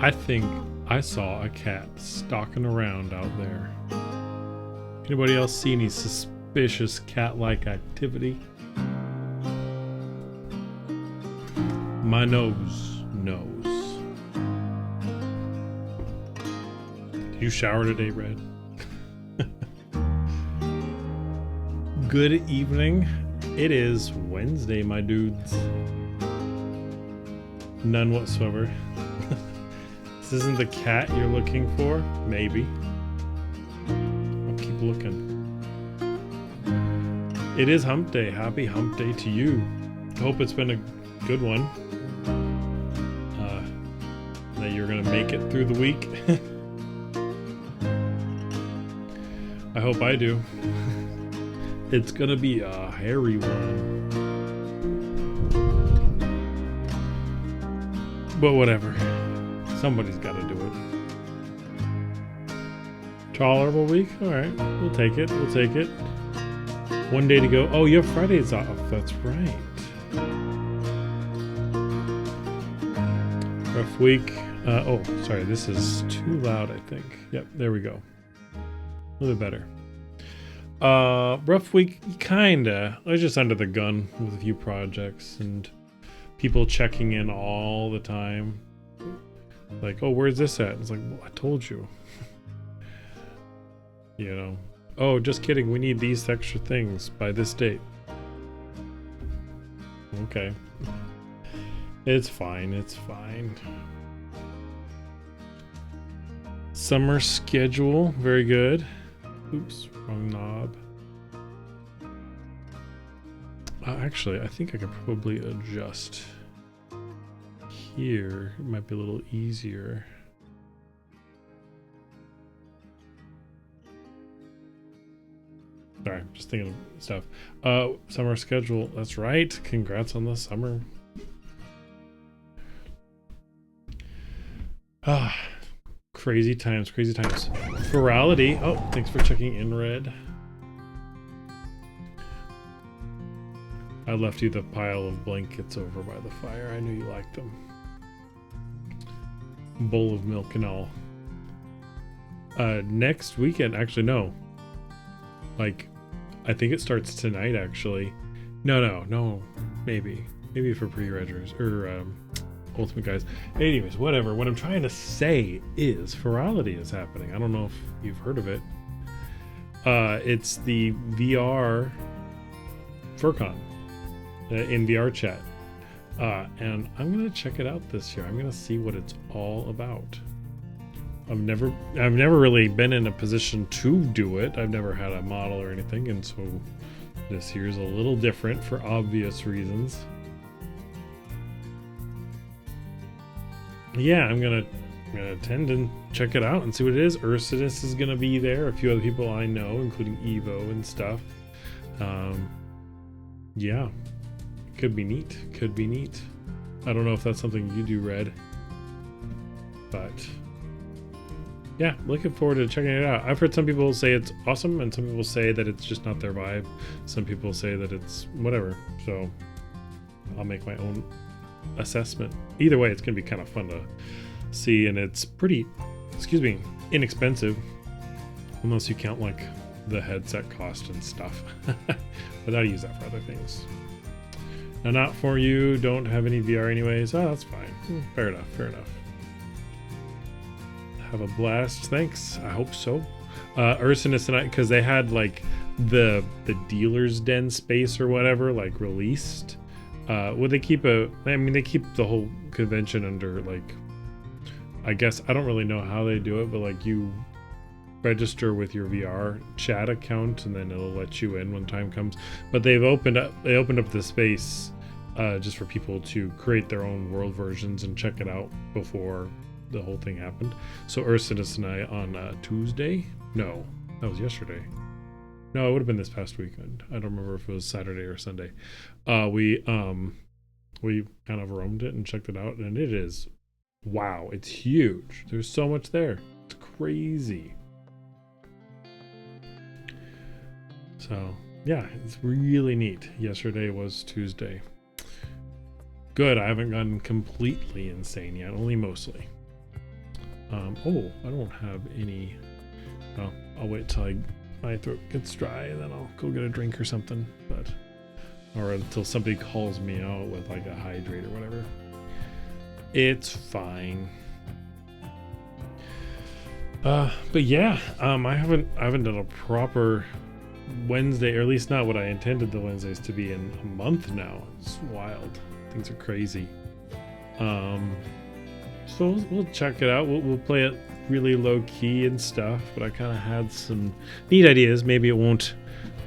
I think I saw a cat stalking around out there. Anybody else see any suspicious cat-like activity? My nose knows. Did you shower today, Red? Good evening. It is Wednesday, my dudes. None whatsoever. This isn't the cat you're looking for? Maybe. I'll keep looking. It is hump day. Happy hump day to you. Hope it's been a good one. That you're gonna make it through the week. I hope I do. It's gonna be a hairy one. But whatever. Somebody's gotta do it. Tolerable week? Alright, we'll take it. We'll take it. One day to go. Oh, you have Fridays off. That's right. Rough week. Oh, sorry. This is too loud, I think. Yep, there we go. A little bit better. Rough week, kinda. I was just under the gun with a few projects and people checking in all the time. Like, oh, where's this at? It's like, well, I told you. You know. Oh, just kidding. We need these extra things by this date. Okay. It's fine. It's fine. Summer schedule. Very good. Oops, wrong knob. Actually, I think I could probably adjust here. It might be a little easier. Sorry, just thinking of stuff. Summer schedule. That's right. Congrats on the summer. Crazy times, crazy times. Virality. Oh, thanks for checking in, Red. I left you the pile of blankets over by the fire. I knew you liked them. Bowl of milk and all. Next weekend, actually, no. Like, I think it starts tonight, actually. No. Maybe for pre-reggers or Ultimate Guys. Anyways, whatever. What I'm trying to say is Virality is happening. I don't know if you've heard of it. It's the VR FurCon in VR chat. And I'm gonna check it out this year. I'm gonna see what it's all about. I've never really been in a position to do it. I've never had a model or anything, and so this year's a little different for obvious reasons. Yeah, I'm gonna attend and check it out and see what it is. Ursinus is gonna be there. A few other people I know, including Evo and stuff. Yeah, could be neat. Could be neat. I don't know if that's something you do, Red, but yeah, looking forward to checking it out. I've heard some people say it's awesome, and some people say that it's just not their vibe. Some people say that it's whatever. So I'll make my own assessment. Either way, it's gonna be kind of fun to see, and it's pretty, inexpensive, unless you count like the headset cost and stuff. But I'll use that for other things. Now, not for you. Don't have any VR anyways. Oh, that's fine. Fair enough. Have a blast. Thanks. I hope so. Ursinus and I, because they had like the dealer's den space or whatever, like released. They keep they keep the whole convention under like, I guess, I don't really know how they do it, but like you register with your VR chat account and then it'll let you in when time comes. But they opened up the space just for people to create their own world versions and check it out before the whole thing happened. So Ursinus and I on Tuesday? No, that was yesterday. No, it would have been this past weekend. I don't remember if it was Saturday or Sunday. We kind of roamed it and checked it out, and it is, wow, it's huge. There's so much there. It's crazy. So yeah, it's really neat. Yesterday was Tuesday. Good, I haven't gone completely insane yet, only mostly. Oh, I don't have any. Well, I'll wait till my throat gets dry and then I'll go get a drink or something. Or until somebody calls me out with like a hydrate or whatever. It's fine. But yeah, I haven't done a proper Wednesday, or at least not what I intended the Wednesdays to be, in a month now. It's wild. Things are crazy. So we'll check it out. We'll play it really low key and stuff, but I kind of had some neat ideas. Maybe it won't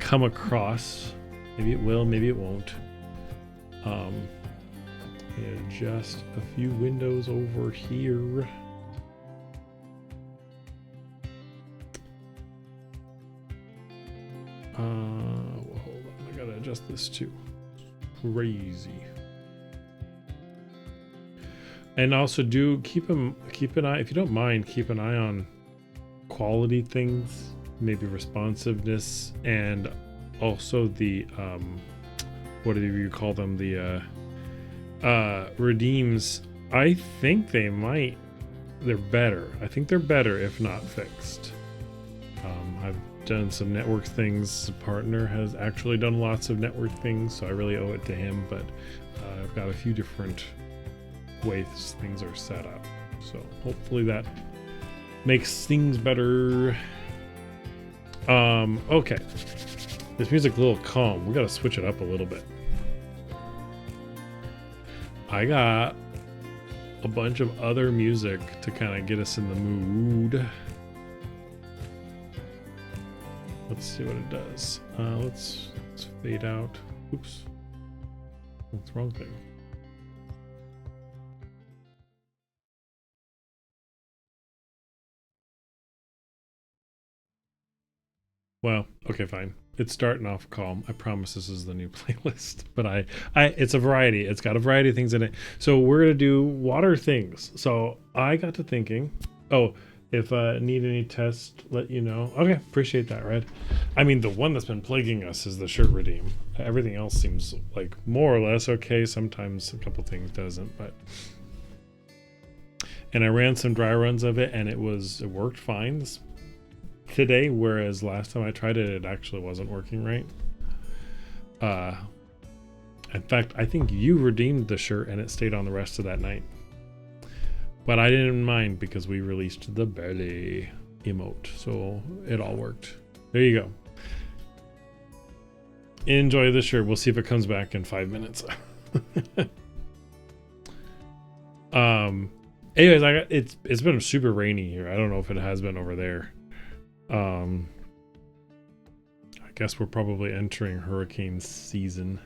come across. Maybe it will, maybe it won't. Just a few windows over here. Well, hold on. I gotta adjust this too. Crazy. And also keep an eye, if you don't mind, keep an eye on quality things, maybe responsiveness, and also the what do you call them, the redeems. I think they're better. I think they're better if not fixed. I've done some network things. A partner has actually done lots of network things, so I really owe it to him, but I've got a few different ways things are set up, so hopefully that makes things better. Okay, this music's a little calm. We gotta switch it up a little bit. I got a bunch of other music to kind of get us in the mood. Let's see what it does. Let's fade out. Oops, what's the wrong thing? Well, okay, fine. It's starting off calm. I promise this is the new playlist, but it's a variety. It's got a variety of things in it. So we're gonna do water things. So I got to thinking. Oh, if need any test, let you know. Okay, appreciate that, Red. I mean, the one that's been plaguing us is the shirt redeem. Everything else seems like more or less okay. Sometimes a couple things doesn't, but. And I ran some dry runs of it, and it worked fine today, whereas last time I tried it, it actually wasn't working right. In fact, I think you redeemed the shirt and it stayed on the rest of that night. But I didn't mind because we released the belly emote, so it all worked. There you go. Enjoy the shirt. We'll see if it comes back in 5 minutes. Anyways, it's been super rainy here. I don't know if it has been over there. I guess we're probably entering hurricane season.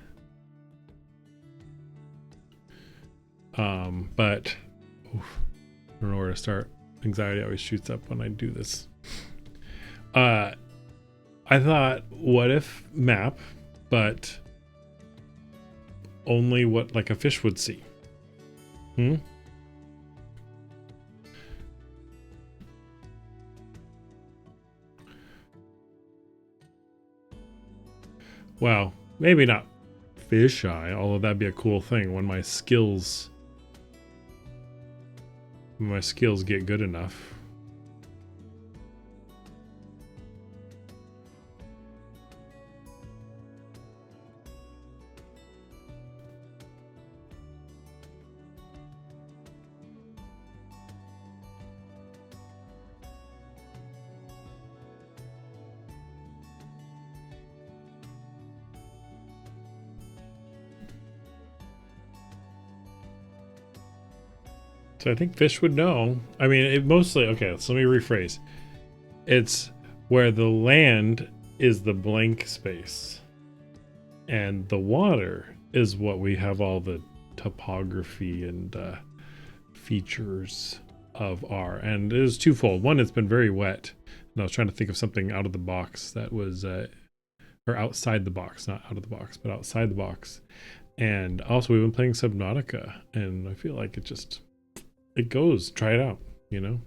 But oof, I don't know where to start. Anxiety always shoots up when I do this. I thought, what if map, but only what like a fish would see? Well, maybe not fish eye, although that'd be a cool thing when my skills get good enough. So I think fish would know. I mean, it mostly, okay, so let me rephrase. It's where the land is the blank space and the water is what we have all the topography and features of are. And it is twofold. One, it's been very wet, and I was trying to think of something out of the box that was or outside the box, not out of the box, but outside the box. And also we've been playing Subnautica, and I feel like it goes. Try it out, you know?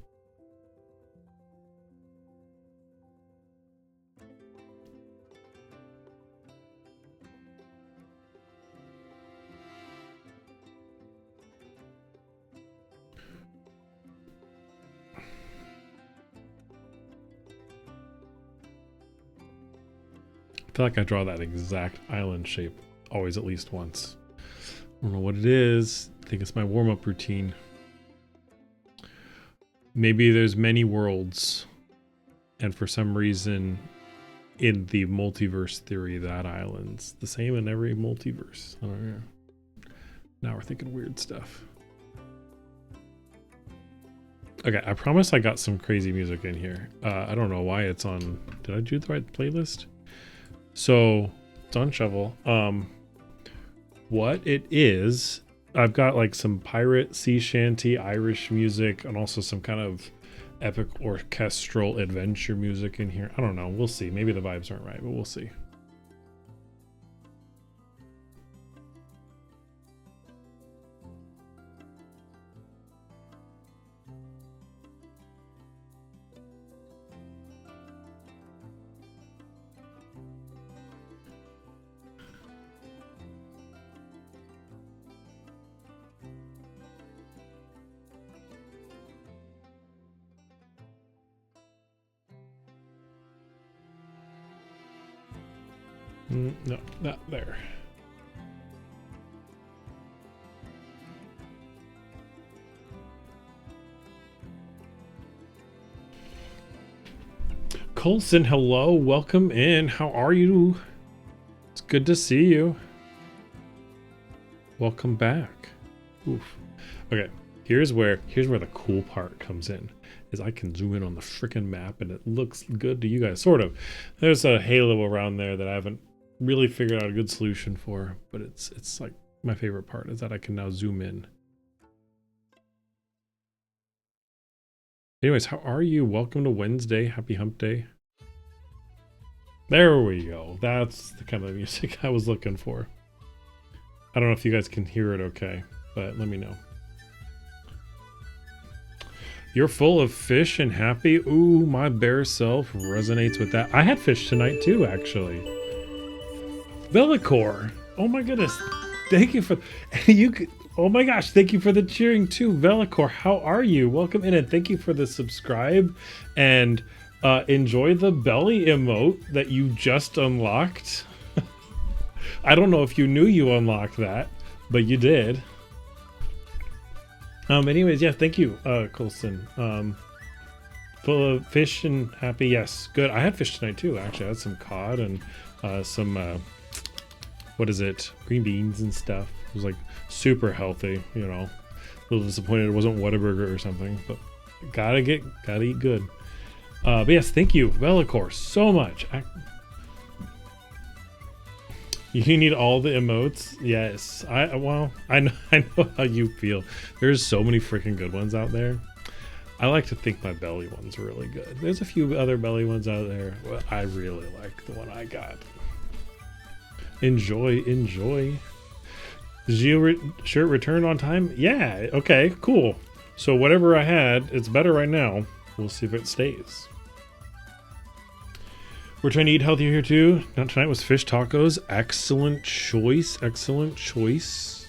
I feel like I draw that exact island shape always at least once. I don't know what it is. I think it's my warm-up routine. Maybe there's many worlds, and for some reason in the multiverse theory that island's the same in every multiverse. I don't know. Now we're thinking weird stuff. Okay, I promise I got some crazy music in here. I don't know why it's on. Did I do the right playlist? So it's on Shovel. What it is, I've got like some pirate, sea shanty, Irish music, and also some kind of epic orchestral adventure music in here. I don't know. We'll see. Maybe the vibes aren't right, but we'll see. No, not there. Colson, hello, welcome in. How are you? It's good to see you. Welcome back. Oof. Okay, here's where the cool part comes in. Is I can zoom in on the freaking map and it looks good to you guys, sort of. There's a halo around there that I haven't really figured out a good solution for, but it's like my favorite part is that I can now zoom in. Anyways, how are you? Welcome to Wednesday. Happy hump day. There we go. That's the kind of music I was looking for. I don't know if you guys can hear it okay, but let me know. You're full of fish and happy. Ooh, my bear self resonates with that. I had fish tonight too, actually. Velicor. Oh my goodness. Thank you for you. Oh my gosh. Thank you for the cheering too. Velicor, how are you? Welcome in and thank you for the subscribe and enjoy the belly emote that you just unlocked. I don't know if you knew you unlocked that, but you did. Anyways, yeah, thank you, Colson. Full of fish and happy. Yes, good. I had fish tonight too. Actually, I had some cod and some what is it? Green beans and stuff. It was like super healthy. You know, a little disappointed it wasn't Whataburger or something, but gotta eat good. But yes, thank you, Velicor, so much. You need all the emotes. Yes, I know how you feel. There's so many freaking good ones out there. I like to think my belly one's really good. There's a few other belly ones out there, but I really like the one I got. Enjoy. Did you shirt returned on time? Yeah. Okay. Cool. So whatever I had, it's better right now. We'll see if it stays. We're trying to eat healthier here too. Not tonight was fish tacos. Excellent choice. Excellent choice.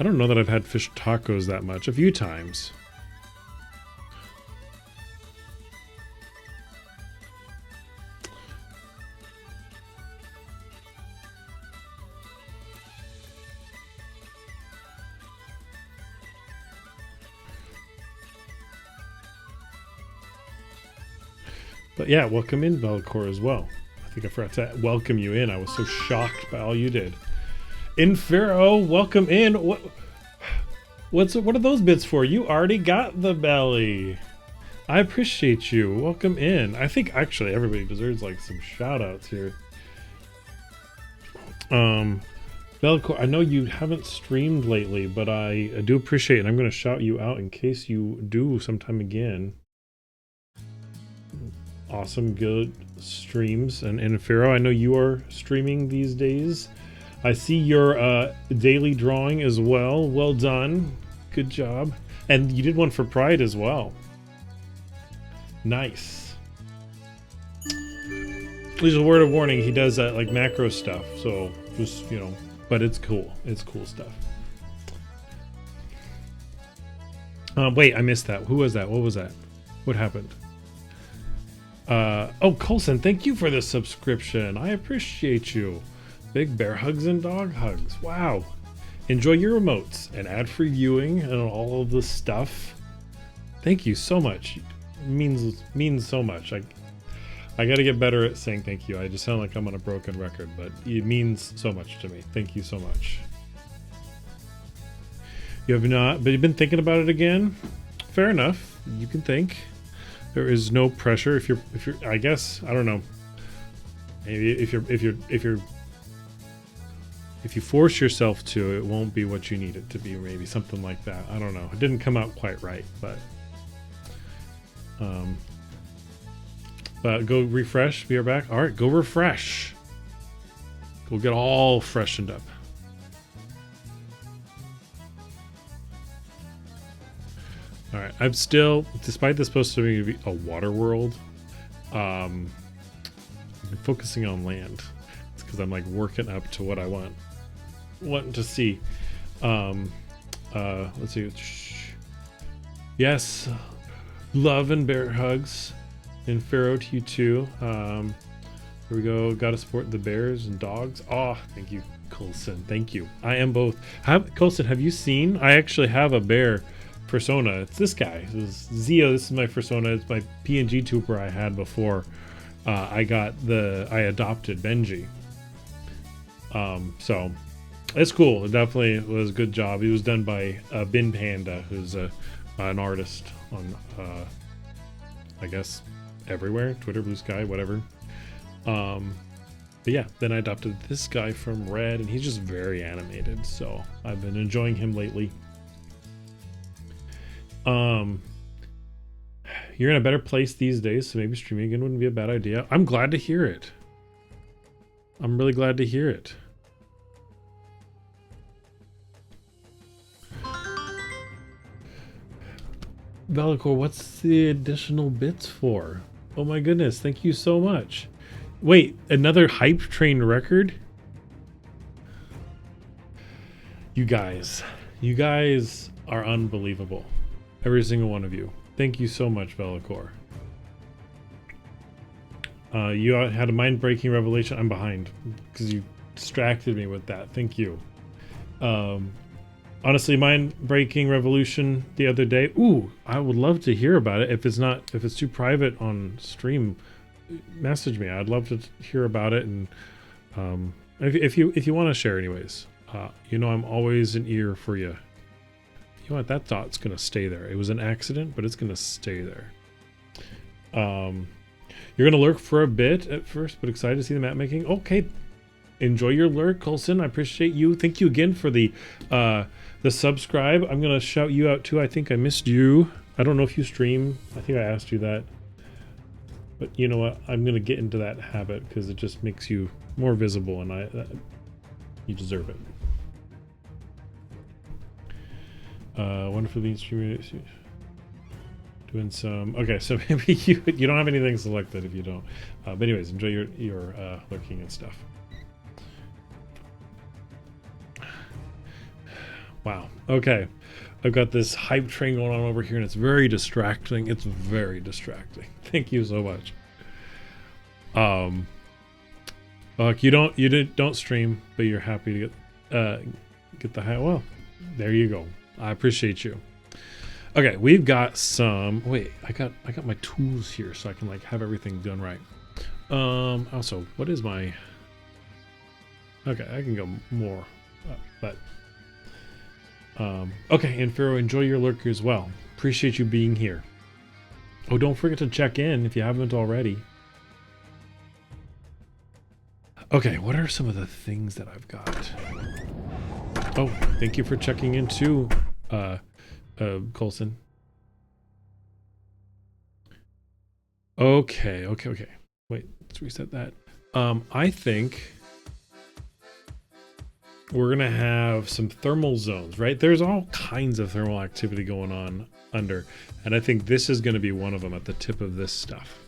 I don't know that I've had fish tacos that much. A few times. But yeah, welcome in, Velicor, as well. I think I forgot to welcome you in. I was so shocked by all you did. Infero, welcome in. What are those bits for? You already got the belly. I appreciate you. Welcome in. I think actually everybody deserves like some shout outs here. Velicor, I know you haven't streamed lately, but I do appreciate it. And I'm going to shout you out in case you do sometime again. Awesome, good streams. And Infero, I know you are streaming these days. I see your daily drawing as well. Well done. Good job. And you did one for Pride as well. Nice. There's a word of warning. He does like macro stuff. So just, you know, but it's cool. It's cool stuff. Wait, I missed that. Who was that? What was that? What happened? Oh, Colson, thank you for the subscription. I appreciate you. Big bear hugs and dog hugs. Wow. Enjoy your emotes and ad-free viewing and all of the stuff. Thank you so much. Means so much. I got to get better at saying thank you. I just sound like I'm on a broken record, but it means so much to me. Thank you so much. You have not, but you've been thinking about it again. Fair enough. You can think. There is no pressure. If you're, I guess, I don't know. Maybe if you force yourself to, it won't be what you need it to be. Maybe something like that. I don't know. It didn't come out quite right, but go refresh. Be right back. All right, go refresh. Go get all freshened up. All right, I'm still, despite this supposed to be a water world, I'm focusing on land. It's because I'm like working up to what I want to see. Let's see. Yes, love and bear hugs, and Pharaoh to you too. Here we go. Got to support the bears and dogs. Oh, thank you, Colson. Thank you. I am both. Colson, have you seen? I actually have a bear persona. It's this guy. This is Zio. This is my persona. It's my PNG tuber I had before I adopted Benji. So it's cool. It definitely was a good job. It was done by Bin Panda, who's an artist on I guess everywhere, Twitter, Blue Sky, whatever. But yeah, then I adopted this guy from Red, and he's just very animated, so I've been enjoying him lately. You're in a better place these days, so maybe streaming again wouldn't be a bad idea. I'm glad to hear it. I'm really glad to hear it. Velicor, what's the additional bits for? Oh my goodness, thank you so much. Wait, another hype train record? You guys are unbelievable. Every single one of you. Thank you so much, Velicor. You had a mind-breaking revelation. I'm behind because you distracted me with that. Thank you. Honestly, mind-breaking revolution the other day. Ooh, I would love to hear about it. If it's too private on stream, message me. I'd love to hear about it. And if you want to share, anyways, you know I'm always an ear for you. You know what? That thought's gonna stay there. It was an accident, but it's gonna stay there. You're gonna lurk for a bit at first, but excited to see the map making. Okay, enjoy your lurk, Colson. I appreciate you. Thank you again for the subscribe. I'm gonna shout you out too. I think I missed you. I don't know if you stream. I think I asked you that. But you know what? I'm gonna get into that habit because it just makes you more visible, and you deserve it. Wonderful being streaming. Doing some. Okay, so maybe you don't have anything selected if you don't. But anyways, enjoy your lurking and stuff. Wow. Okay, I've got this hype train going on over here, and it's very distracting. It's very distracting. Thank you so much. Look, you don't stream, but you're happy to get the high. Well, there you go. I appreciate you. Okay, we've got some. Wait, I got my tools here so I can like have everything done right. Also, what is my? Okay, I can go more, but okay. And Pharaoh, enjoy your lurker as well. Appreciate you being here. Oh, don't forget to check in if you haven't already. Okay, what are some of the things that I've got? Oh, thank you for checking in too, Colson. Okay. Wait, let's reset that. I think we're gonna have some thermal zones, right? There's all kinds of thermal activity going on under, and I think this is gonna be one of them at the tip of this stuff.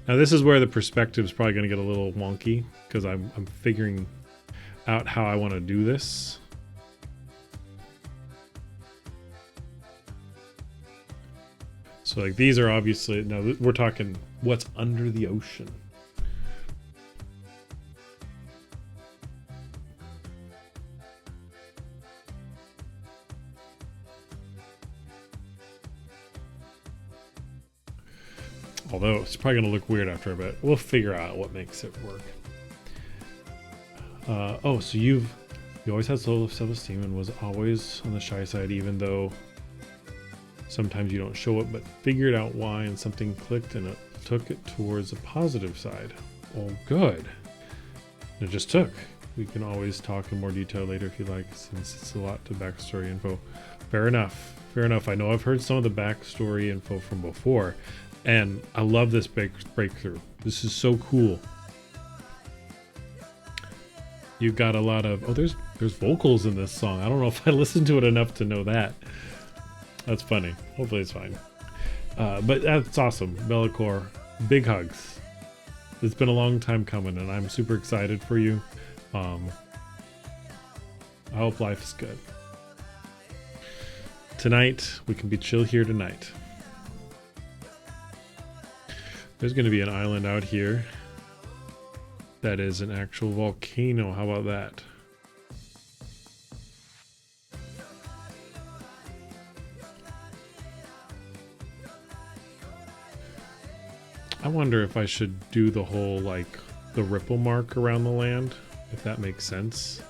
Now this is where the perspective is probably gonna get a little wonky because I'm figuring out how I want to do this. So like these are obviously, no, we're talking what's under the ocean. Although it's probably going to look weird after a bit. We'll figure out what makes it work. Oh, so you always had low self-esteem and was always on the shy side, even though sometimes you don't show it, but figured out why and something clicked and it took it towards a positive side. Oh, good. It just took. We can always talk in more detail later if you like, since it's a lot to backstory info. Fair enough. Fair enough. I know I've heard some of the backstory info from before, and I love this breakthrough. This is so cool. You got a lot of, oh, there's vocals in this song. I don't know if I listened to it enough to know that. That's funny. Hopefully it's fine. But that's awesome. Bellicor, big hugs. It's been a long time coming and I'm super excited for you. I hope life is good. Tonight, we can be chill here tonight. There's going to be an island out here that is an actual volcano. How about that? I wonder if I should do the whole, like, the ripple mark around the land, if that makes sense.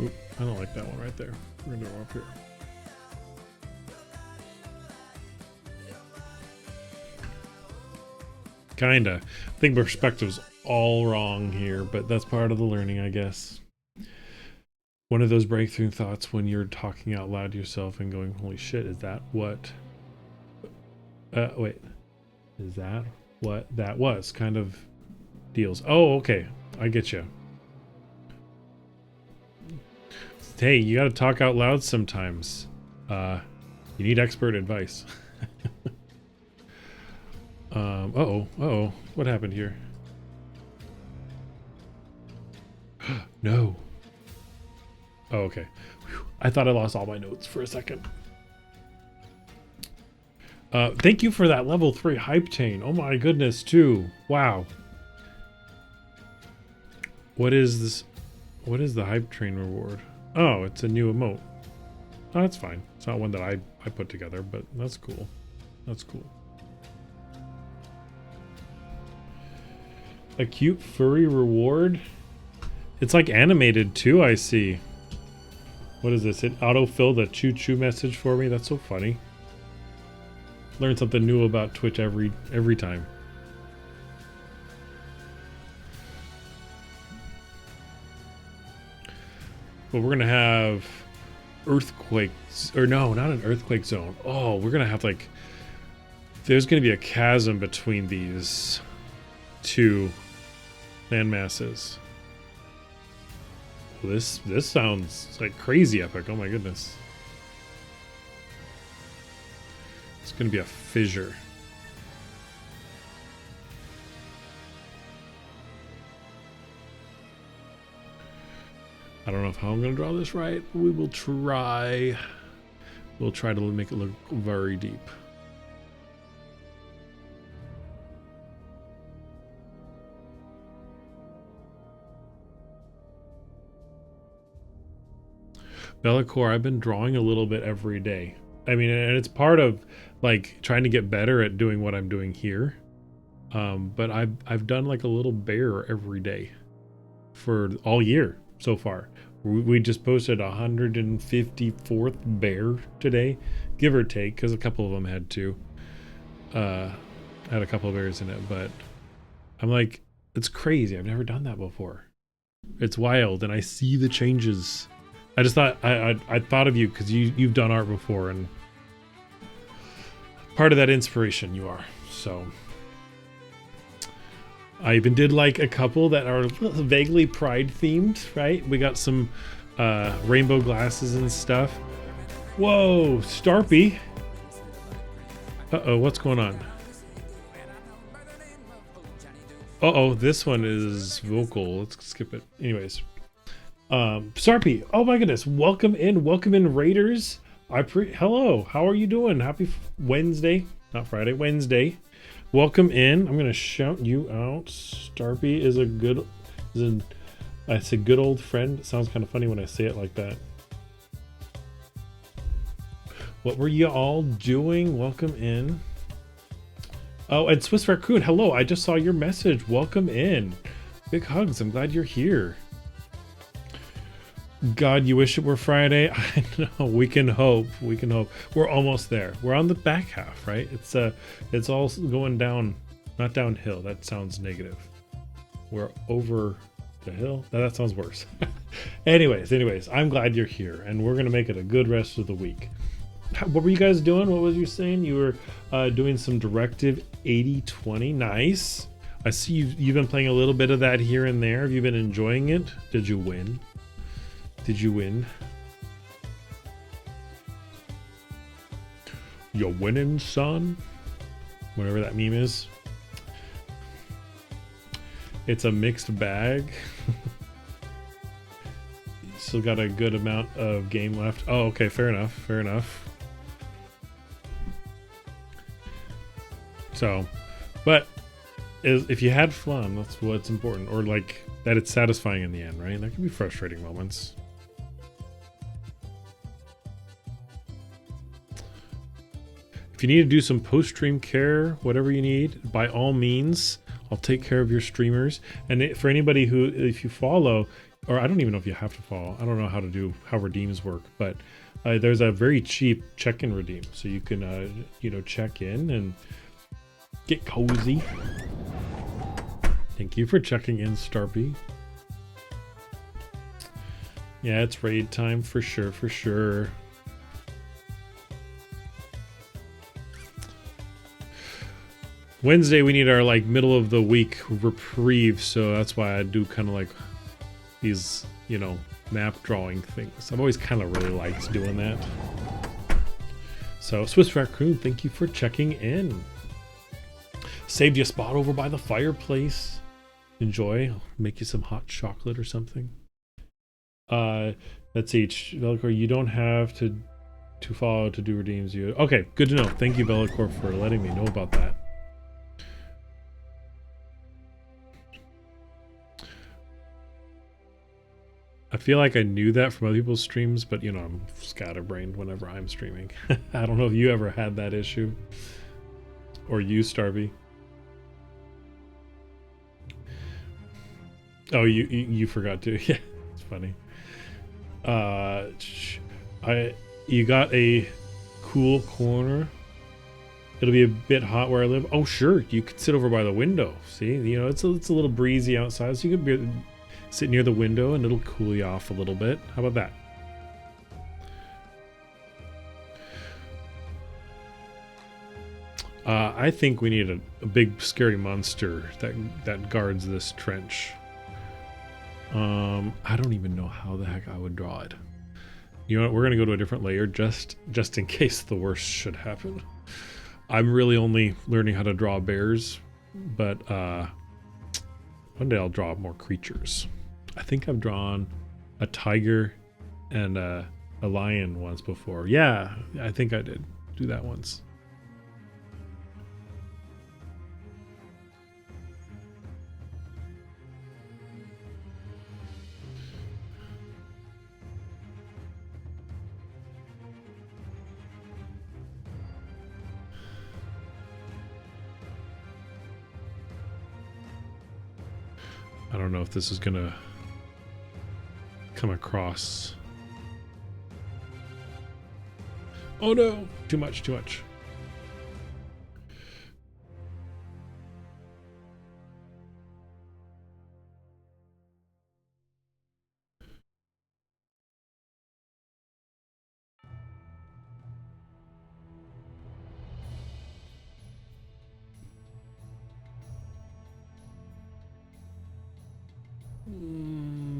Oop, I don't like that one right there. We're gonna go up here. Kinda. I think perspective's all wrong here, but that's part of the learning, I guess. One of those breakthrough thoughts when you're talking out loud to yourself and going, holy shit, is that what... wait. Is that what that was? Kind of deals. Oh, okay. I get you. Hey, you gotta talk out loud sometimes. You need expert advice. Uh-oh. What happened here? No. Oh, okay. Whew. I thought I lost all my notes for a second. Thank you for that level 3 hype chain. Oh my goodness, too. Wow. What is this? What is the hype train reward? Oh, it's a new emote. Oh, that's fine. It's not one that I put together, but that's cool. That's cool. A cute furry reward? It's like animated too, I see. What is this? It auto-filled a choo-choo message for me? That's so funny. Learn something new about Twitch every time. But we're gonna have earthquakes, or no, not an earthquake zone. Oh, we're gonna have like, there's gonna be a chasm between these two land masses. This sounds like crazy epic. Oh my goodness. It's gonna be a fissure. I don't know how I'm gonna draw this right. We will try. We'll try to make it look very deep. Bellicor, I've been drawing a little bit every day. I mean, and it's part of like trying to get better at doing what I'm doing here. But I've done like a little bear every day for all year so far. We just posted 154th bear today, give or take, because a couple of them had a couple of bears in it. But I'm like, it's crazy. I've never done that before. It's wild, and I see the changes. I just thought I thought of you because you've done art before, and part of that inspiration you are. So I even did like a couple that are vaguely pride themed, right? We got some rainbow glasses and stuff. Whoa, Starpy. Uh-oh, what's going on? Uh-oh, this one is vocal. Let's skip it. Anyways. Sarpy, oh my goodness, welcome in Raiders. Hello, how are you doing? Happy Wednesday, not Friday, Wednesday. Welcome in. I'm gonna shout you out. Starpy is it's a good old friend. It sounds kind of funny when I say it like that. What were you all doing? Welcome in. Oh, and Swiss Raccoon, hello. I just saw your message. Welcome in. Big hugs. I'm glad you're here. God, you wish it were Friday. I know. We can hope. We can hope. We're almost there. We're on the back half, right? It's all going down, not downhill. That sounds negative. We're over the hill. That sounds worse. anyways, I'm glad you're here, and we're gonna make it a good rest of the week. What were you guys doing? What was you saying? You were doing some directive 80/20. Nice. I see you've been playing a little bit of that here and there. Have you been enjoying it? Did you win? Did you win? You're winning, son? Whatever that meme is. It's a mixed bag. Still got a good amount of game left. Oh, okay, fair enough, fair enough. So, but if you had fun, that's what's important. Or like that it's satisfying in the end, right? There can be frustrating moments. If you need to do some post-stream care, whatever you need, by all means, I'll take care of your streamers. And for anybody who, if you follow, or I don't even know if you have to follow, I don't know how redeems work, but there's a very cheap check-in redeem. So you can, check in and get cozy. Thank you for checking in, Starpy. Yeah, it's raid time for sure, for sure. Wednesday we need our like middle of the week reprieve, so that's why I do kind of like these, map drawing things. I've always kind of really liked doing that. So Swiss Raccoon, thank you for checking in. Saved you a spot over by the fireplace. Enjoy. I'll make you some hot chocolate or something. Let's see, Velicor, you don't have to follow to do redeems. Okay, good to know. Thank you, Velicor, for letting me know about that. I feel like I knew that from other people's streams, but I'm scatterbrained whenever I'm streaming. I don't know if you ever had that issue. Or you, Starvey. Oh, you forgot to. Yeah, it's funny. You got a cool corner. It'll be a bit hot where I live. Oh, sure. You could sit over by the window. See, it's a little breezy outside, so you could sit near the window and it'll cool you off a little bit. How about that? I think we need a big scary monster that guards this trench. I don't even know how the heck I would draw it. You know what? We're gonna go to a different layer just in case the worst should happen. I'm really only learning how to draw bears, but one day I'll draw more creatures. I think I've drawn a tiger and a lion once before. Yeah, I think I did do that once. I don't know if this is gonna come across. Oh no, too much.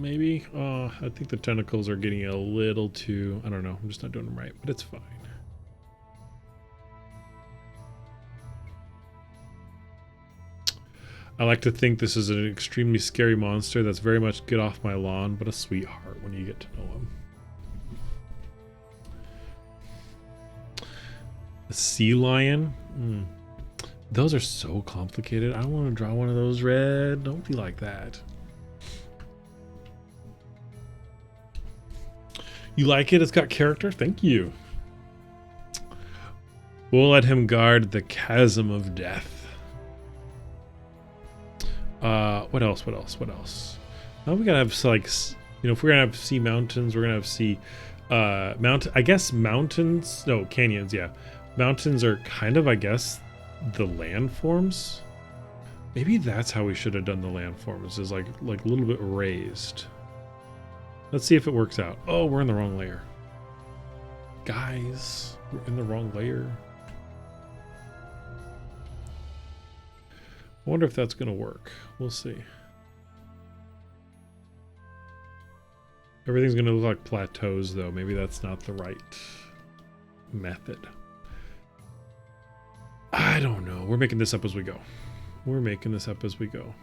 Maybe. I think the tentacles are getting a little too, I don't know. I'm just not doing them right, but it's fine. I like to think this is an extremely scary monster that's very much get off my lawn, but a sweetheart when you get to know him. A sea lion? Those are so complicated. I don't want to draw one of those, Red. Don't be like that. You like it? It's got character? Thank you. We'll let him guard the chasm of death. What else? What else? What else? Now we gotta have, like, you know, if we're gonna have sea mountains, we're gonna have sea, I guess mountains, no, canyons, yeah. Mountains are kind of, I guess, the landforms. Maybe that's how we should have done the landforms, is like a little bit raised. Let's see if it works out. Oh, we're in the wrong layer. Guys, we're in the wrong layer. I wonder if that's going to work. We'll see. Everything's going to look like plateaus, though. Maybe that's not the right method. I don't know. We're making this up as we go. We're making this up as we go.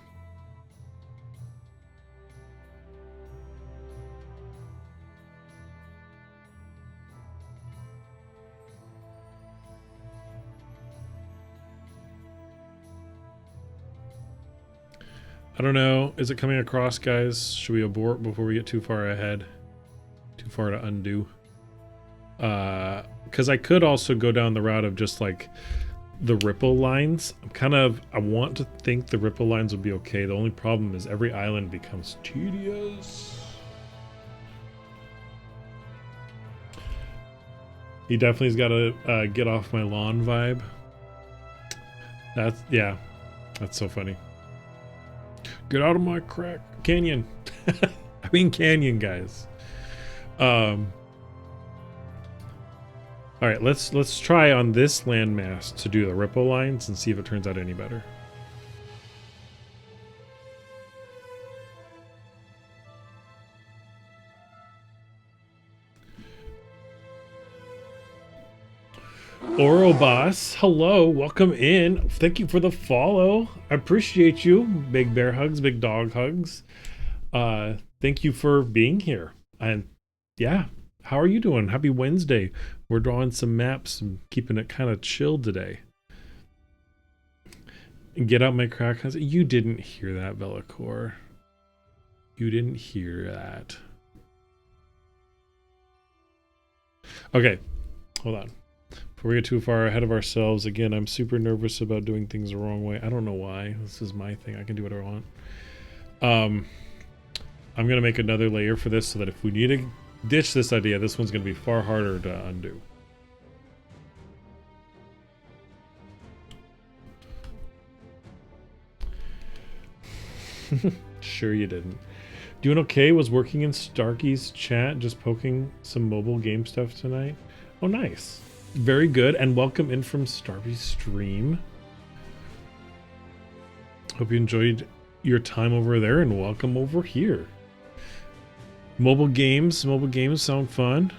I don't know. Is it coming across, guys? Should we abort before we get too far ahead? Too far to undo? Because I could also go down the route of just like the ripple lines. I want to think the ripple lines would be okay. The only problem is every island becomes tedious. He definitely's got a get off my lawn vibe. Yeah, that's so funny. Get out of my crack canyon. I mean canyon, guys. All right, let's try on this landmass to do the ripple lines and see if it turns out any better. Orobos, hello, welcome in. Thank you for the follow. I appreciate you. Big bear hugs, big dog hugs. Thank you for being here. And yeah, how are you doing? Happy Wednesday. We're drawing some maps and keeping it kind of chill today. And get out my crack. You didn't hear that, Velacor. You didn't hear that. Okay, hold on. Before we get too far ahead of ourselves, again, I'm super nervous about doing things the wrong way. I don't know why. This is my thing. I can do whatever I want. I'm going to make another layer for this so that if we need to ditch this idea, this one's going to be far harder to undo. Sure you didn't. Doing okay? Was working in Starkey's chat, just poking some mobile game stuff tonight. Oh, nice. Very good, and welcome in from Starby's stream. Hope you enjoyed your time over there, and welcome over here. Mobile games sound fun.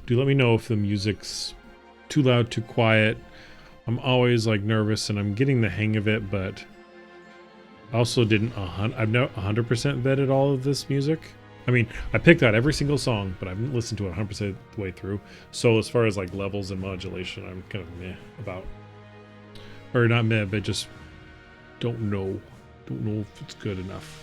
Do let me know if the music's too loud, too quiet. I'm always like nervous, and I'm getting the hang of it, but I also didn't. I've not 100% vetted all of this music. I mean, I picked out every single song, but I haven't listened to it 100% the way through. So as far as like levels and modulation, I'm kind of meh about. Or not meh, but just don't know. Don't know if it's good enough.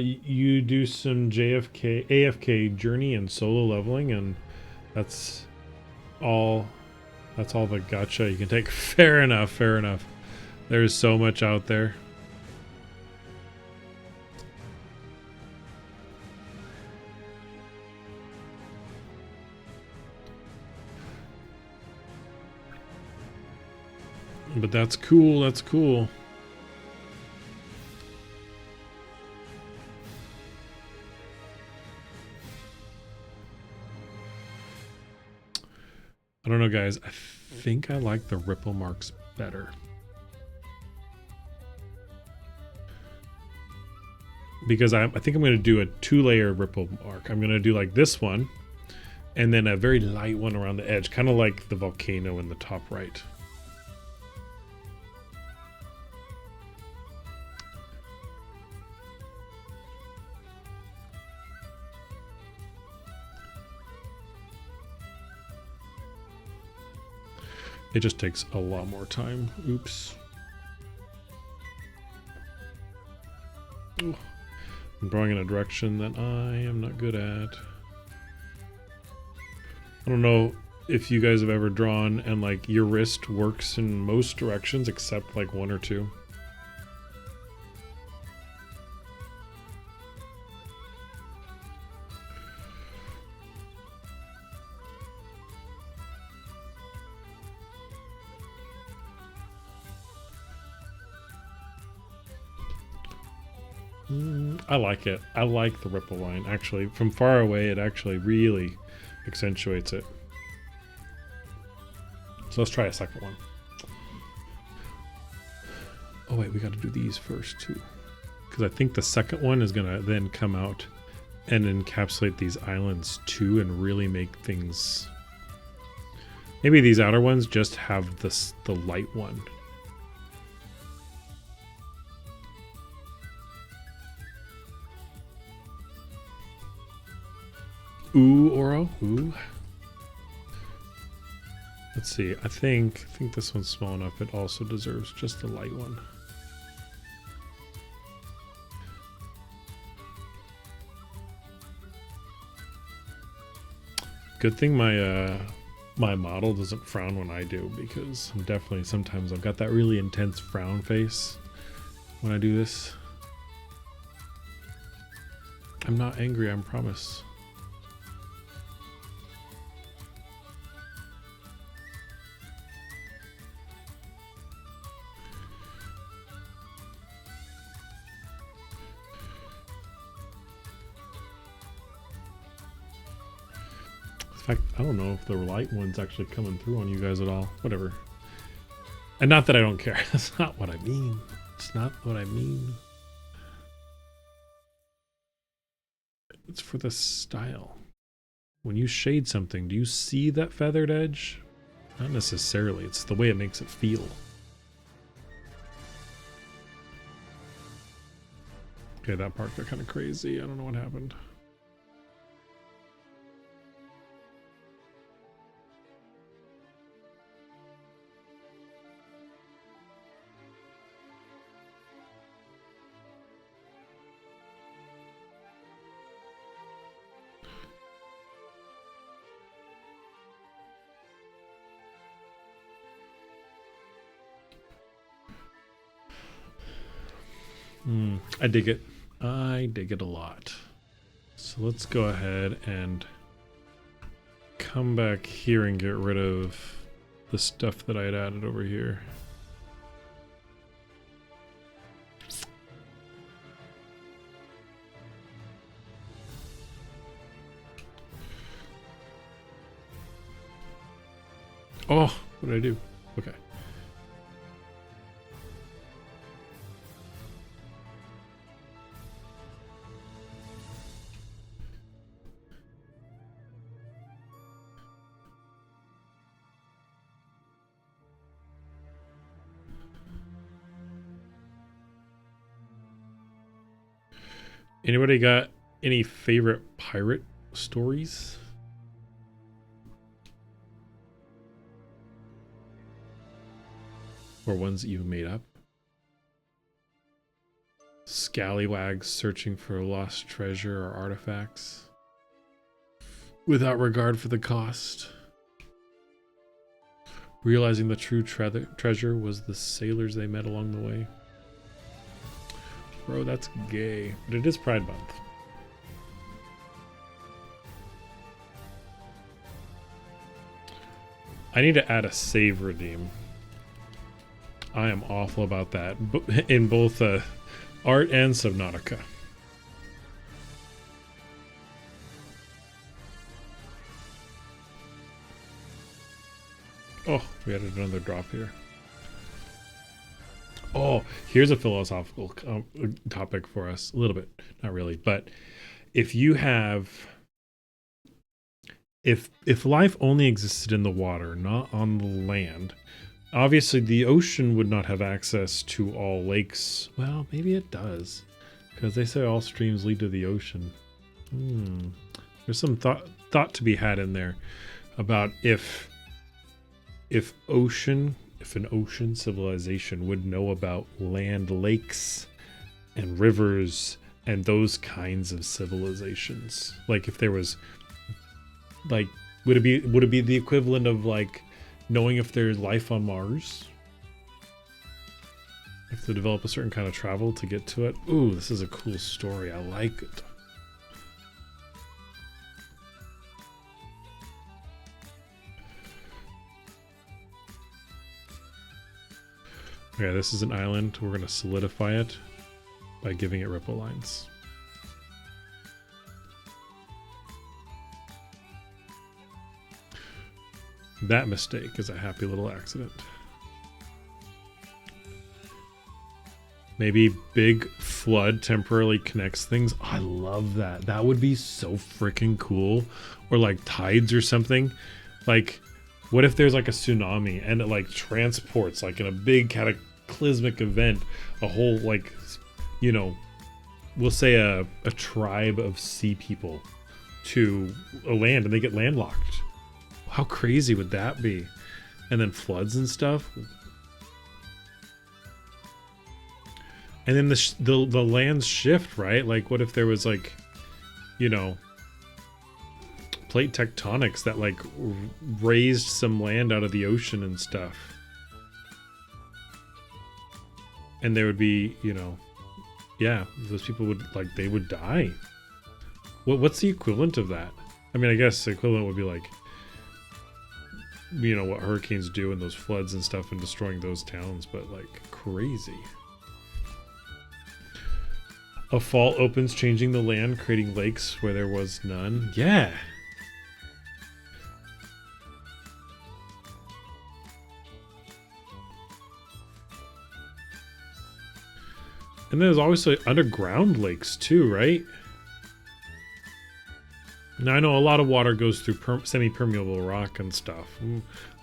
You do some AFK journey and solo leveling, and that's all the gacha you can take. Fair enough, fair enough. There's so much out there. But that's cool, that's cool. I don't know, guys. I think I like the ripple marks better. Because I think I'm going to do a 2-layer ripple mark. I'm going to do like this one, and then a very light one around the edge, kind of like the volcano in the top right. It just takes a lot more time. Oops. Oh, I'm drawing in a direction that I am not good at. I don't know if you guys have ever drawn and like your wrist works in most directions except like 1 or 2. I like it. I like the ripple line. Actually, from far away, it actually really accentuates it. So let's try a second one. Oh wait, we got to do these first too. Because I think the second one is going to then come out and encapsulate these islands too and really make things... Maybe these outer ones just have this, the light one. Ooh, Oro. Ooh. Let's see. I think this one's small enough. It also deserves just a light one. Good thing my model doesn't frown when I do, because I'm definitely sometimes I've got that really intense frown face when I do this. I'm not angry, I promise. I don't know if the light one's actually coming through on you guys at all. Whatever. And not that I don't care. That's not what I mean. It's not what I mean. It's for the style. When you shade something, do you see that feathered edge? Not necessarily. It's the way it makes it feel. Okay, that part got kind of crazy. I don't know what happened. I dig it. I dig it a lot. So let's go ahead and come back here and get rid of the stuff that I had added over here. Oh, what did I do? Okay. Anybody got any favorite pirate stories? Or ones that you've made up? Scallywags searching for lost treasure or artifacts without regard for the cost. Realizing the true treasure was the sailors they met along the way. Bro, that's gay. But it is Pride Month. I need to add a save redeem. I am awful about that in both Art and Subnautica. Oh, we added another drop here. Oh, here's a philosophical topic for us. A little bit, not really, but if you have, if life only existed in the water, not on the land, obviously the ocean would not have access to all lakes. Well, maybe it does, because they say all streams lead to the ocean. There's some thought to be had in there about if an ocean civilization would know about land, lakes, and rivers, and those kinds of civilizations. Like if there was, like, would it be the equivalent of like knowing if there's life on Mars? If they develop a certain kind of travel to get to it. Ooh, this is a cool story. I like it. Okay, this is an island. We're going to solidify it by giving it ripple lines. That mistake is a happy little accident. Maybe big flood temporarily connects things. Oh, I love that. That would be so freaking cool. Or like tides or something. Like, what if there's like a tsunami and it like transports, like in a big cataclysmic event, a whole, like, you know, we'll say a tribe of sea people to a land and they get landlocked. How crazy would that be? And then floods and stuff. And then the lands shift, right? Like, what if there was like, you know, plate tectonics that like raised some land out of the ocean and stuff? And there would be, you know, yeah, those people would, like, they would die. What's the equivalent of that? I mean, I guess the equivalent would be like, you know, what hurricanes do and those floods and stuff and destroying those towns, but like crazy. A fault opens, changing the land, creating lakes where there was none. Yeah. And there's always like underground lakes too, right? Now I know a lot of water goes through semi-permeable rock and stuff.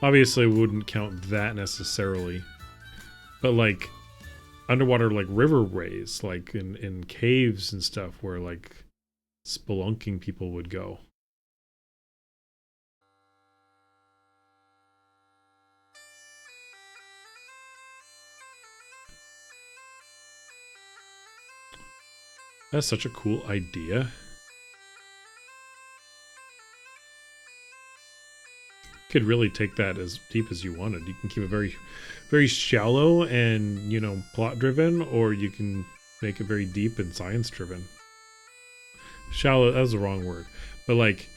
Obviously wouldn't count that necessarily. But like underwater, like riverways, like in caves and stuff where like spelunking people would go. That's such a cool idea. Could really take that as deep as you wanted. You can keep it very, very shallow and, you know, plot driven, or you can make it very deep and science driven. Shallow, that was the wrong word, but like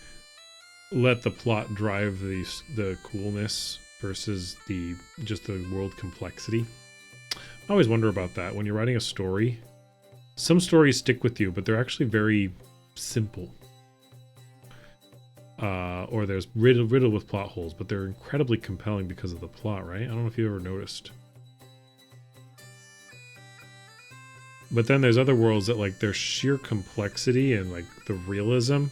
let the plot drive the coolness versus just the world complexity. I always wonder about that when you're writing a story. Some stories stick with you, but they're actually very simple. Or there's riddled with plot holes, but they're incredibly compelling because of the plot, right? I don't know if you ever noticed. But then there's other worlds that, like, their sheer complexity and like the realism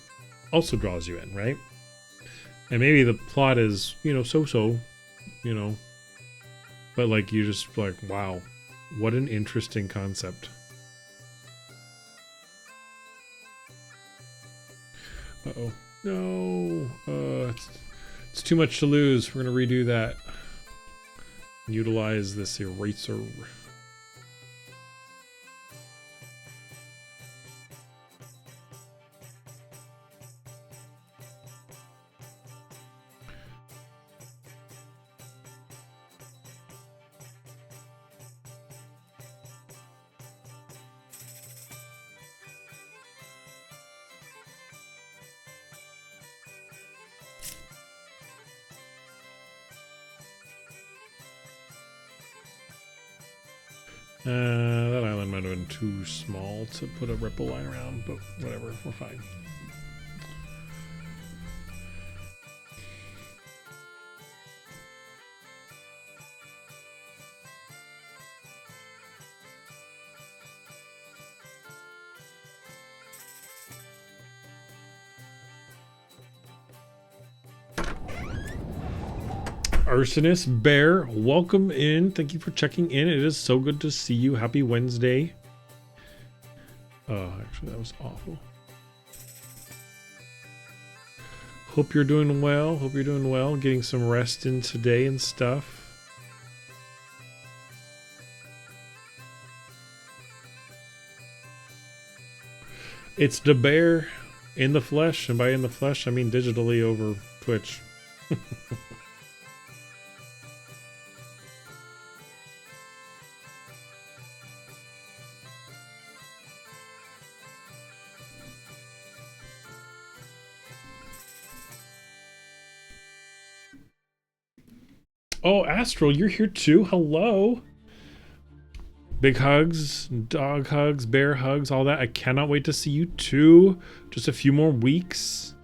also draws you in, right? And maybe the plot is, you know, so-so, you know, but like you just like, wow, what an interesting concept. Uh-oh. No, it's too much to lose. We're gonna redo that. Utilize this eraser. That island might have been too small to put a ripple line around, but whatever, we're fine. Arsonist Bear, welcome in. Thank you for checking in. It is so good to see you. Happy Wednesday. Oh, actually, that was awful. Hope you're doing well. Hope you're doing well. Getting some rest in today and stuff. It's the bear in the flesh, and by in the flesh, I mean digitally over Twitch. Oh, Astral, you're here too. Hello. Big hugs, dog hugs, bear hugs, all that. I cannot wait to see you too. Just a few more weeks.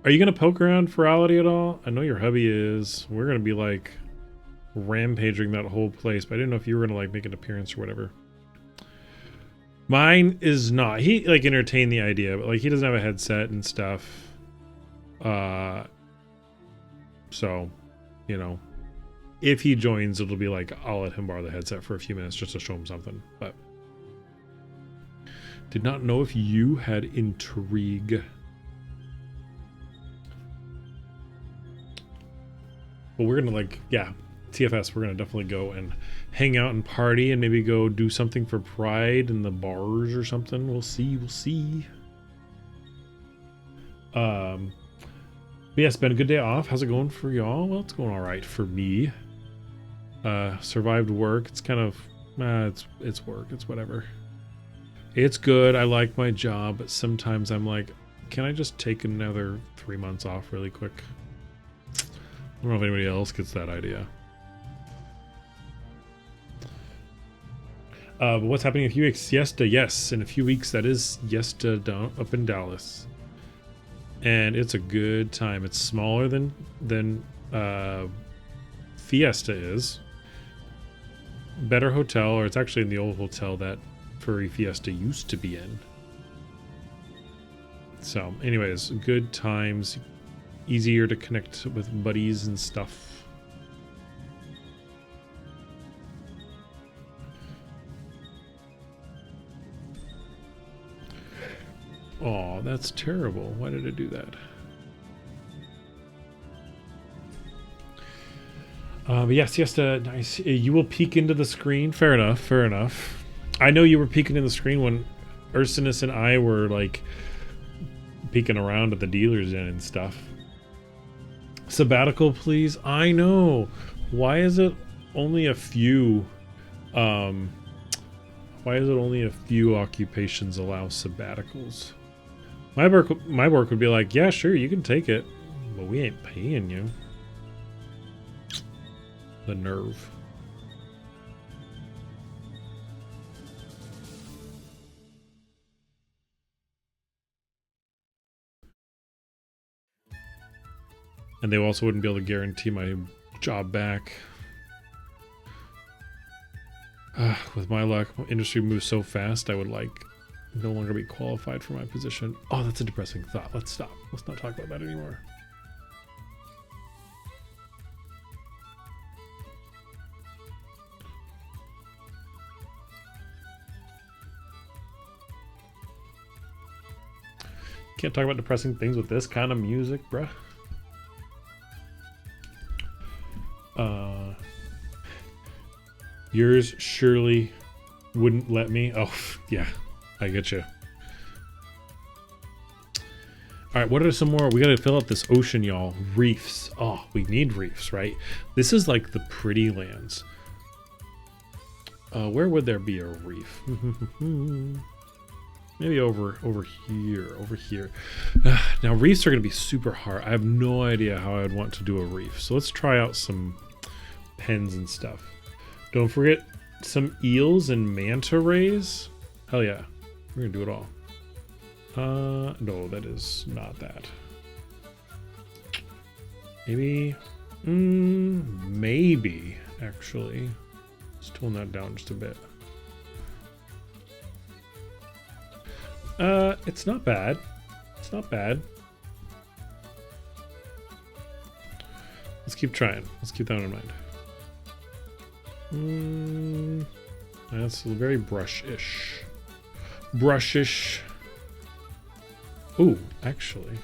Are you going to poke around Ferality at all? I know your hubby is. We're going to be like rampaging that whole place, but I didn't know if you were going to like make an appearance or whatever. Mine is not. He like entertained the idea, but like he doesn't have a headset and stuff. So, you know. If he joins, it'll be like, I'll let him borrow the headset for a few minutes just to show him something. But did not know if you had intrigue. But we're going to like, yeah, TFS, we're going to definitely go and hang out and party and maybe go do something for Pride in the bars or something. We'll see. We'll see. But yeah, it's been a good day off. How's it going for y'all? Well, it's going all right for me. Survived work. It's kind of it's work. It's whatever. It's good. I like my job, but sometimes I'm like, can I just take another 3 months off really quick? I don't know if anybody else gets that idea. But what's happening in a few weeks? Siesta, yes. In a few weeks, that is Siesta down up in Dallas. And it's a good time. It's smaller than Fiesta is. Better hotel, or it's actually in the old hotel that Furry Fiesta used to be in. So, anyways, good times. Easier to connect with buddies and stuff. Oh, that's terrible. Why did it do that? But yeah, Siesta, nice. You will peek into the screen. Fair enough, fair enough. I know you were peeking in the screen when Ursinus and I were, like, peeking around at the dealer's den and stuff. Sabbatical, please? I know. Why is it only a few... why is it only a few occupations allow sabbaticals? My work would be like, yeah, sure, you can take it, but we ain't paying you. The nerve. And they also wouldn't be able to guarantee my job back. With my luck, industry moves so fast, I would like no longer be qualified for my position. Oh, that's a depressing thought. Let's stop. Let's not talk about that anymore. Can't talk about depressing things with this kind of music, bruh. Yours surely wouldn't let me. Oh, yeah, I get you. All right, what are some more? We got to fill out this ocean, y'all. Reefs. Oh, we need reefs, right? This is like the pretty lands. Where would there be a reef? Maybe over here. Now, reefs are going to be super hard. I have no idea how I'd want to do a reef. So let's try out some pens and stuff. Don't forget some eels and manta rays. Hell yeah. We're going to do it all. No, that is not that. Maybe. Maybe, actually. Let's tone that down just a bit. It's not bad. It's not bad. Let's keep trying. Let's keep that in mind. That's very brushish. Brushish. Ooh, actually.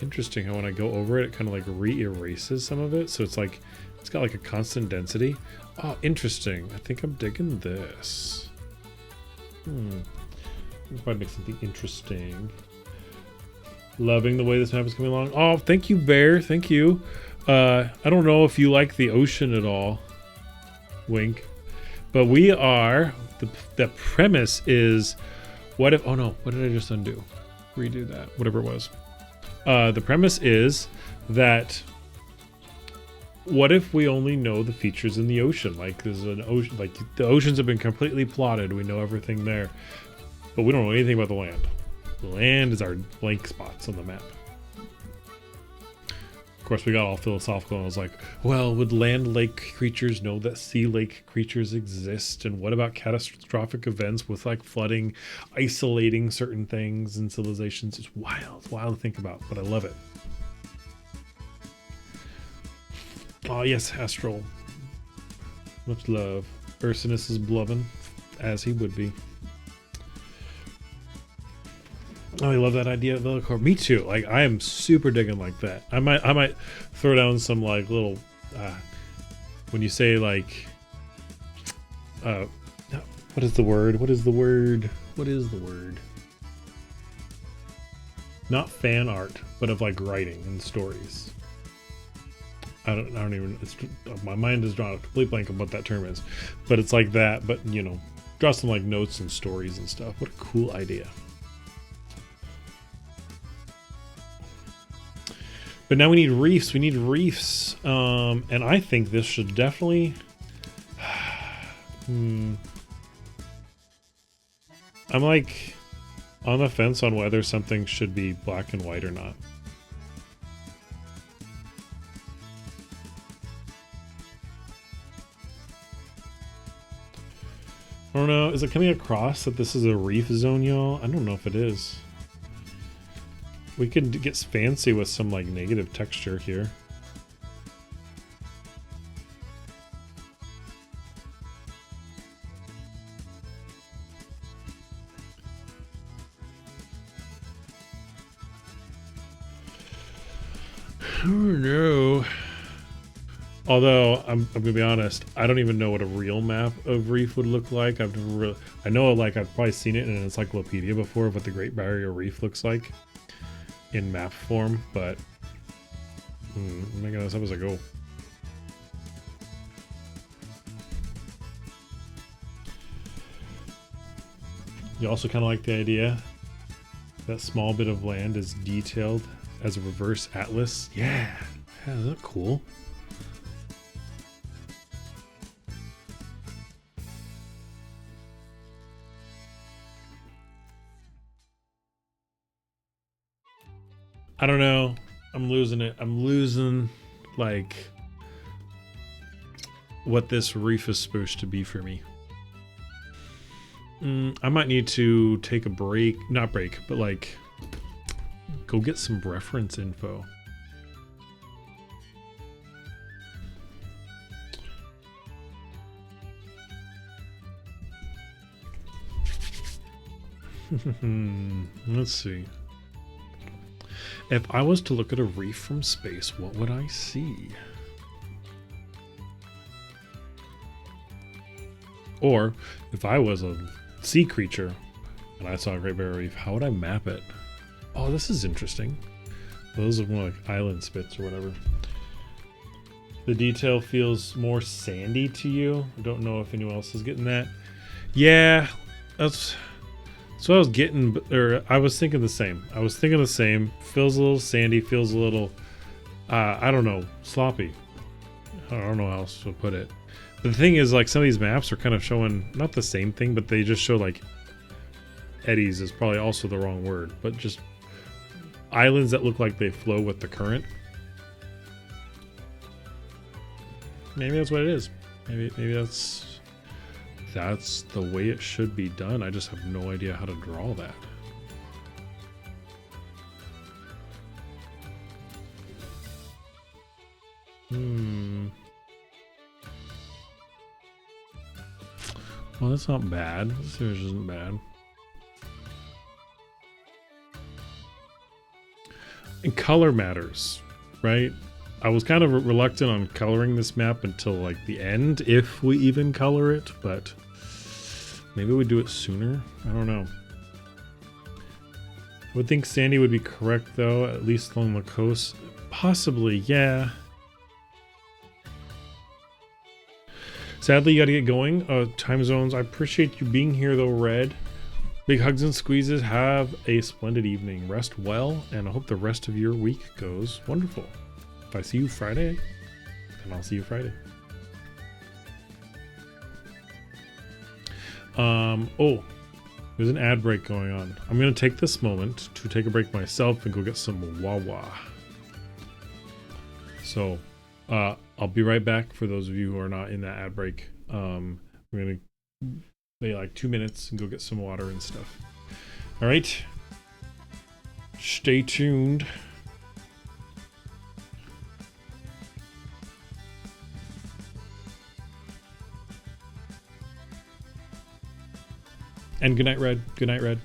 Interesting how when I go over it, it kind of like re-erases some of it. So it's like, it's got like a constant density. Oh, interesting. I think I'm digging this. If I make something interesting. Loving the way this map is coming along. Oh, thank you, Bear. Thank you. I don't know if you like the ocean at all. Wink. But we are... The premise is... What if... Oh, no. What did I just undo? Redo that. Whatever it was. The premise is that... What if we only know the features in the ocean? Like, there's an ocean... Like, the oceans have been completely plotted. We know everything there. But we don't know anything about the land. The land is our blank spots on the map. Of course, we got all philosophical, and I was like, well, would land lake creatures know that sea lake creatures exist? And what about catastrophic events with like flooding, isolating certain things and civilizations? It's wild to think about, but I love it. Oh, yes, Astral. Much love. Ursinus is blubbing, as he would be. Oh, I love that idea of Velocore. Me too. Like, I am super digging like that. I might throw down some like little when you say like what is the word? Not fan art, but of like writing and stories. I don't even, it's, my mind is drawn a complete blank on what that term is. But it's like that, but you know, draw some like notes and stories and stuff. What a cool idea. But now we need reefs. And I think this should definitely... I'm like on the fence on whether something should be black and white or not. I don't know. Is it coming across that this is a reef zone, y'all? I don't know if it is. We could get fancy with some like negative texture here. I don't know. Although I'm gonna be honest, I don't even know what a real map of reef would look like. I've never really, I know like I've probably seen it in an encyclopedia before of what the Great Barrier Reef looks like in map form, but I'm making this up as I go. You also kind of like the idea that small bit of land is detailed as a reverse atlas. Yeah, isn't that cool? I don't know. I'm losing it. I'm losing, like, what this reef is supposed to be for me. I might need to take a break. Not break, but, like, go get some reference info. Let's see. If I was to look at a reef from space, what would I see? Or if I was a sea creature and I saw a Great Barrier Reef, how would I map it? Oh, this is interesting. Those are more like island spits or whatever. The detail feels more sandy to you. I don't know if anyone else is getting that. Yeah, that's what I was getting, or I was thinking the same. Feels a little sandy, feels a little, I don't know, sloppy. I don't know how else to put it. But the thing is, like, some of these maps are kind of showing, not the same thing, but they just show, like, eddies is probably also the wrong word, but just islands that look like they flow with the current. Maybe that's what it is. Maybe that's the way it should be done. I just have no idea how to draw that. Oh, that's not bad. This image isn't bad. And color matters, right? I was kind of reluctant on coloring this map until like the end, if we even color it, but maybe we do it sooner. I don't know. I would think Sandy would be correct though, at least along the coast. Possibly, yeah. Sadly, you gotta get going. Time zones. I appreciate you being here though, Red. Big hugs and squeezes. Have a splendid evening. Rest well, and I hope the rest of your week goes wonderful. If I see you Friday, then I'll see you Friday. Oh, there's an ad break going on. I'm gonna take this moment to take a break myself and go get some Wawa. So, I'll be right back for those of you who are not in that ad break. We're gonna maybe like 2 minutes and go get some water and stuff. All right. Stay tuned. And good night, Red. Good night, Red.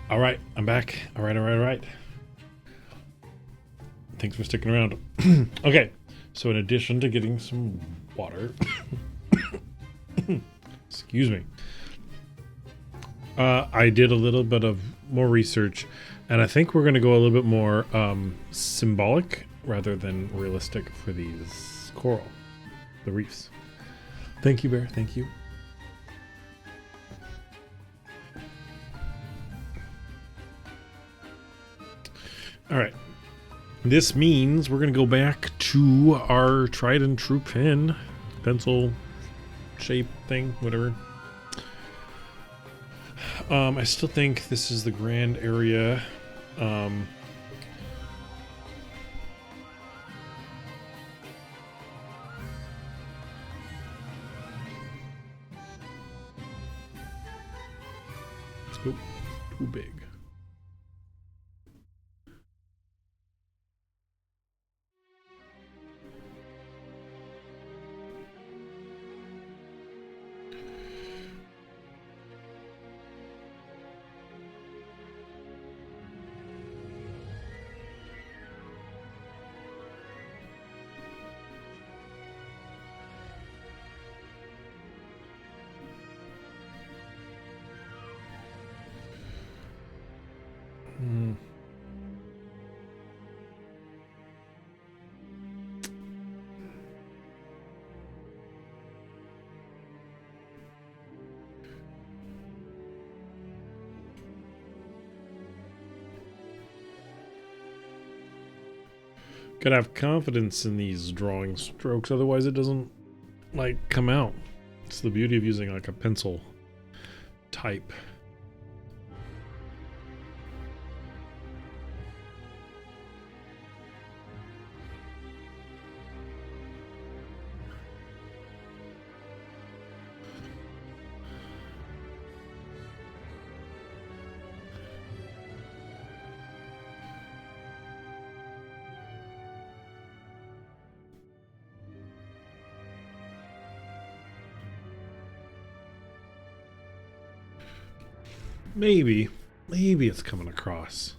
All right, I'm back. All right. Thanks for sticking around. Okay, so in addition to getting some water, excuse me, I did a little bit of more research, and I think we're going to go a little bit more symbolic rather than realistic for these the reefs. Thank you, Bear. Thank you. All right. This means we're going to go back to our tried and true pencil shape thing, whatever. I still think this is the grand area. Let's go too big. Gotta have confidence in these drawing strokes, otherwise it doesn't like come out. It's the beauty of using like a pencil type. Maybe it's coming across.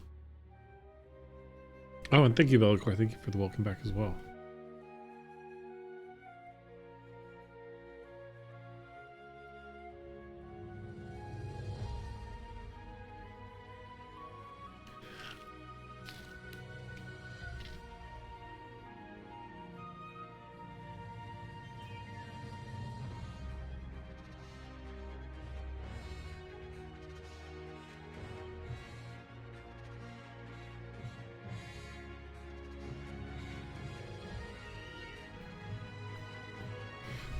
Oh, and thank you, Bellicor. Thank you for the welcome back as well.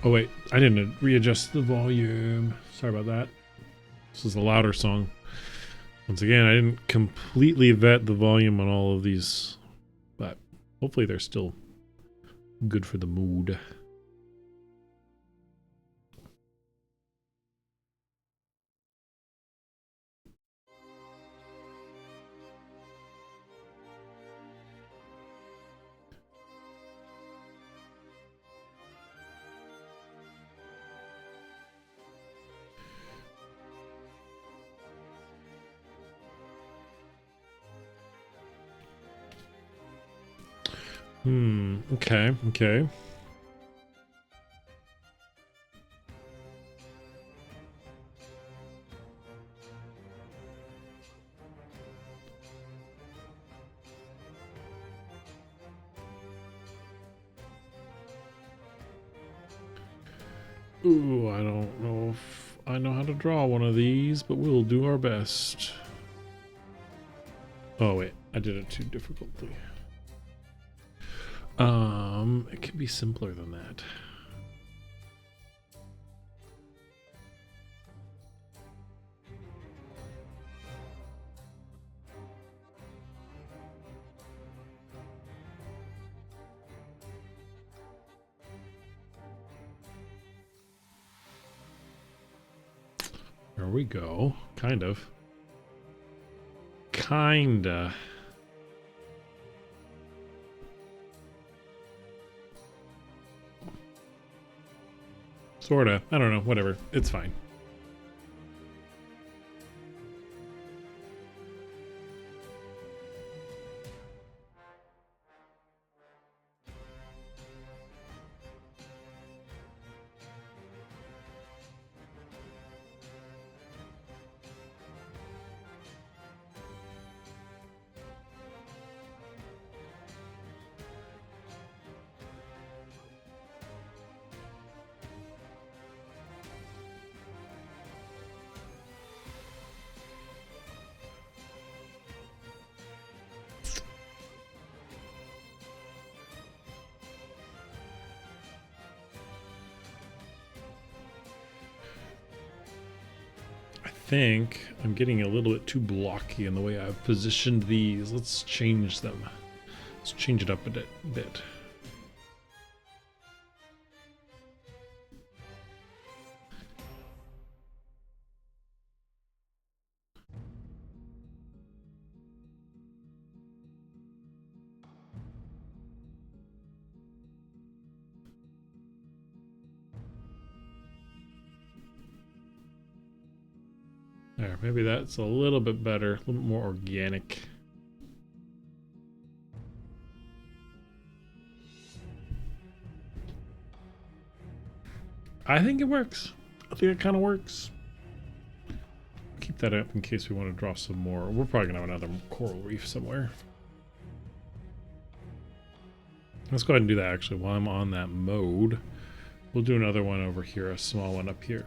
Oh wait, I didn't readjust the volume. Sorry about that. This is a louder song. Once again, I didn't completely vet the volume on all of these, but hopefully they're still good for the mood. Okay. Ooh, I don't know if I know how to draw one of these, but we'll do our best. Oh wait, I did it too difficultly. It can be simpler than that. There we go. Kind of. Kinda. Sorta. I don't know. Whatever. It's fine. think I'm getting a little bit too blocky in the way I've positioned these. Let's change them. Let's change it up a bit. There, maybe that's a little bit better, a little bit more organic. I think it works. I think it kind of works. Keep that up in case we want to draw some more. We're probably gonna have another coral reef somewhere. Let's go ahead and do that actually while I'm on that mode. We'll do another one over here, a small one up here.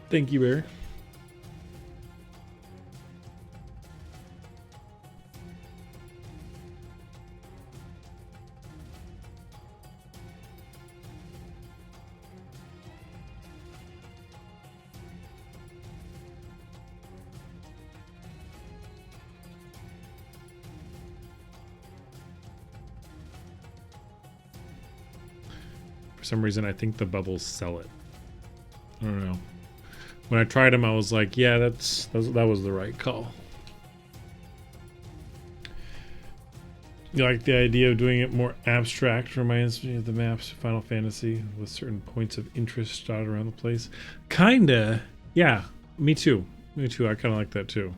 Thank you, Bear. For some reason, I think the bubbles sell it. I don't know. When I tried them, I was like, yeah, that was the right call. You like the idea of doing it more abstract, reminds me of the maps of Final Fantasy with certain points of interest dotted around the place. Kinda. Yeah, me too. Me too. I kind of like that too.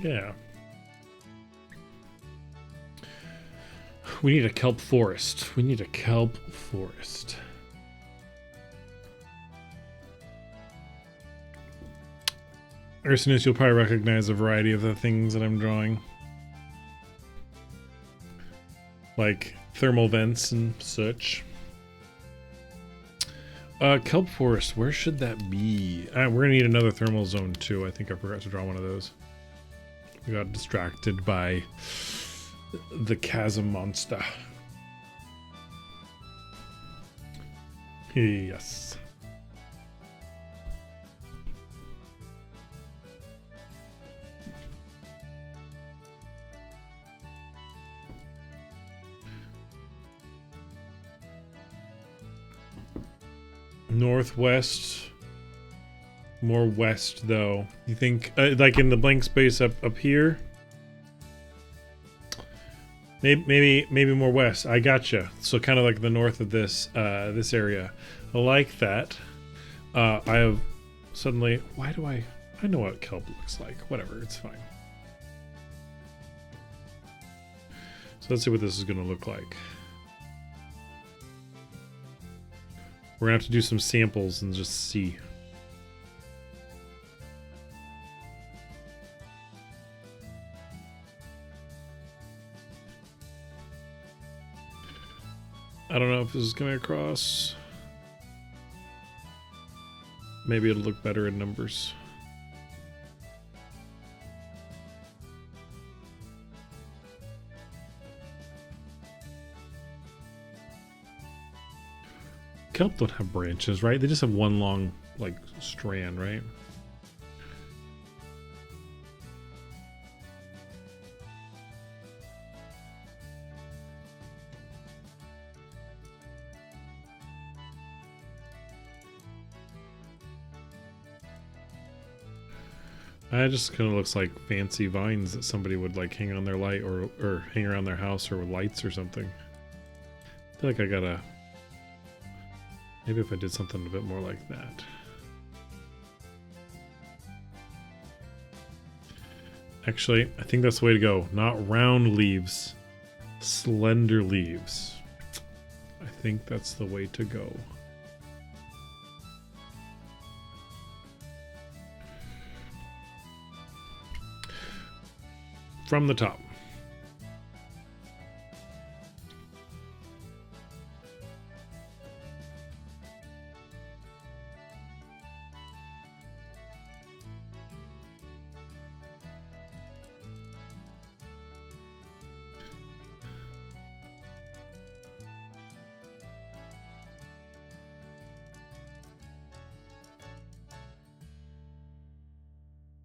Yeah. We need a kelp forest. We need a kelp forest. Ursinus, you'll probably recognize a variety of the things that I'm drawing. Like thermal vents and such. Kelp forest, where should that be? We're gonna need another thermal zone too. I think I forgot to draw one of those. We got distracted by the chasm monster. Yes. Northwest. More west, though. You think, like in the blank space up here? Maybe more west. I gotcha. So kind of like the north of this this area. I like that. I have suddenly. Why do I know what kelp looks like. Whatever. It's fine. So let's see what this is going to look like. We're going to have to do some samples and just see. I don't know if this is coming across. Maybe it'll look better in numbers. Kelp don't have branches, right? They just have one long, like, strand, right? It just kind of looks like fancy vines that somebody would like hang on their light or hang around their house or with lights or something. I feel like I gotta... Maybe if I did something a bit more like that. Actually, I think that's the way to go. Not round leaves, slender leaves. I think that's the way to go. From the top.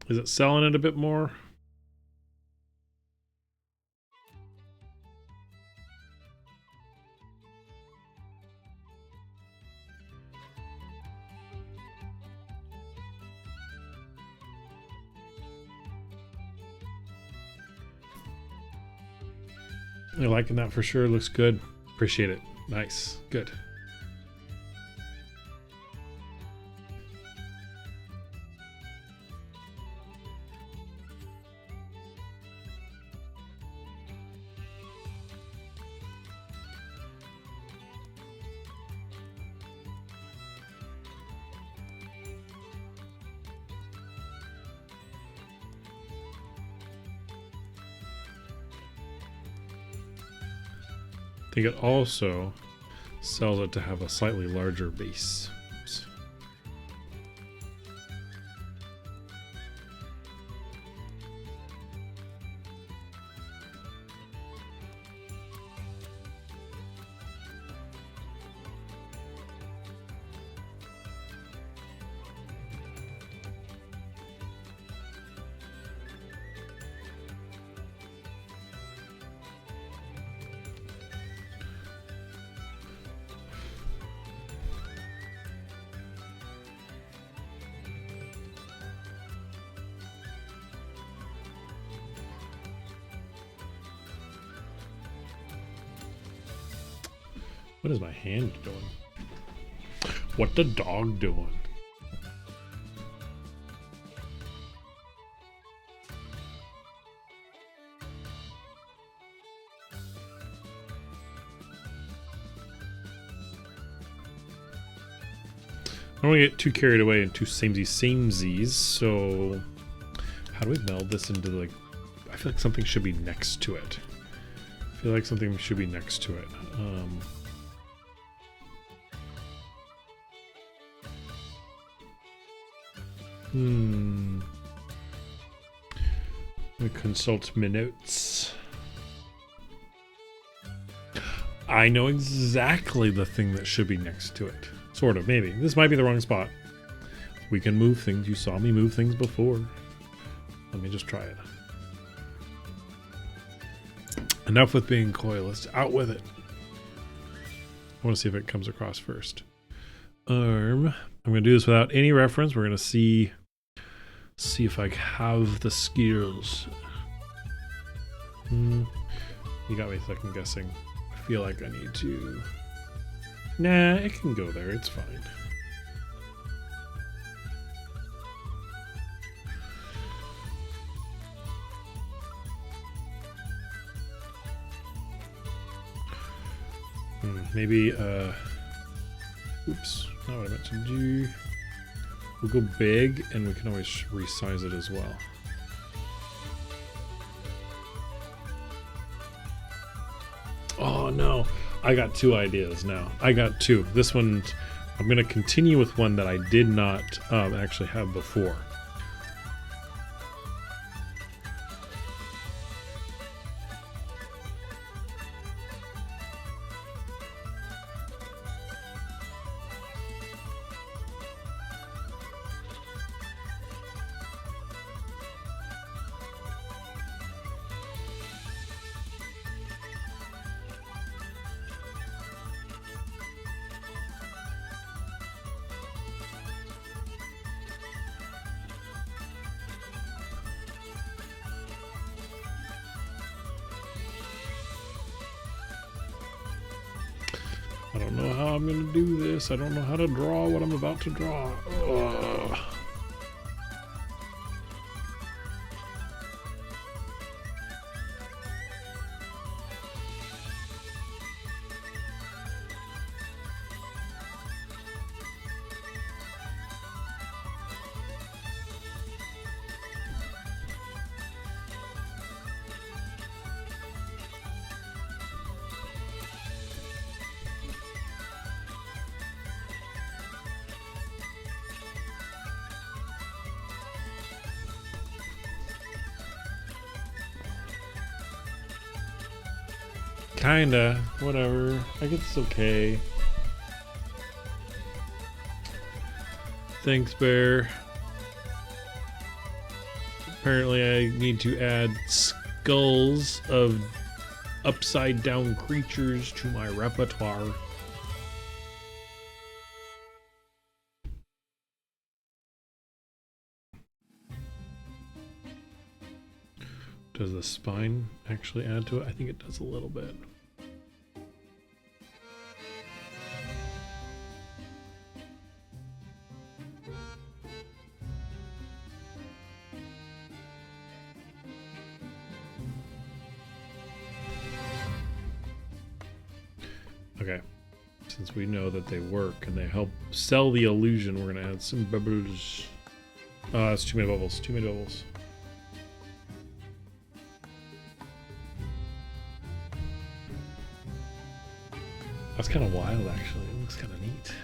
Is it selling it a bit more? You're liking that for sure. Looks good. Appreciate it. Nice. Good. I think it also sells it to have a slightly larger base. What is my hand doing? What the dog doing? I don't want to get too carried away and too samesies, so how do we meld this into, like, I feel like something should be next to it. I feel like something should be next to it. Let me consult my notes. I know exactly the thing that should be next to it. Sort of, maybe. This might be the wrong spot. We can move things. You saw me move things before. Let me just try it. Enough with being coy. Let's out with it. I want to see if it comes across first. I'm going to do this without any reference. We're going to see if I have the skills. You got me second guessing. I feel like I need to... Nah, it can go there. It's fine. Maybe, oops, not what I meant to do. We'll go big, and we can always resize it as well. Oh no, I got two ideas now. I got two. This one, I'm going to continue with one that I did not actually have before. I don't know how I'm going to do this. I don't know how to draw what I'm about to draw. Ugh. Kinda. Whatever. I guess it's okay. Thanks, Bear. Apparently I need to add skulls of upside down creatures to my repertoire. Does the spine actually add to it? I think it does a little bit. Okay, since we know that they work and they help sell the illusion, we're gonna add some bubbles. It's too many bubbles, too many bubbles. That's kind of wild, actually. It looks kind of neat.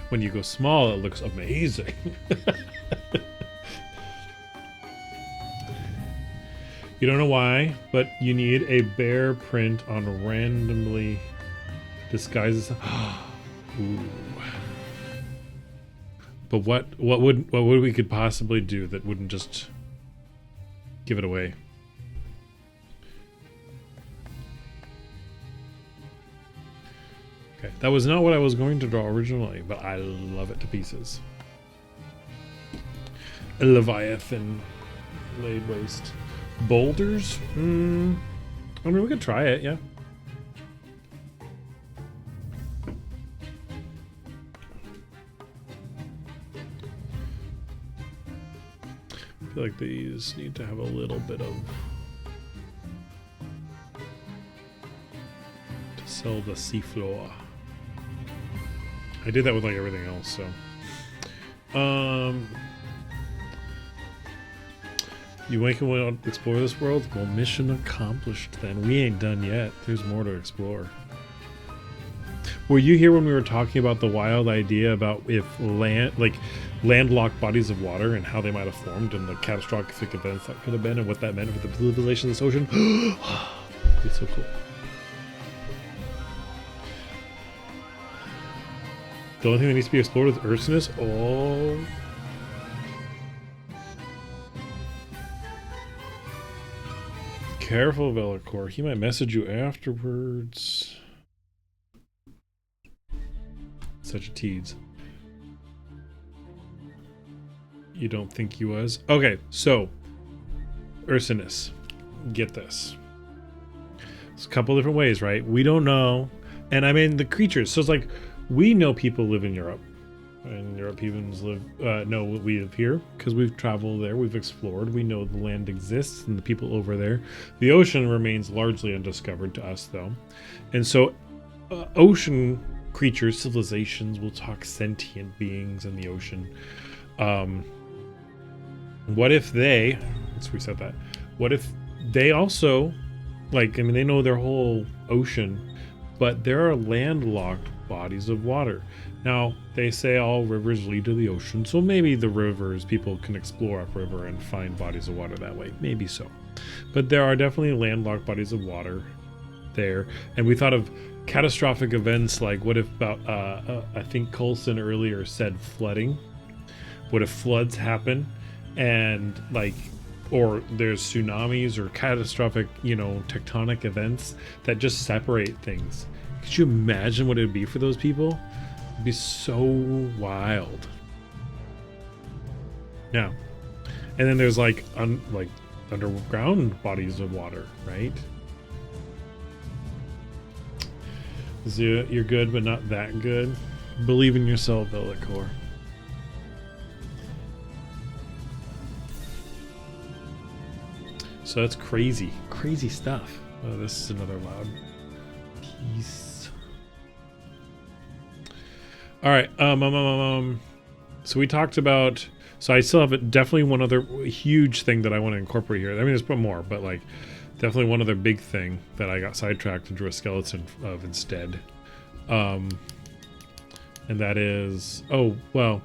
When you go small, it looks amazing. You don't know why, but you need a bear print on randomly disguises. Ooh. But what would we could possibly do that wouldn't just give it away? Okay, that was not what I was going to draw originally, but I love it to pieces. A Leviathan laid waste. Boulders? I mean, we could try it, yeah. I feel like these need to have a little bit of... to sell the seafloor. I did that with like everything else, so... You want to explore this world? Well, mission accomplished then. We ain't done yet. There's more to explore. Were you here when we were talking about the wild idea about if landlocked bodies of water and how they might have formed and the catastrophic events that could have been and what that meant for the civilization of this ocean? It's so cool. The only thing that needs to be explored is Ursinus. Oh... Careful, Velicor. He might message you afterwards. Such a tease. You don't think he was? Okay, so Ursinus. Get this. There's a couple different ways, right? We don't know. And I mean the creatures. So it's like we know people live in Europe. And Europeans know we live here because we've traveled there, we've explored, we know the land exists and the people over there. The ocean remains largely undiscovered to us, though. And so ocean creatures, civilizations, will talk sentient beings in the ocean. What if they, let's reset that, what if they also, like, I mean, they know their whole ocean, but there are landlocked bodies of water. Now, they say all rivers lead to the ocean, so maybe the rivers, people can explore upriver and find bodies of water that way. Maybe so. But there are definitely landlocked bodies of water there. And we thought of catastrophic events like, what if about, I think Coulson earlier said flooding. What if floods happen and like, or there's tsunamis or catastrophic, you know, tectonic events that just separate things. Could you imagine what it would be for those people? It'd be so wild. Yeah. And then there's like underground bodies of water, right? So you're good, but not that good. Believe in yourself, Velicor. So that's crazy, crazy stuff. Oh, this is another loud piece. All right. So we talked about. So I still have definitely one other huge thing that I want to incorporate here. I mean, there's more, but like definitely one other big thing that I got sidetracked and drew a skeleton of instead. And that is, oh well,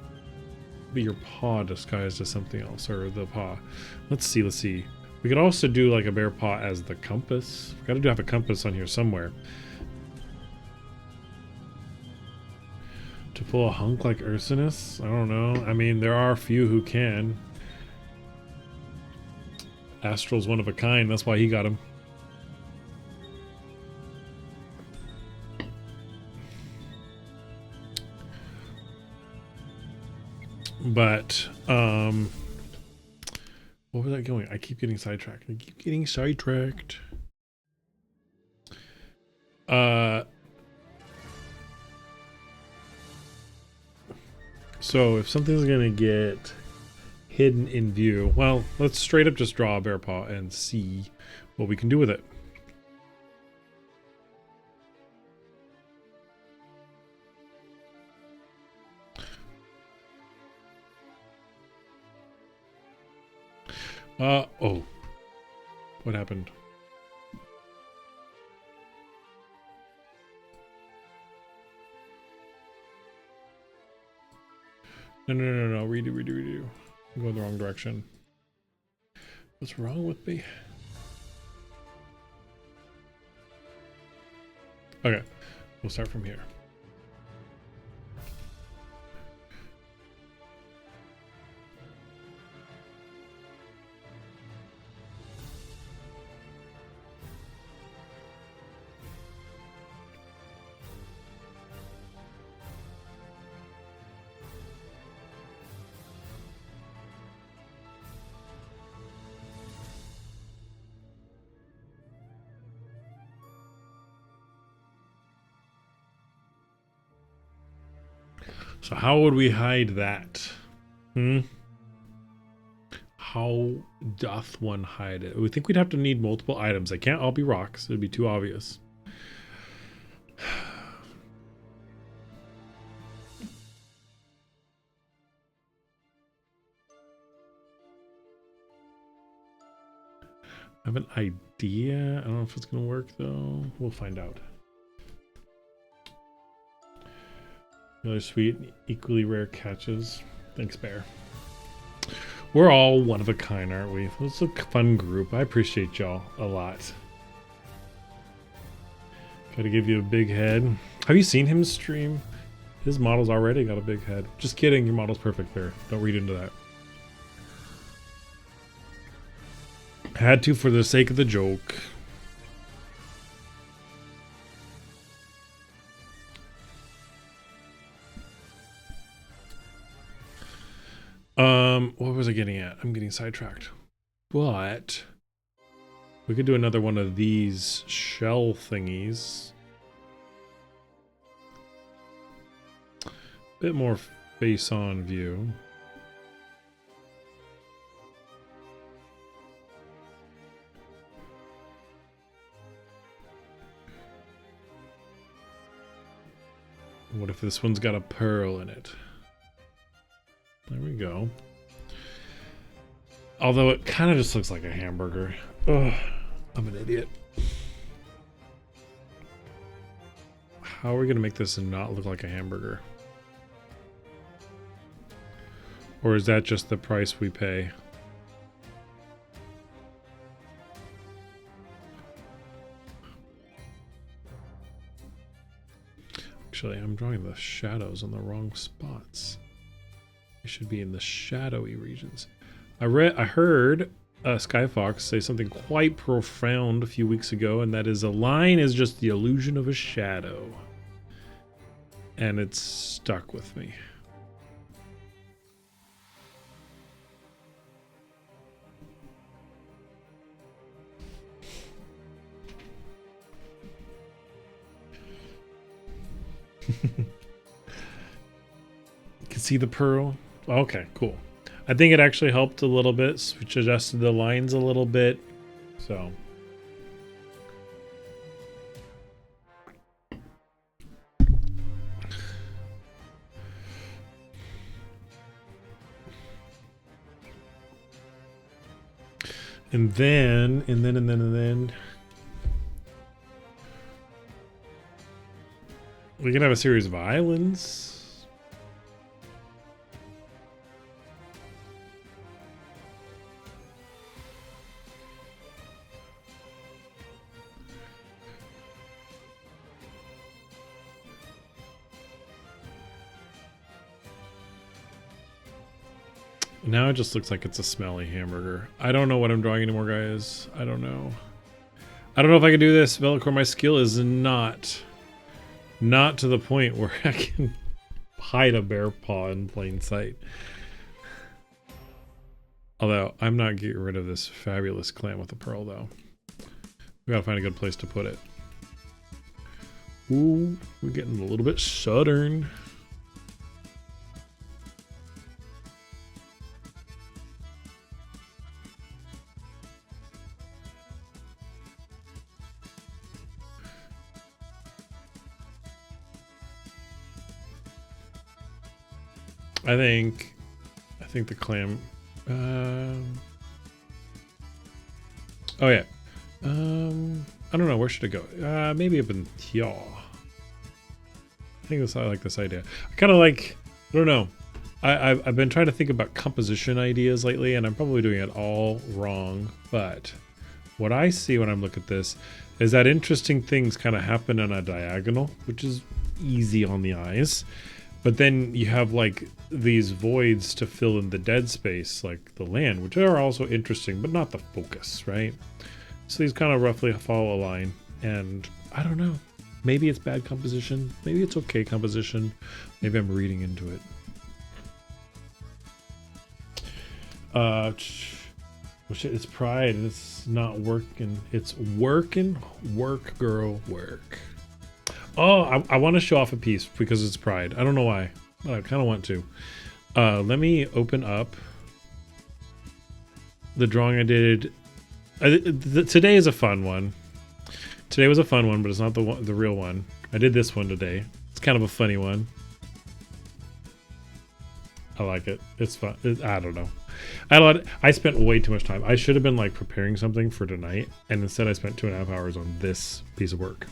be your paw disguised as something else, or the paw. Let's see. We could also do like a bear paw as the compass. We gotta have a compass on here somewhere. To pull a hunk like Ursinus? I don't know. I mean, there are a few who can. Astral's one of a kind. That's why he got him. But, what was I going? I keep getting sidetracked. So if something's gonna get hidden in view, well, let's straight up just draw a bear paw and see what we can do with it. Oh. What happened? No. Redo. I'm going the wrong direction. What's wrong with me? Okay. We'll start from here. So how would we hide that? How doth one hide it? We think we'd have to need multiple items. They can't all be rocks. It'd be too obvious. I have an idea. I don't know if it's going to work though. We'll find out. Another sweet, equally rare catches. Thanks, Bear. We're all one of a kind, aren't we? It's a fun group. I appreciate y'all a lot. Gotta give you a big head. Have you seen him stream? His model's already got a big head. Just kidding, your model's perfect there. Don't read into that. Had to for the sake of the joke. What was I getting at? I'm getting sidetracked. But we could do another one of these shell thingies. Bit more face-on view. What if this one's got a pearl in it? There we go. Although it kind of just looks like a hamburger. Ugh, I'm an idiot. How are we going to make this and not look like a hamburger? Or is that just the price we pay? Actually, I'm drawing the shadows on the wrong spots. It should be in the shadowy regions. I heard Skyfox say something quite profound a few weeks ago, and that is a line is just the illusion of a shadow. And it's stuck with me. You can see the pearl. Okay, cool. I think it actually helped a little bit, which adjusted the lines a little bit. So. And then. We can have a series of islands. Now it just looks like it's a smelly hamburger. I don't know what I'm drawing anymore, guys. I don't know. I don't know if I can do this. Velcro, my skill is not to the point where I can hide a bear paw in plain sight. Although, I'm not getting rid of this fabulous clam with the pearl, though. We gotta find a good place to put it. Ooh, we're getting a little bit southern. I think the clam. Oh yeah. I don't know. Where should it go? Maybe up in here. I like this idea. I kind of like. I don't know. I've been trying to think about composition ideas lately, and I'm probably doing it all wrong. But what I see when I look at this is that interesting things kind of happen on a diagonal, which is easy on the eyes. But then you have like these voids to fill in the dead space, like the land, which are also interesting, but not the focus, right? So these kind of roughly follow a line, and I don't know. Maybe it's bad composition. Maybe it's okay composition. Maybe I'm reading into it. Well, shit, it's pride. It's not working. It's working. Work, girl, work. Oh, I want to show off a piece because it's pride. I don't know why. I kind of want to. Let me open up the drawing I did. Today is a fun one. Today was a fun one, but it's not the real one. I did this one today. It's kind of a funny one. I like it. It's fun. I don't know. I spent way too much time. I should have been like preparing something for tonight, and instead I spent 2.5 hours on this piece of work.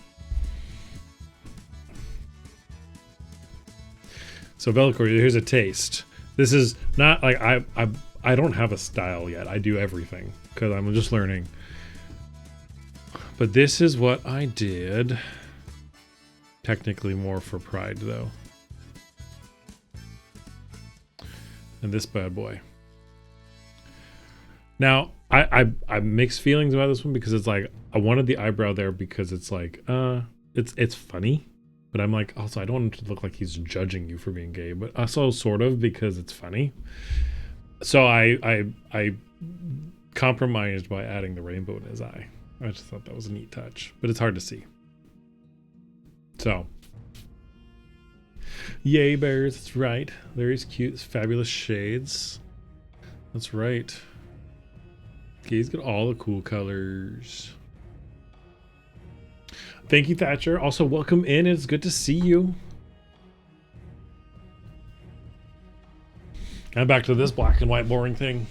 So Velcro, here's a taste. This is not like I don't have a style yet. I do everything because I'm just learning. But this is what I did. Technically more for pride though. And this bad boy. Now I mixed feelings about this one because it's like I wanted the eyebrow there because it's like it's funny. But I'm like, also, I don't want him to look like he's judging you for being gay, but also sort of because it's funny. So I compromised by adding the rainbow in his eye. I just thought that was a neat touch, but it's hard to see. So, yay bears, that's right. Larry's cute, fabulous shades. That's right. Okay, he's got all the cool colors. Thank you, Thatcher. Also, welcome in. It's good to see you. And back to this black and white boring thing.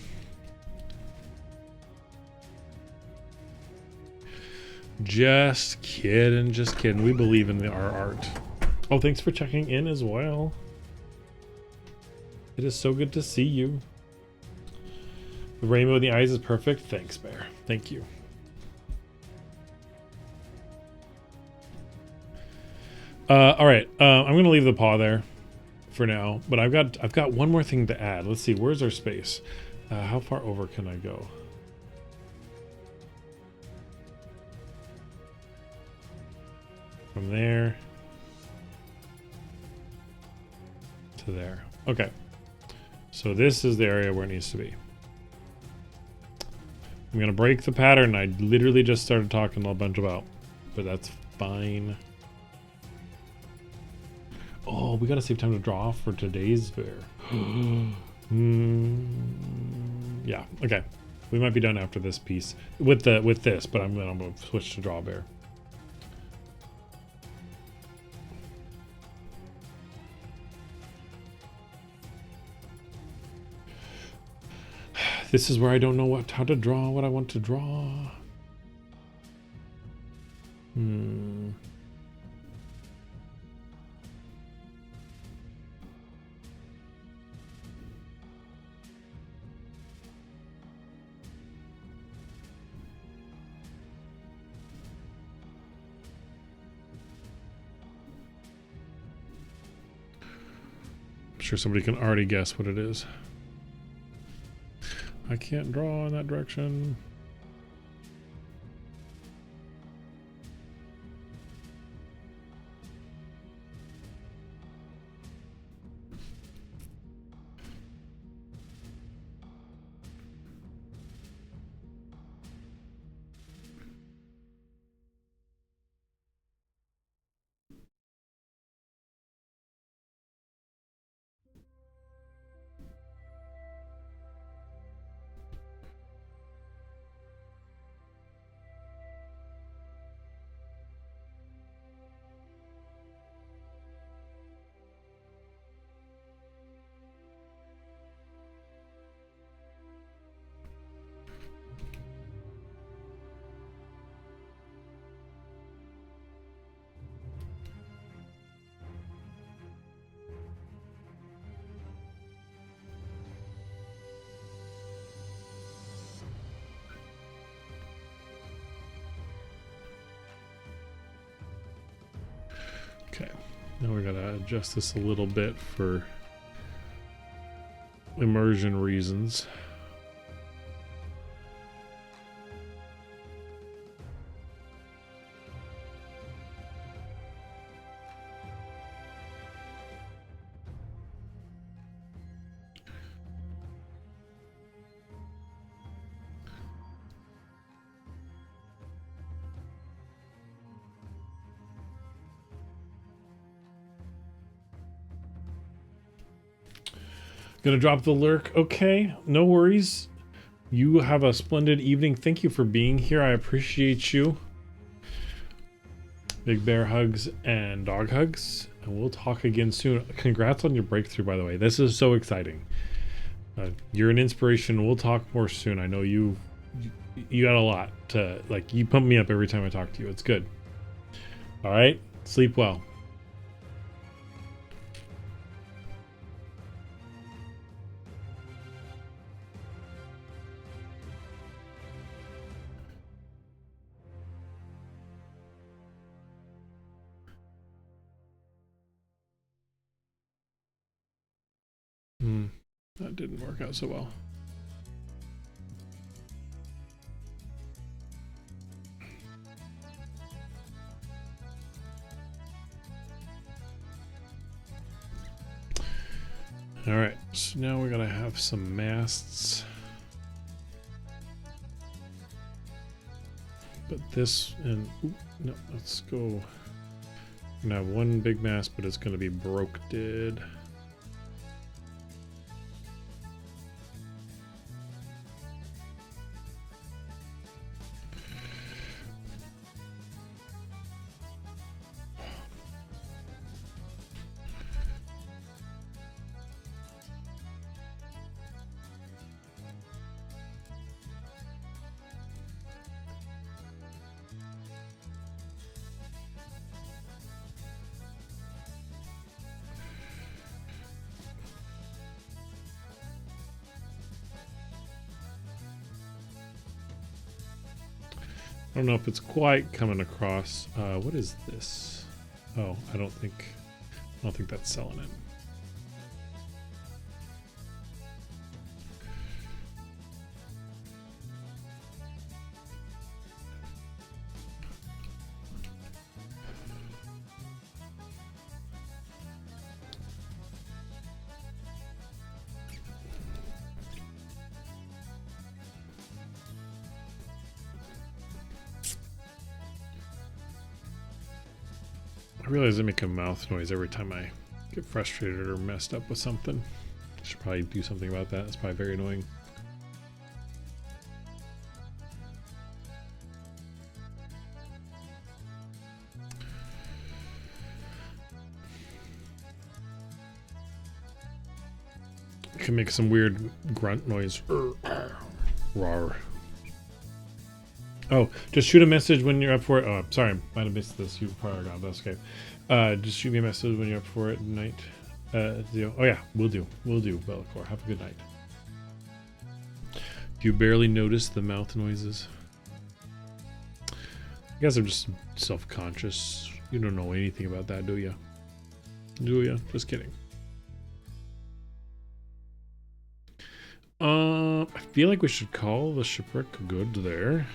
Just kidding, just kidding. We believe in our art. Oh, thanks for checking in as well. It is so good to see you. The rainbow in the eyes is perfect. Thanks, Bear. Thank you. All right. I'm gonna leave the paw there for now, but I've got one more thing to add. Let's see. Where's our space? How far over can I go? From there to there. Okay. So this is the area where it needs to be. I'm gonna break the pattern I literally just started talking a bunch about, but that's fine. Oh, we gotta save time to draw for today's bear. Yeah, okay. We might be done after this piece with this, but I'm gonna switch to draw bear. This is where I don't know how to draw what I want to draw. I'm sure somebody can already guess what it is. I can't draw in that direction. Okay, now we gotta adjust this a little bit for immersion reasons. Gonna drop the lurk. Okay, no worries. You have a splendid evening. Thank you for being here. I appreciate you. Big bear hugs and dog hugs. And we'll talk again soon. Congrats on your breakthrough, by the way. This is so exciting. You're an inspiration. We'll talk more soon. I know you got a lot to, like, you pump me up every time I talk to you. It's good. All right. Sleep well. That didn't work out so well. All right, so now we're gonna have some masts. But this, and no, let's go. We're gonna have one big mast, but it's gonna be broke dead. I don't know if it's quite coming across. What is this? Oh, I don't think that's selling it. I realize I make a mouth noise every time I get frustrated or messed up with something. I should probably do something about that. It's probably very annoying. I can make some weird grunt noise. Rawr. Oh, just shoot a message when you're up for it. Oh, sorry, might have missed this. You probably got that's okay. Just shoot me a message when you're up for it tonight. Oh yeah, we'll do, Bellicor. Have a good night. Do you barely notice the mouth noises? I guess I'm just self-conscious. You don't know anything about that, do you? Do you? Just kidding. I feel like we should call the shipwreck good there.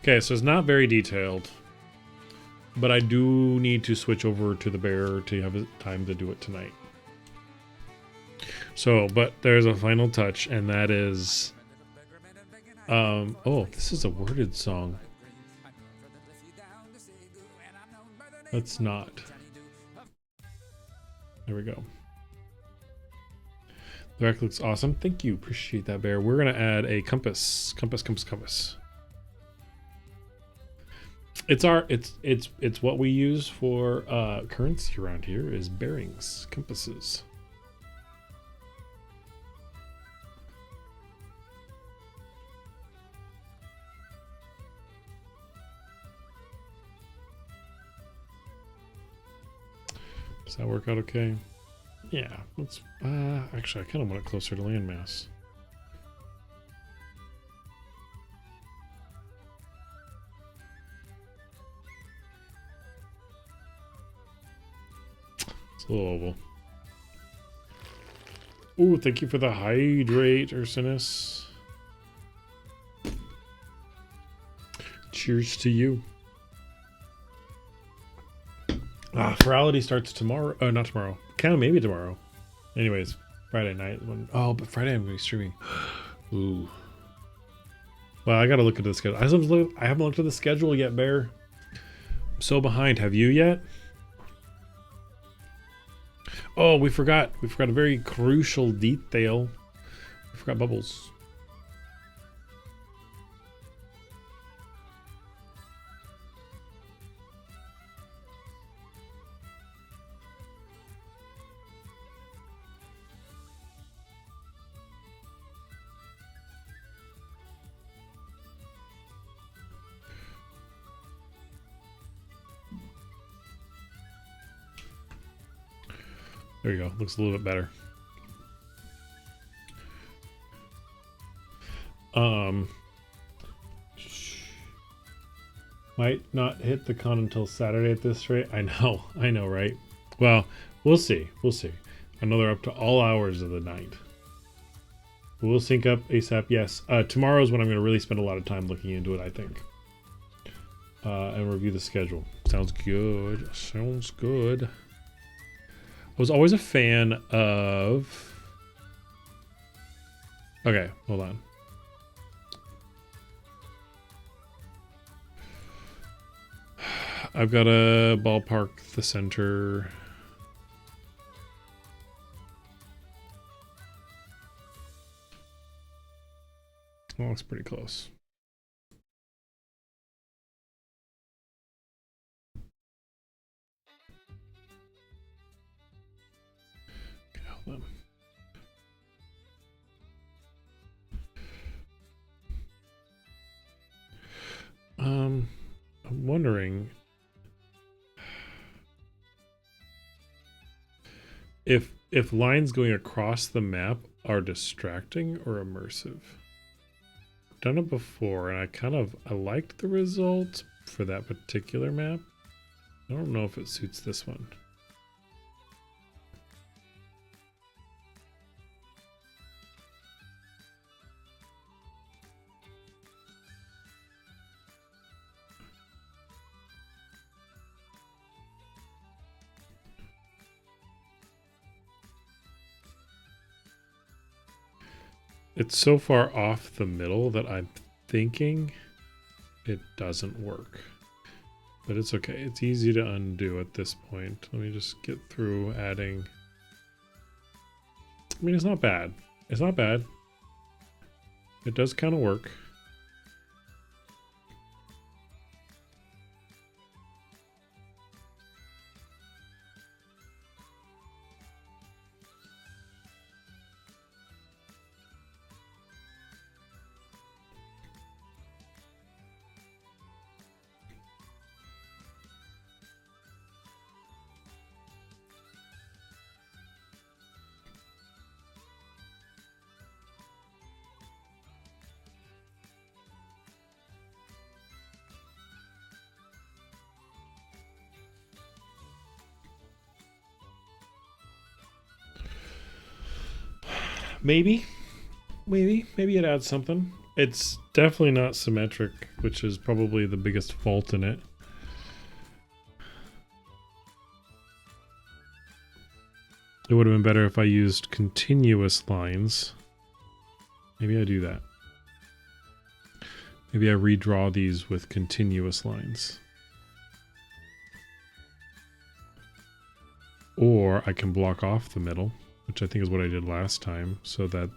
Okay, so it's not very detailed, but I do need to switch over to the bear to have time to do it tonight. So, but there's a final touch, and that is, oh, this is a worded song. Let's not. There we go. The rack looks awesome. Thank you. Appreciate that, bear. We're gonna add a compass. Compass. It's what we use for currency around here is bearings, compasses. Does that work out okay? Yeah, let's actually I kind of want it closer to landmass. It's a little oval. Ooh, thank you for the hydrate, Ursinus. Cheers to you. Virality starts tomorrow. Oh, not tomorrow. Kind of maybe tomorrow. Anyways, Friday night. But Friday I'm going to be streaming. Ooh. Well, I got to look at the schedule. I haven't looked at the schedule yet, Bear. I'm so behind. Have you yet? Oh, we forgot. We forgot a very crucial detail. We forgot bubbles. There you go. Looks a little bit better. Might not hit the con until Saturday at this rate. I know, right? Well, we'll see. Another up to all hours of the night. We'll sync up ASAP. Yes. Tomorrow is when I'm going to really spend a lot of time looking into it, I think. And review the schedule. Sounds good. Sounds good. I was always a fan of... Okay, hold on. I've got to ballpark the center. Well, looks pretty close. Okay, hold on. I'm wondering if lines going across the map are distracting or immersive. done it before, and I liked the results for that particular map. I don't know if it suits this one. It's so far off the middle that I'm thinking it doesn't work. But it's okay. It's easy to undo at this point. Let me just get through adding. I mean, it's not bad. It's not bad. It does kind of work. Maybe it adds something. It's definitely not symmetric, which is probably the biggest fault in it. It would have been better if I used continuous lines. Maybe I do that. Maybe I redraw these with continuous lines. Or I can block off the middle, which I think is what I did last time, so that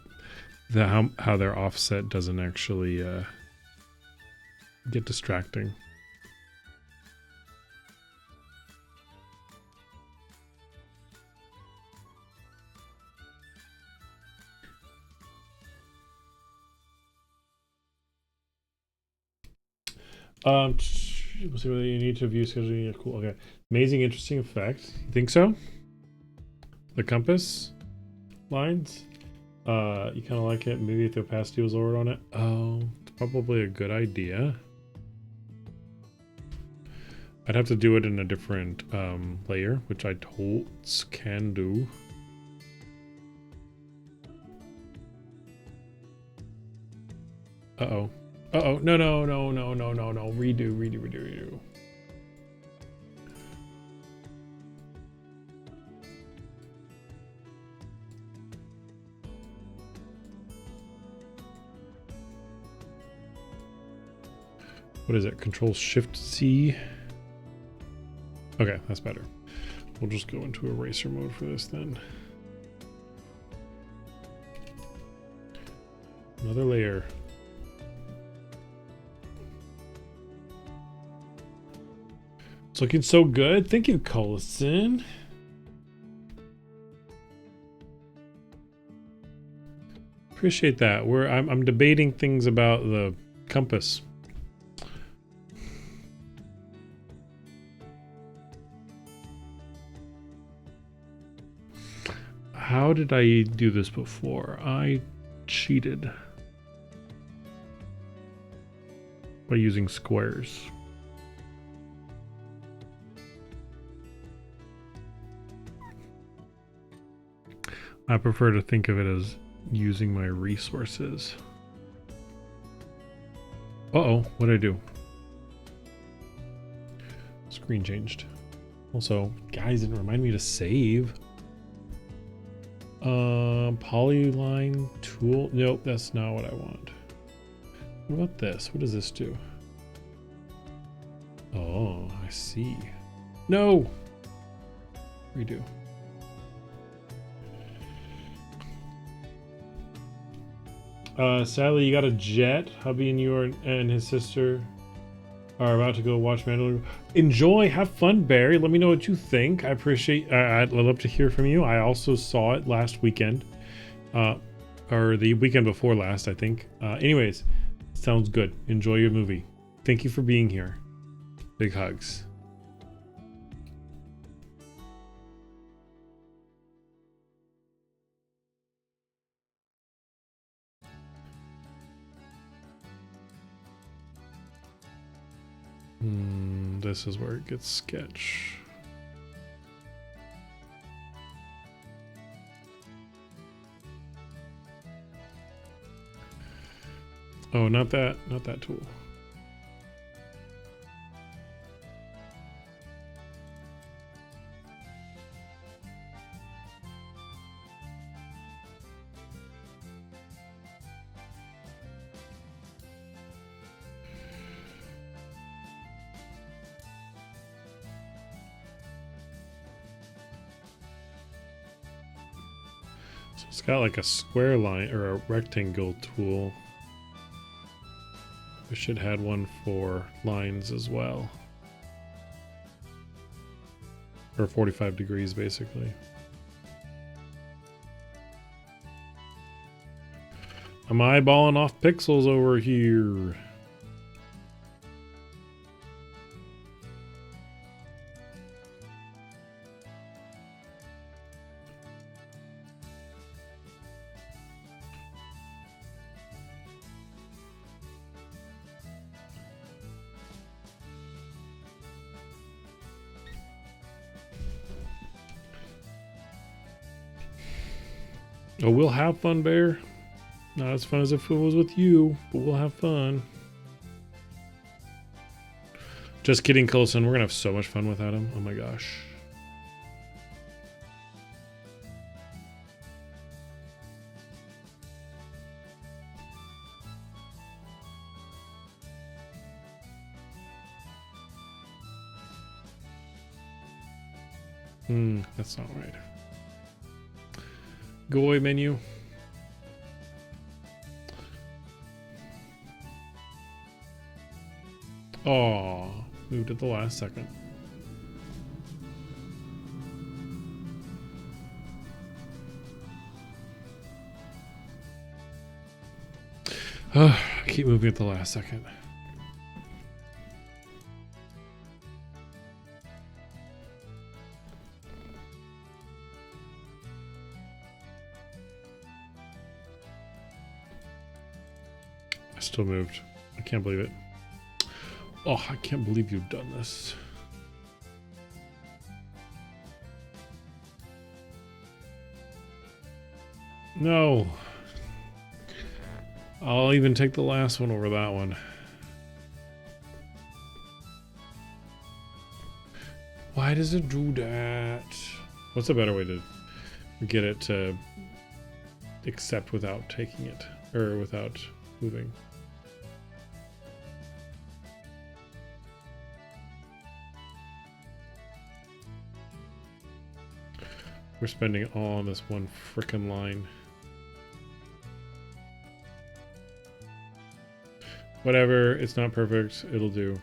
how their offset doesn't actually get distracting. Let's see whether you need to view scheduling. Cool. Okay. Amazing, interesting effect. You think so? The compass lines. You kind of like it. Maybe if the opacity was lowered on it. Oh, it's probably a good idea. I'd have to do it in a different layer, which I can do. Uh-oh. Uh-oh. No. Redo. What is it? Control-Shift-C? Okay, that's better. We'll just go into eraser mode for this then. Another layer. It's looking so good. Thank you, Collison. Appreciate that. I'm debating things about the compass. How did I do this before? I cheated by using squares. I prefer to think of it as using my resources. Uh-oh, what did I do? Screen changed. Also, guys, didn't remind me to save. Polyline tool. Nope, that's not what I want. What about this? What does this do? Oh, I see. No! Redo. Sadly, you got a jet. Hubby and you and his sister are about to go watch Mandalorian. Enjoy, have fun, Barry. Let me know what you think. I appreciate. I'd love to hear from you. I also saw it last weekend, or the weekend before last, I think. Anyways, sounds good. Enjoy your movie. Thank you for being here. Big hugs. This is where it gets sketch. Oh, not that tool. So it's got like a square line or a rectangle tool. We should have one for lines as well. Or 45 degrees, basically. I'm eyeballing off pixels over here. Oh, we'll have fun, Bear. Not as fun as if it was with you, but we'll have fun. Just kidding, Coulson. We're gonna have so much fun without him. Oh my gosh. That's not right. Go away, menu. Oh, moved at the last second. I keep moving at the last second. I still moved. I can't believe it. Oh, I can't believe you've done this. No. I'll even take the last one over that one. Why does it do that? What's a better way to get it to accept without taking it? Or without moving? We're spending all on this one frickin' line. Whatever, it's not perfect, it'll do.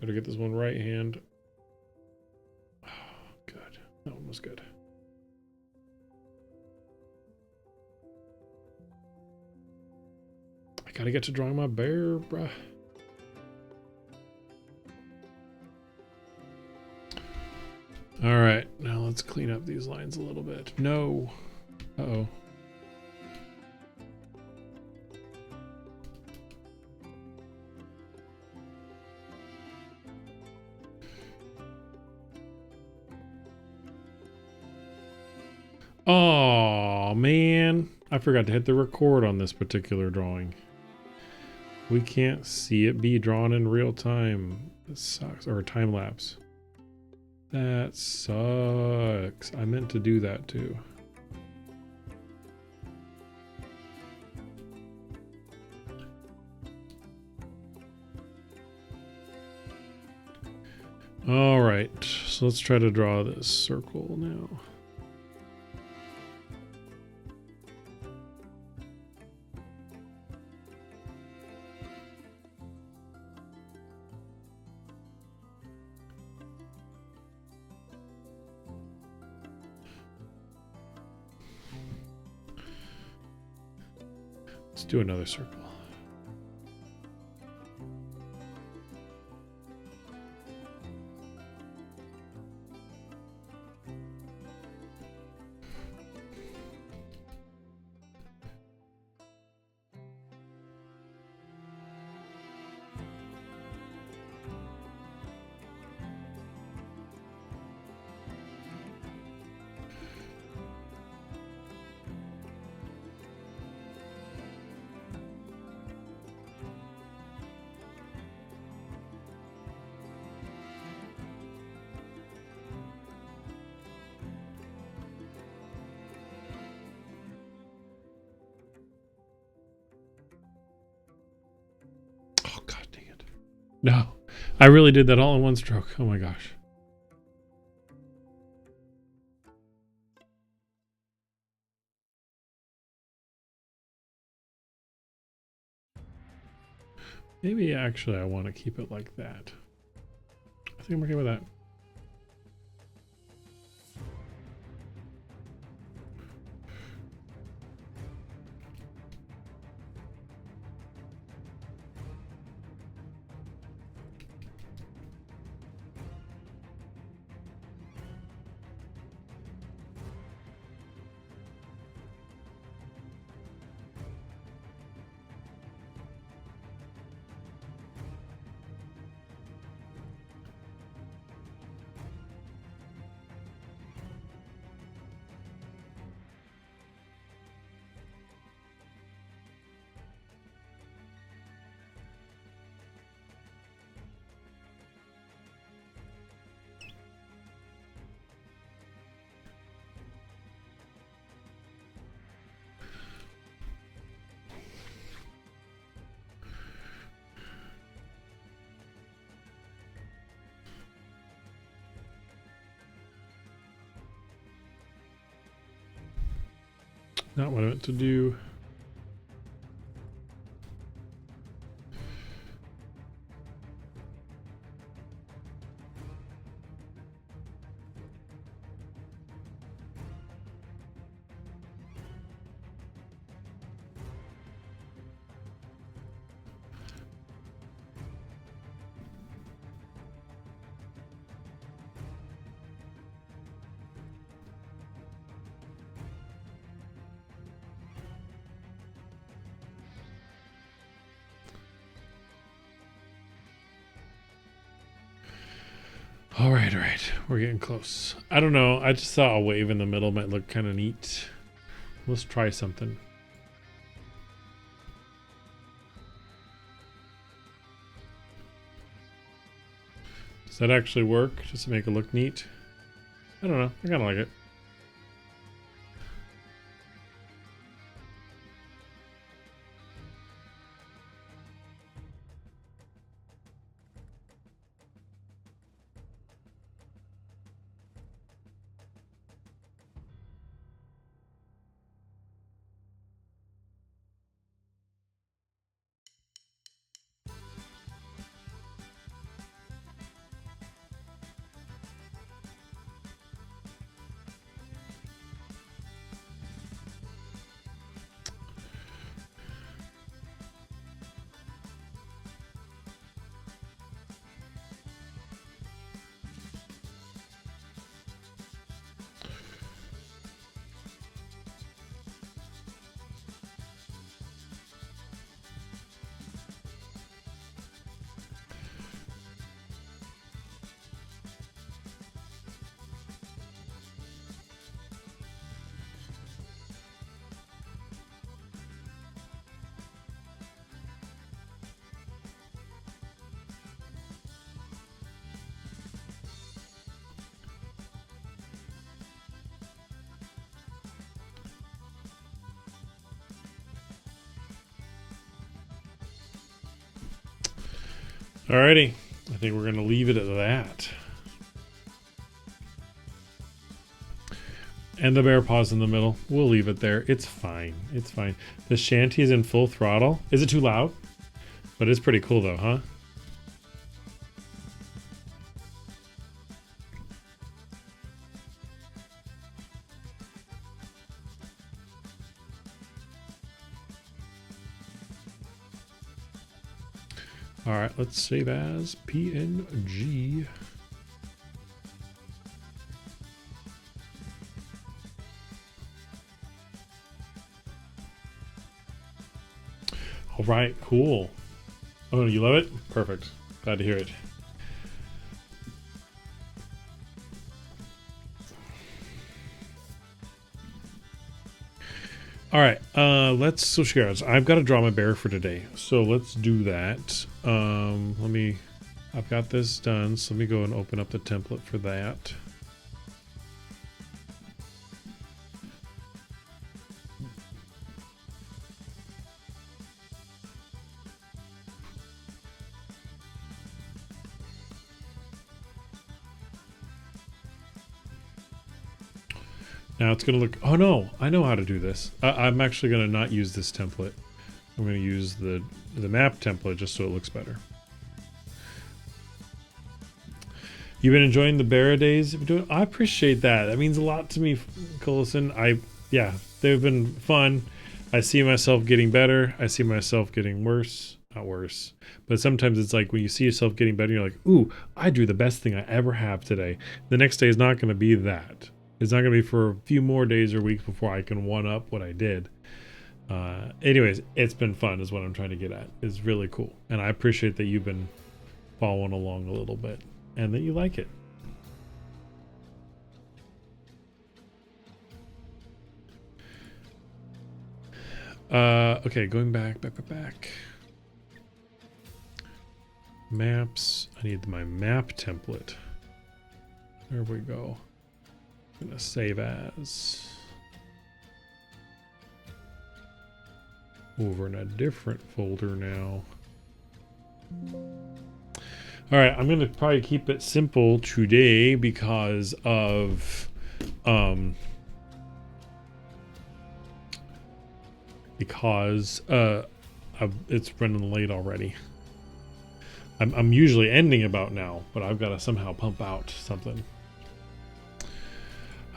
Better get this one right hand. Oh, good. That one was good. I gotta get to drawing my bear, bruh. All right, now let's clean up these lines a little bit. No. Uh-oh. Oh, man. I forgot to hit the record on this particular drawing. We can't see it be drawn in real time. It sucks. Or time lapse. That sucks. I meant to do that too. All right, so let's try to draw this circle now. Let's do another circle. No, I really did that all in one stroke. Oh my gosh. Maybe actually I want to keep it like that. I think I'm okay with that. Not what I meant to do. All right, we're getting close. I don't know. I just saw a wave in the middle might look kind of neat. Let's try something. Does that actually work? Just to make it look neat? I don't know. I kind of like it. Alrighty. I think we're going to leave it at that. And the bear paws in the middle. We'll leave it there. It's fine. It's fine. The shanty is in full throttle. Is it too loud? But it's pretty cool though, huh? All right, let's save as PNG. All right, cool. Oh, you love it? Perfect. Glad to hear it. All right, let's switch gears. I've got to draw my bear for today, so let's do that. I've got this done, so let me go and open up the template for that. Now it's going to look, oh no, I know how to do this. I'm actually going to not use this template. I'm going to use the map template just so it looks better. You've been enjoying the Barra days? I appreciate that. That means a lot to me, Collison. Yeah, they've been fun. I see myself getting better. I see myself getting worse. Not worse. But sometimes it's like when you see yourself getting better, you're like, ooh, I drew the best thing I ever have today. The next day is not going to be that. It's not going to be for a few more days or weeks before I can one up what I did. Anyways, it's been fun is what I'm trying to get at. It's really cool. And I appreciate that you've been following along a little bit and that you like it. Okay, going back. Maps. I need my map template. There we go. I'm gonna save as. Over in a different folder now. Alright, I'm gonna probably keep it simple today because of it's running late already. I'm usually ending about now, but I've got to somehow pump out something.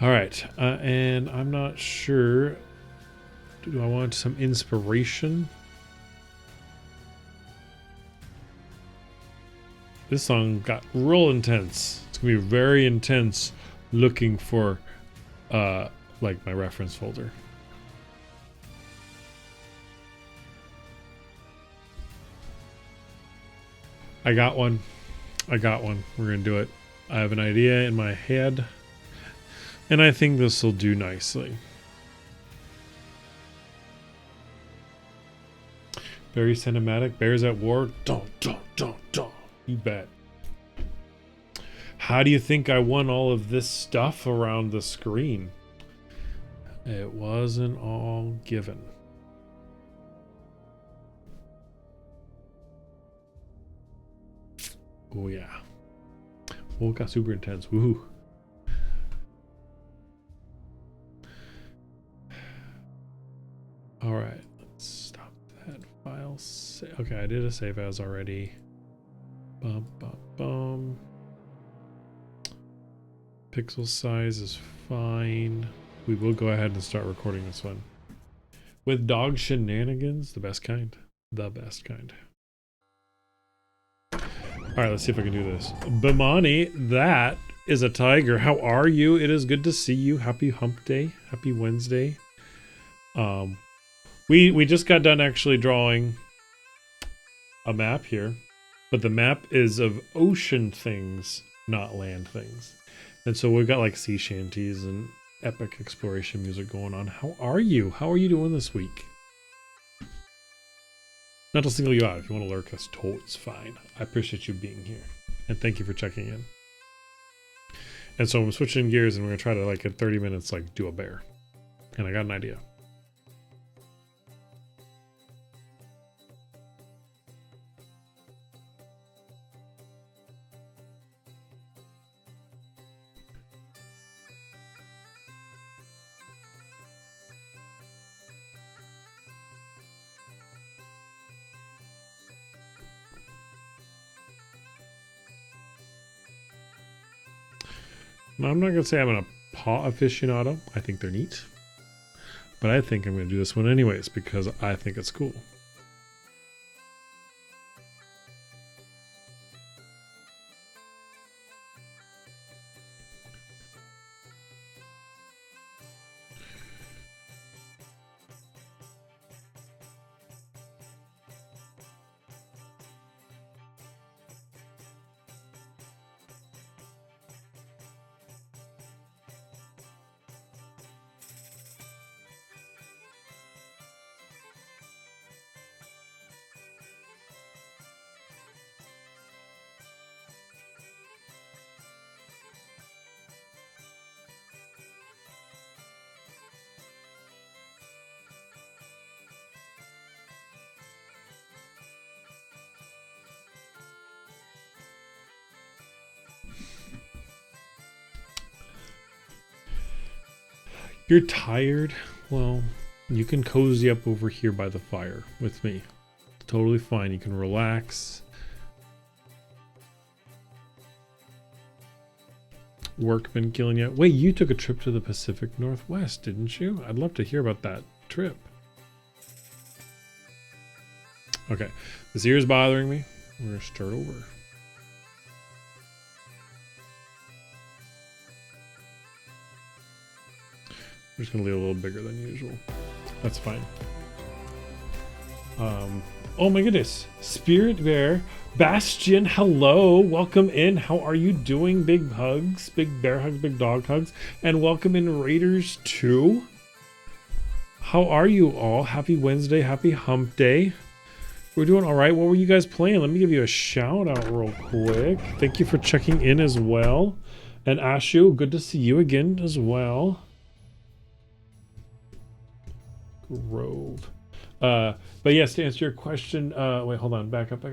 All right, and I'm not sure. Do I want some inspiration? This song got real intense. It's gonna be very intense looking for like my reference folder. I got one. We're gonna do it. I have an idea in my head, and I think this will do nicely. Very cinematic. Bears at war. Don't. You bet. How do you think I won all of this stuff around the screen? It wasn't all given. Oh yeah. Oh, it got super intense. Woohoo. All right, let's stop that file. Okay, I did a save as already. Pixel size is fine. We will go ahead and start recording this one. With dog shenanigans, the best kind. The best kind. Alright, let's see if I can do this. Bimani, that is a tiger. How are you? It is good to see you. Happy hump day. Happy Wednesday. We just got done actually drawing a map here. But the map is of ocean things, not land things. And so we've got like sea shanties and epic exploration music going on. How are you? How are you doing this week? Not to single you out. If you want to lurk, that's totally fine. I appreciate you being here. And thank you for checking in. And so I'm switching gears and we're going to try to, like, in 30 minutes, like, do a bear. And I got an idea. Now, I'm not going to say I'm a paw aficionado. I think they're neat. But I think I'm going to do this one anyways because I think it's cool. You're tired? Well, you can cozy up over here by the fire with me. Totally fine. You can relax. Work been killing you? Wait, you took a trip to the Pacific Northwest, didn't you? I'd love to hear about that trip. Okay, this ear is bothering me. We're gonna start over. I'm just gonna leave it a little bigger than usual. That's fine. Oh my goodness, Spirit Bear, Bastion, hello, welcome in. How are you doing? Big hugs, big bear hugs, big dog hugs, and welcome in Raiders 2. How are you all? Happy Wednesday, happy hump day. We're doing all right. What were you guys playing? Let me give you a shout out real quick. Thank you for checking in as well. And Ashu, good to see you again as well. Grove. But yes, to answer your question, wait, hold on, back up.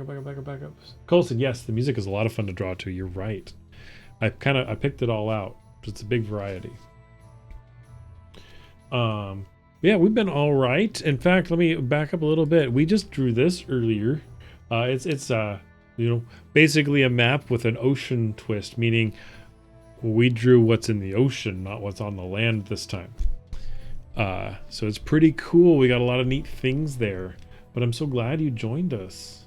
Colson, yes, the music is a lot of fun to draw to. You're right. I picked it all out. It's a big variety. Yeah, we've been all right. In fact, let me back up a little bit. We just drew this earlier. It's you know, basically a map with an ocean twist, meaning we drew what's in the ocean, not what's on the land this time. So it's pretty cool. We got a lot of neat things there, but I'm so glad you joined us.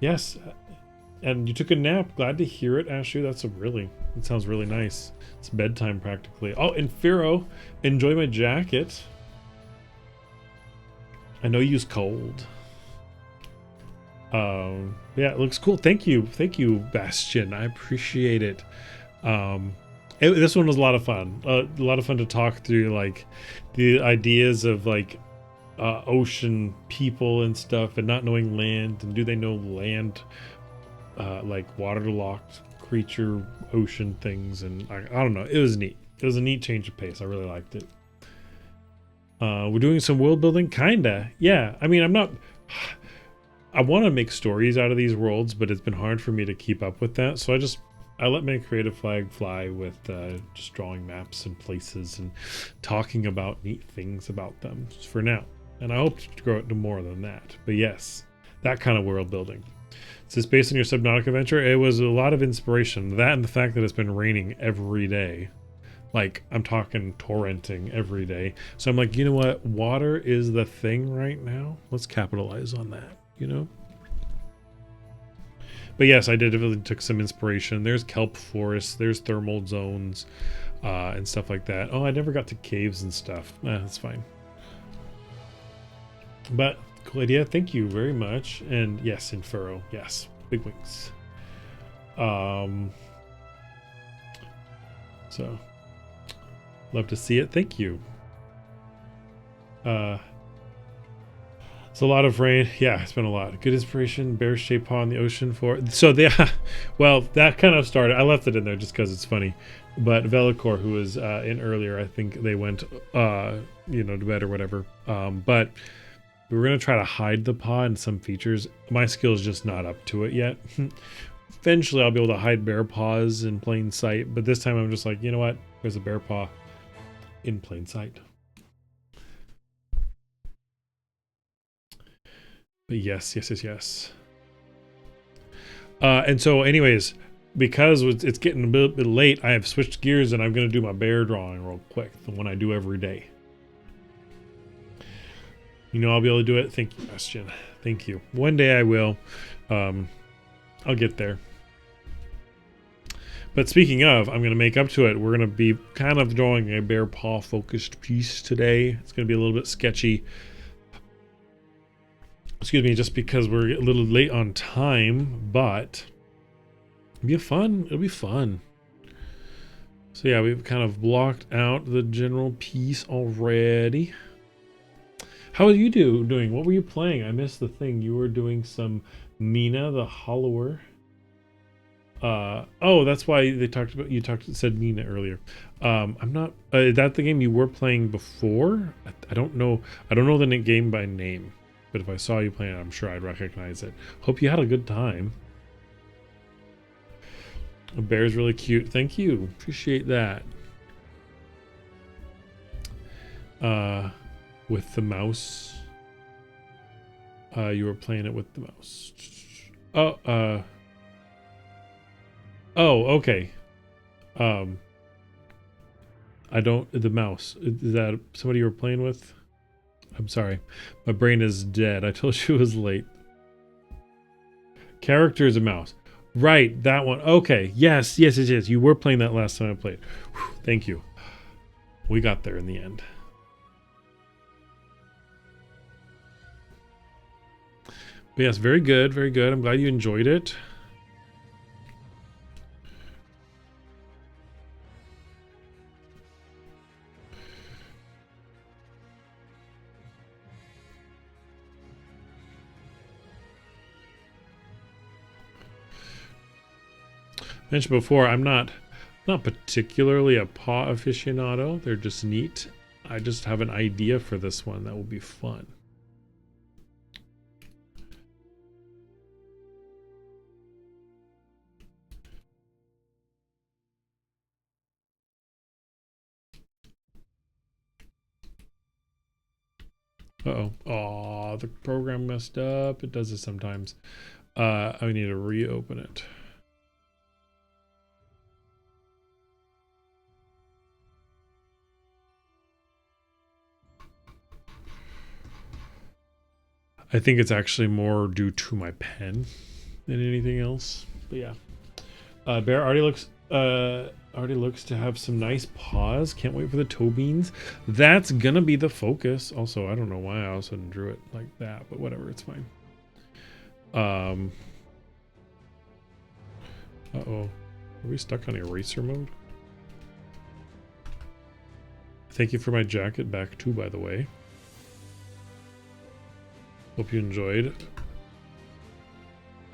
Yes, and you took a nap. Glad to hear it, Ashu. It sounds really nice. It's bedtime practically. Oh, and Pharaoh, enjoy my jacket. I know you's cold. Yeah, it looks cool. Thank you, Bastion. I appreciate it. This one was a lot of fun. A lot of fun to talk through, like the ideas of like ocean people and stuff, and not knowing land, and do they know land, like waterlocked creature, ocean things, and I don't know. It was neat. It was a neat change of pace. I really liked it. We're doing some world building, kinda. Yeah, I mean, I want to make stories out of these worlds, but it's been hard for me to keep up with that. So I let my creative flag fly with just drawing maps and places and talking about neat things about them for now. And I hope to grow it to more than that. But yes, that kind of world building. Is this based on your Subnautica adventure? It was a lot of inspiration. That and the fact that it's been raining every day. Like, I'm talking torrenting every day. So I'm like, you know what? Water is the thing right now. Let's capitalize on that, you know? But yes, I did really took some inspiration. There's kelp forests, there's thermal zones, and stuff like that. Oh, I never got to caves and stuff. That's fine. But cool idea. Thank you very much. And yes, in Furrow, yes, big wings. So love to see it. Thank you. It's a lot of rain. Yeah, it's been a lot. Good inspiration. Bear shaped paw in the ocean for. So well, that kind of started. I left it in there just because it's funny. But Velicor, who was in earlier, I think they went, to bed or whatever. But we were gonna try to hide the paw in some features. My skill is just not up to it yet. Eventually, I'll be able to hide bear paws in plain sight. But this time, I'm just like, you know what? There's a bear paw in plain sight. But yes. And so anyways, because it's getting a bit late, I have switched gears and I'm going to do my bear drawing real quick, the one I do every day. You know, I'll be able to do it. Thank you, Bastion. Thank you. One day I will. I'll get there. But speaking of, I'm going to make up to it. We're going to be kind of drawing a bear paw focused piece today. It's going to be a little bit sketchy. Excuse me, just because we're a little late on time, but it'll be fun. So yeah, we've kind of blocked out the general piece already. How are you doing? What were you playing? I missed the thing. You were doing some Mina the Hollower. Oh, that's why said Mina earlier. I'm not, is that the game you were playing before? I don't know the game by name. But if I saw you playing it, I'm sure I'd recognize it. Hope you had a good time. A bear's really cute. Thank you. Appreciate that. With the mouse. You were playing it with the mouse. Oh, oh, okay. The mouse. Is that somebody you were playing with? I'm sorry. My brain is dead. I told you it was late. Character is a mouse. Right, that one. Okay. Yes. You were playing that last time I played. Whew, thank you. We got there in the end. But yes, very good. Very good. I'm glad you enjoyed it. Mentioned before, I'm not particularly a paw aficionado. They're just neat. I just have an idea for this one that will be fun. Uh-oh. Aw, the program messed up. It does this sometimes. I need to reopen it. I think it's actually more due to my pen than anything else. But yeah. Bear already looks to have some nice paws. Can't wait for the toe beans. That's gonna be the focus. Also, I don't know why I also drew it like that, but whatever, it's fine. Uh-oh. Are we stuck on eraser mode? Thank you for my jacket back too, by the way. Hope you enjoyed.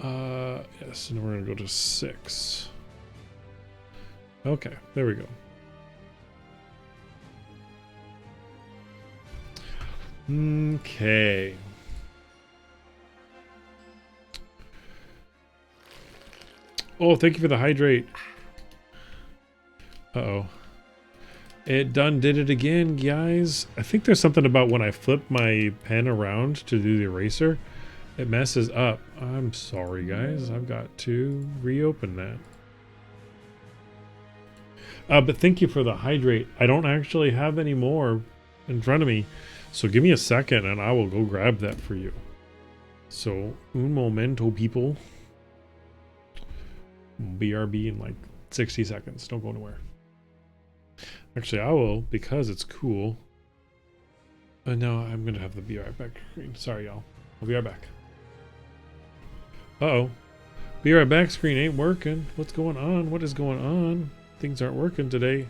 Yes, and we're gonna go to 6. Okay, there we go. Okay. Oh, thank you for the hydrate. Uh-oh. It done did it again, guys. I think there's something about when I flip my pen around to do the eraser, it messes up. I'm sorry, guys. I've got to reopen that. But thank you for the hydrate. I don't actually have any more in front of me. So give me a second and I will go grab that for you. So, un momento, people. BRB in like 60 seconds. Don't go anywhere. Actually, I will because it's cool. No, I'm going to have the be right back screen. Sorry, y'all. I'll be right back. Uh-oh. Be right back screen ain't working. What's going on? What is going on? Things aren't working today.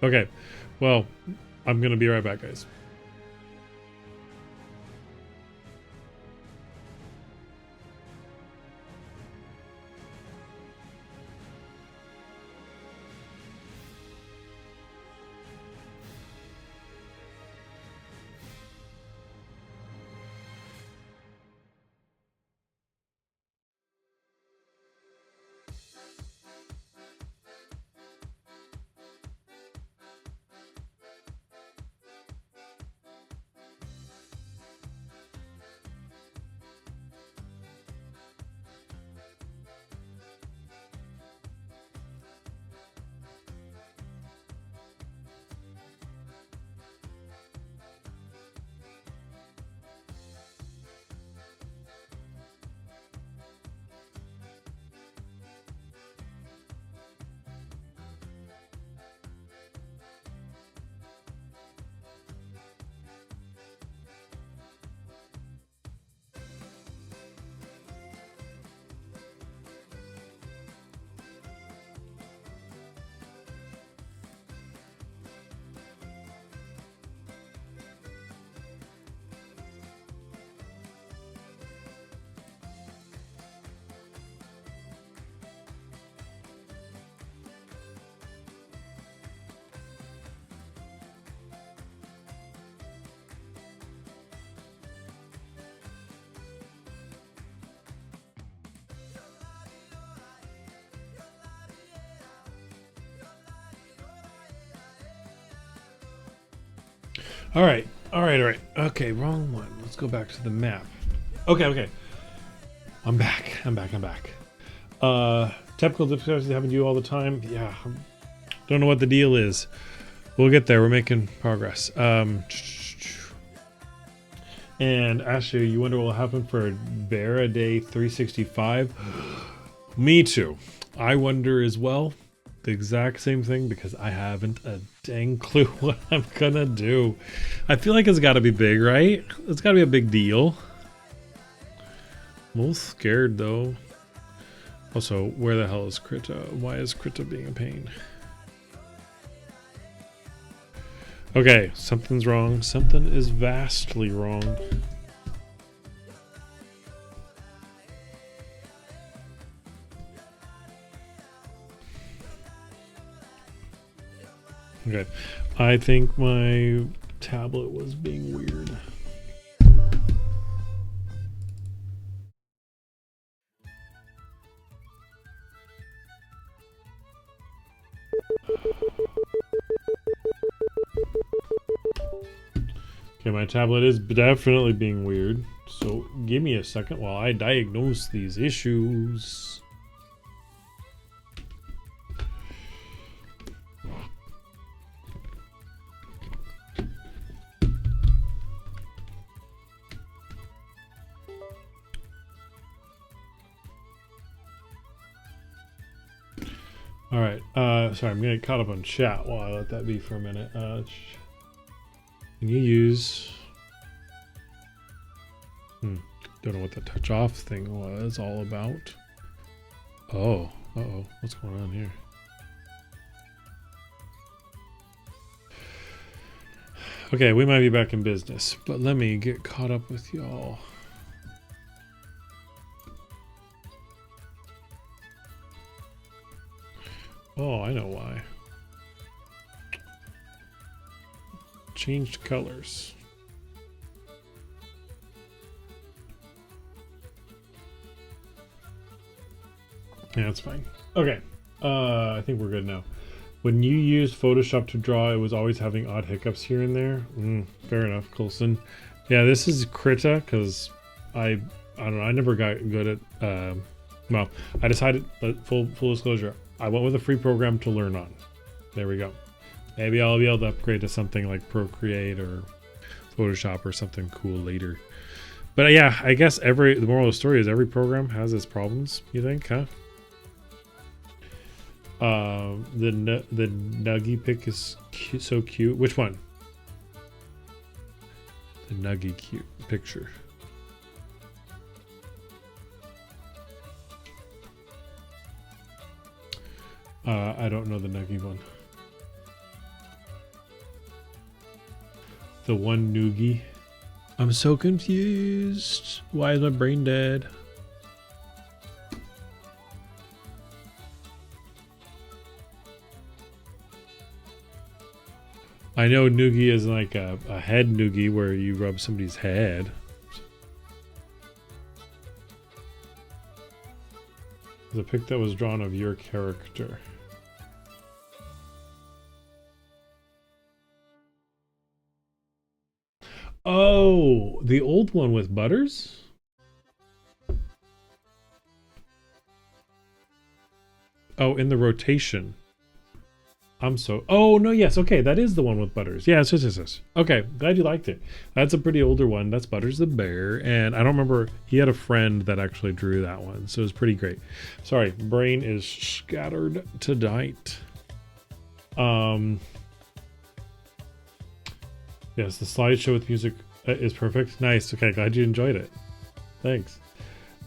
Okay. Well, I'm going to be right back, guys. All right. All right. All right. Okay, wrong one. Let's go back to the map. Okay. Okay. I'm back. I'm back. I'm back. Typical difficulties happen to you all the time. Yeah. Don't know what the deal is. We'll get there. We're making progress. And Ashley, you wonder what will happen for Bear Day 365? Me too. I wonder as well. The exact same thing, because I haven't a dang clue what I'm gonna do. I feel like it's gotta be big, right? It's gotta be a big deal. I'm a little scared though. Also, where the hell is Krita? Why is Krita being a pain? Okay, something's wrong. Something is vastly wrong. Okay, I think my tablet was being weird. Okay, my tablet is definitely being weird. So give me a second while I diagnose these issues. All right. Sorry, I'm gonna get caught up on chat while I let that be for a minute. Can you use? Don't know what the touch off thing was all about. Oh, uh-oh, what's going on here? Okay, we might be back in business, but let me get caught up with y'all. Oh, I know why. Changed colors. Yeah, that's fine. Okay. I think we're good now. When you used Photoshop to draw, it was always having odd hiccups here and there. Fair enough, Coulson. Yeah, this is Krita, because I don't know, I never got good at well, I decided, full disclosure, I went with a free program to learn on. There we go. Maybe I'll be able to upgrade to something like Procreate or Photoshop or something cool later. But yeah, I guess the moral of the story is every program has its problems, you think, huh? The Nuggy pic is so cute. Which one? The Nuggy cute picture. I don't know the Nuggy one. The one Noogie. I'm so confused. Why is my brain dead? I know Noogie is like a head Noogie where you rub somebody's head. The pic that was drawn of your character. Oh, the old one with Butters? Oh, in the rotation. Oh, no, yes. Okay, that is the one with Butters. Yes. Okay, glad you liked it. That's a pretty older one. That's Butters the bear. And I don't remember. He had a friend that actually drew that one. So it was pretty great. Sorry, brain is scattered tonight. Yes, the slideshow with music is perfect. Nice. Okay, glad you enjoyed it. Thanks.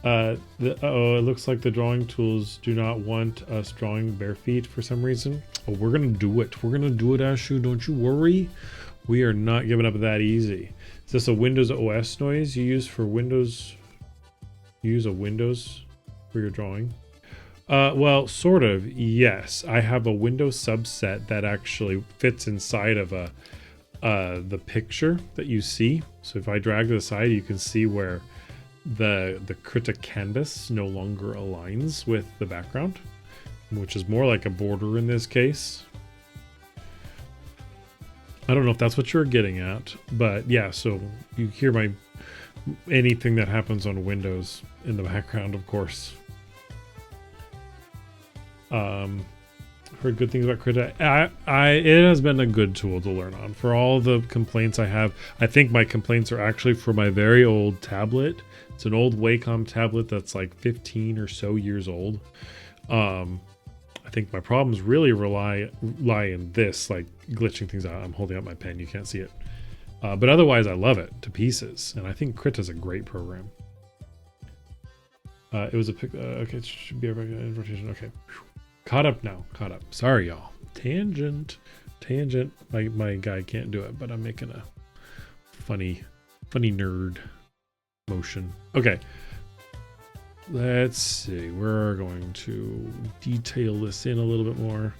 It looks like the drawing tools do not want us drawing bare feet for some reason. Oh, we're gonna do it. We're gonna do it, Ashu. Don't you worry. We are not giving up that easy. Is this a Windows OS noise you use for Windows? You use a Windows for your drawing? Well, sort of. Yes, I have a Windows subset that actually fits inside of the picture that you see. So if I drag to the side, you can see where the Krita canvas no longer aligns with the background, which is more like a border in this case. I don't know if that's what you're getting at, but yeah, so you hear my anything that happens on Windows in the background, of course. Heard good things about Krita. It has been a good tool to learn on. For all the complaints I have, I think my complaints are actually for my very old tablet. It's an old Wacom tablet that's like 15 or so years old. I think my problems really lie in this, like glitching things out. I'm holding up my pen, you can't see it. But otherwise, I love it to pieces, and I think Krita's a great program. It was a pick. Okay, it should be a rotation. Okay, whew. Caught up now. Caught up. Sorry, y'all. Tangent. My guy can't do it, but I'm making a funny nerd motion. Okay. Let's see. We're going to detail this in a little bit more.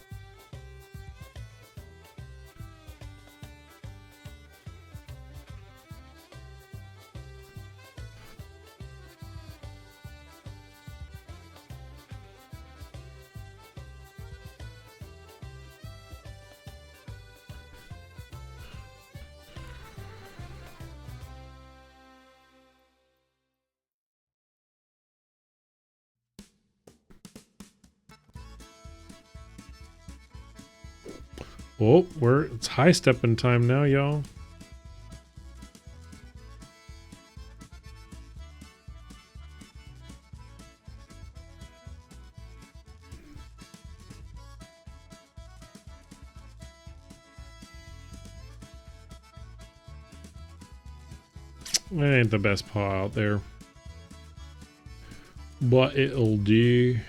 Oh, it's high stepping time now, y'all. That ain't the best paw out there, but it'll do.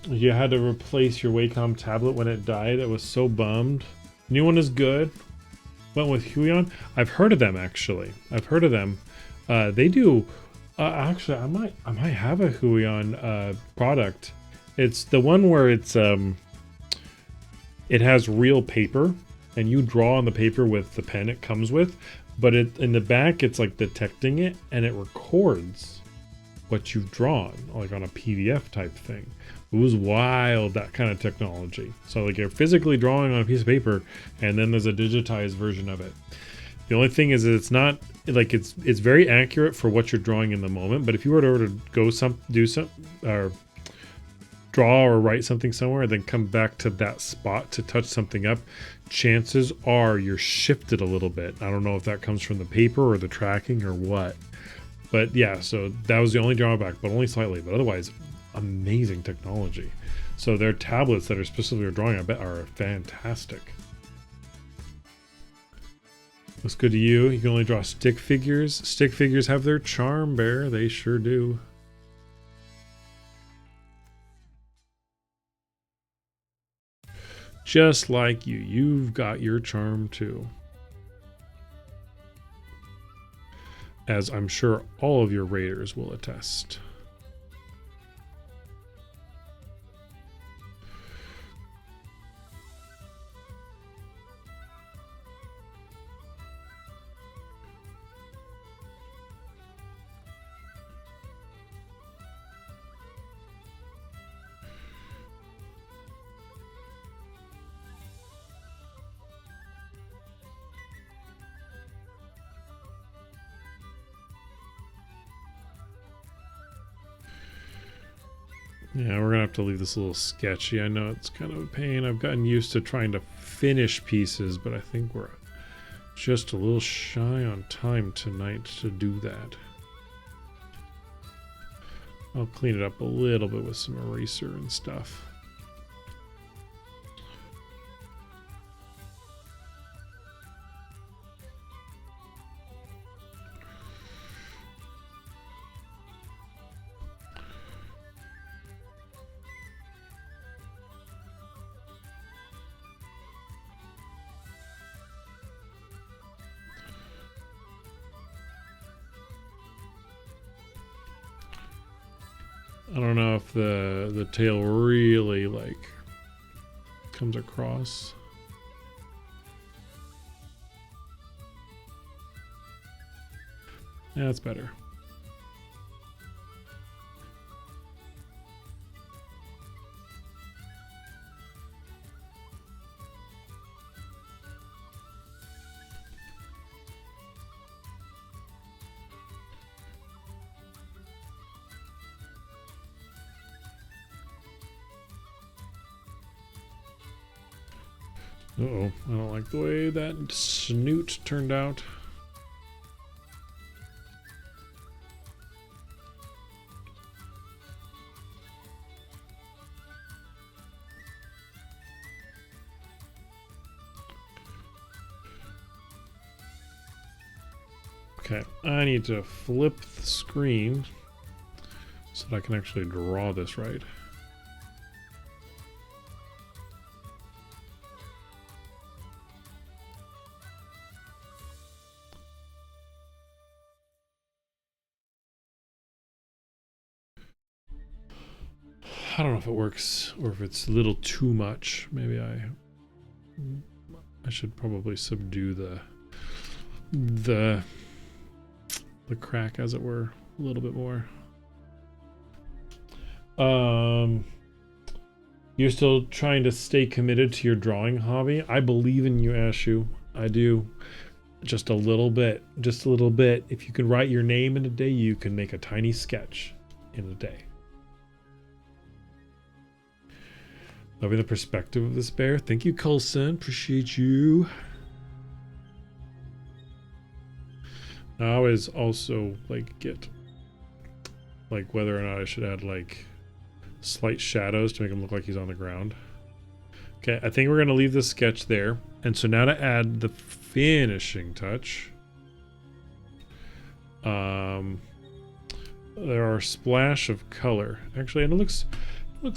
You had to replace your Wacom tablet when it died. I was so bummed. New one is good. Went with Huion. I've heard of them actually. I've heard of them. They do. Actually, I might have a Huion product. It's the one where it's it has real paper, and you draw on the paper with the pen it comes with. But it in the back, it's like detecting it, and it records what you've drawn, like on a PDF type thing. It was wild, that kind of technology. So like you're physically drawing on a piece of paper, and then there's a digitized version of it. The only thing is that it's not like it's very accurate for what you're drawing in the moment. But if you were to go do some or draw or write something somewhere, and then come back to that spot to touch something up, chances are you're shifted a little bit. I don't know if that comes from the paper or the tracking or what. But yeah, so that was the only drawback, but only slightly. But otherwise, amazing technology. So their tablets that are specifically for drawing, I bet, are fantastic. Looks good to you. You can only draw stick figures. Stick figures have their charm, Bear. They sure do. Just like you. You've got your charm too. As I'm sure all of your raiders will attest. Yeah, we're gonna have to leave this a little sketchy. I know it's kind of a pain. I've gotten used to trying to finish pieces, but I think we're just a little shy on time tonight to do that. I'll clean it up a little bit with some eraser and stuff. I don't know if the tail really like comes across. Yeah, that's better. Uh-oh, I don't like the way that snoot turned out. Okay, I need to flip the screen so that I can actually draw this right. I don't know if it works or if it's a little too much. Maybe I should probably subdue the crack, as it were, a little bit more. You're still trying to stay committed to your drawing hobby. I believe in you, Ashu. I do. Just a little bit. Just a little bit. If you can write your name in a day, you can make a tiny sketch in a day. Loving the perspective of this bear. Thank you, Coulson. Appreciate you. I always also like get like whether or not I should add like slight shadows to make him look like he's on the ground. Okay, I think we're going to leave this sketch there. And so now to add the finishing touch. There are a splash of color. Actually, and it looks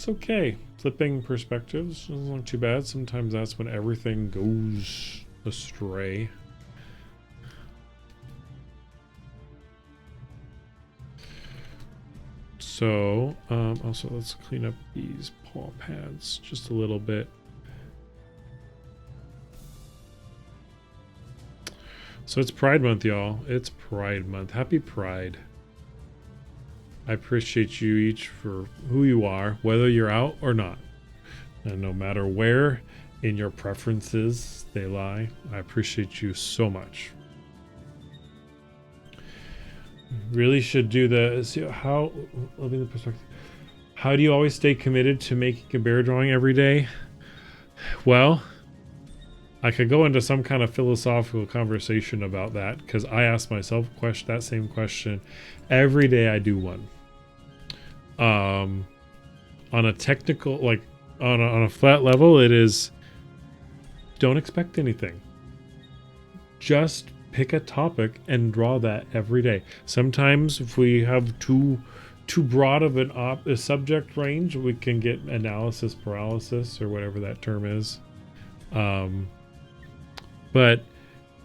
okay. Flipping perspectives doesn't look too bad. Sometimes that's when everything goes astray. So, also let's clean up these paw pads just a little bit. So it's Pride Month, y'all. It's Pride Month. Happy Pride. I appreciate you each for who you are, whether you're out or not. And no matter where in your preferences they lie, I appreciate you so much. Really should do the, see how, loving the perspective. How do you always stay committed to making a bear drawing every day? Well, I could go into some kind of philosophical conversation about that, because I ask myself that same question every day I do one. On a technical, like on a flat level, it is don't expect anything. Just pick a topic and draw that every day. Sometimes if we have too broad of a subject range, we can get analysis paralysis or whatever that term is. But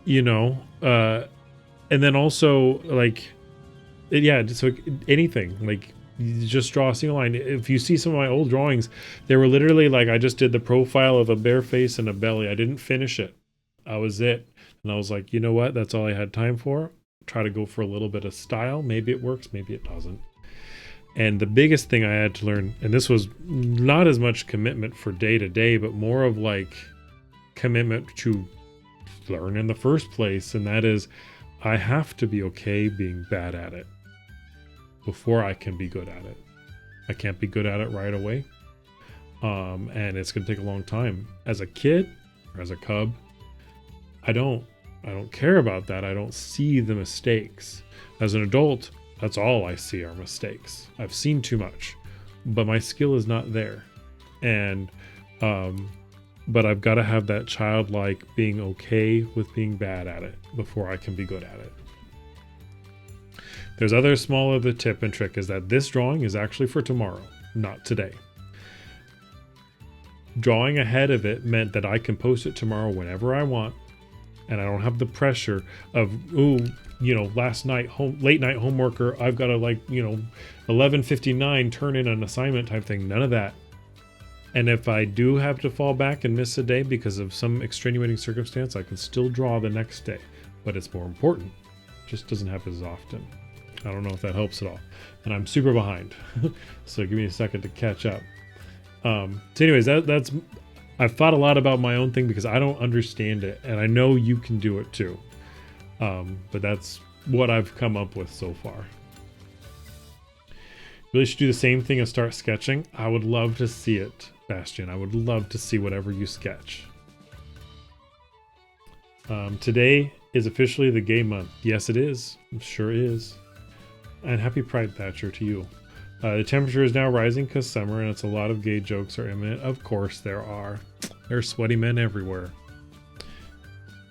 you know, and then also like, yeah, so anything, like you just draw a single line. If you see some of my old drawings, they were literally like, I just did the profile of a bear face and a belly. I didn't finish it. That was it. And I was like, you know what? That's all I had time for. Try to go for a little bit of style. Maybe it works, maybe it doesn't. And the biggest thing I had to learn, and this was not as much commitment for day to day, but more of like commitment to learn in the first place. And that is, I have to be okay being bad at it before I can be good at it. I can't be good at it right away. And it's going to take a long time. As a kid or as a cub, I don't care about that. I don't see the mistakes. As an adult, that's all I see are mistakes. I've seen too much, but my skill is not there. And, but I've got to have that childlike being okay with being bad at it before I can be good at it. There's other small other tip and trick is that this drawing is actually for tomorrow, not today. Drawing ahead of it meant that I can post it tomorrow whenever I want. and I don't have the pressure of, ooh, you know, late night homework, or I've got to, like, you know, 11:59 turn in an assignment type thing. None of that. And if I do have to fall back and miss a day because of some extenuating circumstance, I can still draw the next day. But it's more important. It just doesn't happen as often. I don't know if that helps at all. And I'm super behind. So give me a second to catch up. So anyways, that's I've thought a lot about my own thing because I don't understand it. And I know you can do it too. But that's what I've come up with so far. Really should do the same thing as start sketching. I would love to see it, Bastian. I would love to see whatever you sketch. Today is officially the gay month. Yes, it is. It sure is. And happy Pride, Thatcher, to you. The temperature is now rising because summer, and it's a lot of gay jokes are imminent. Of course there are. There are sweaty men everywhere.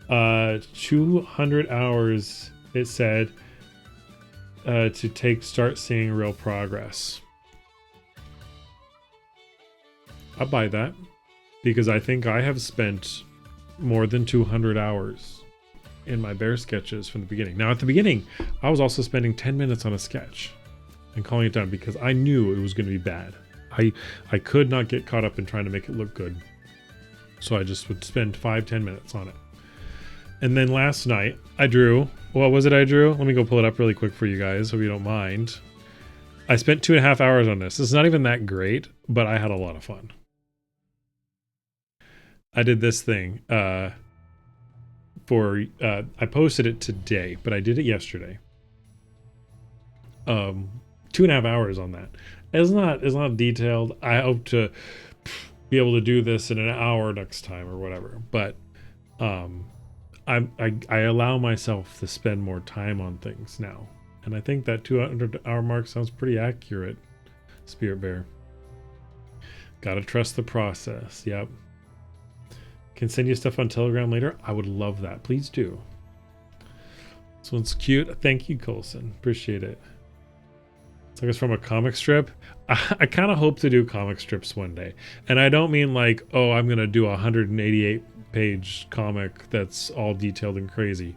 200 hours, it said, to start seeing real progress. I'll buy that because I think I have spent more than 200 hours in my bear sketches from the beginning. Now, at the beginning, I was also spending 10 minutes on a sketch and calling it done because I knew it was going to be bad. I could not get caught up in trying to make it look good. So I just would spend 5-10 minutes on it. And then last night, I drew. What was it I drew? Let me go pull it up really quick for you guys, so you don't mind. I spent 2.5 hours on this. It's not even that great, but I had a lot of fun. I did this thing. I posted it today, but I did it yesterday. 2.5 hours on that. It's not detailed. I hope to be able to do this in an hour next time or whatever. But I allow myself to spend more time on things now, and I think that 200-hour mark sounds pretty accurate. Spirit Bear. Gotta trust the process. Yep. Can send you stuff on Telegram later. I would love that. Please do. This one's cute. Thank you, Colson. Appreciate it. It's like it's from a comic strip. I kind of hope to do comic strips one day. And I don't mean like, oh, I'm going to do a 188-page comic that's all detailed and crazy.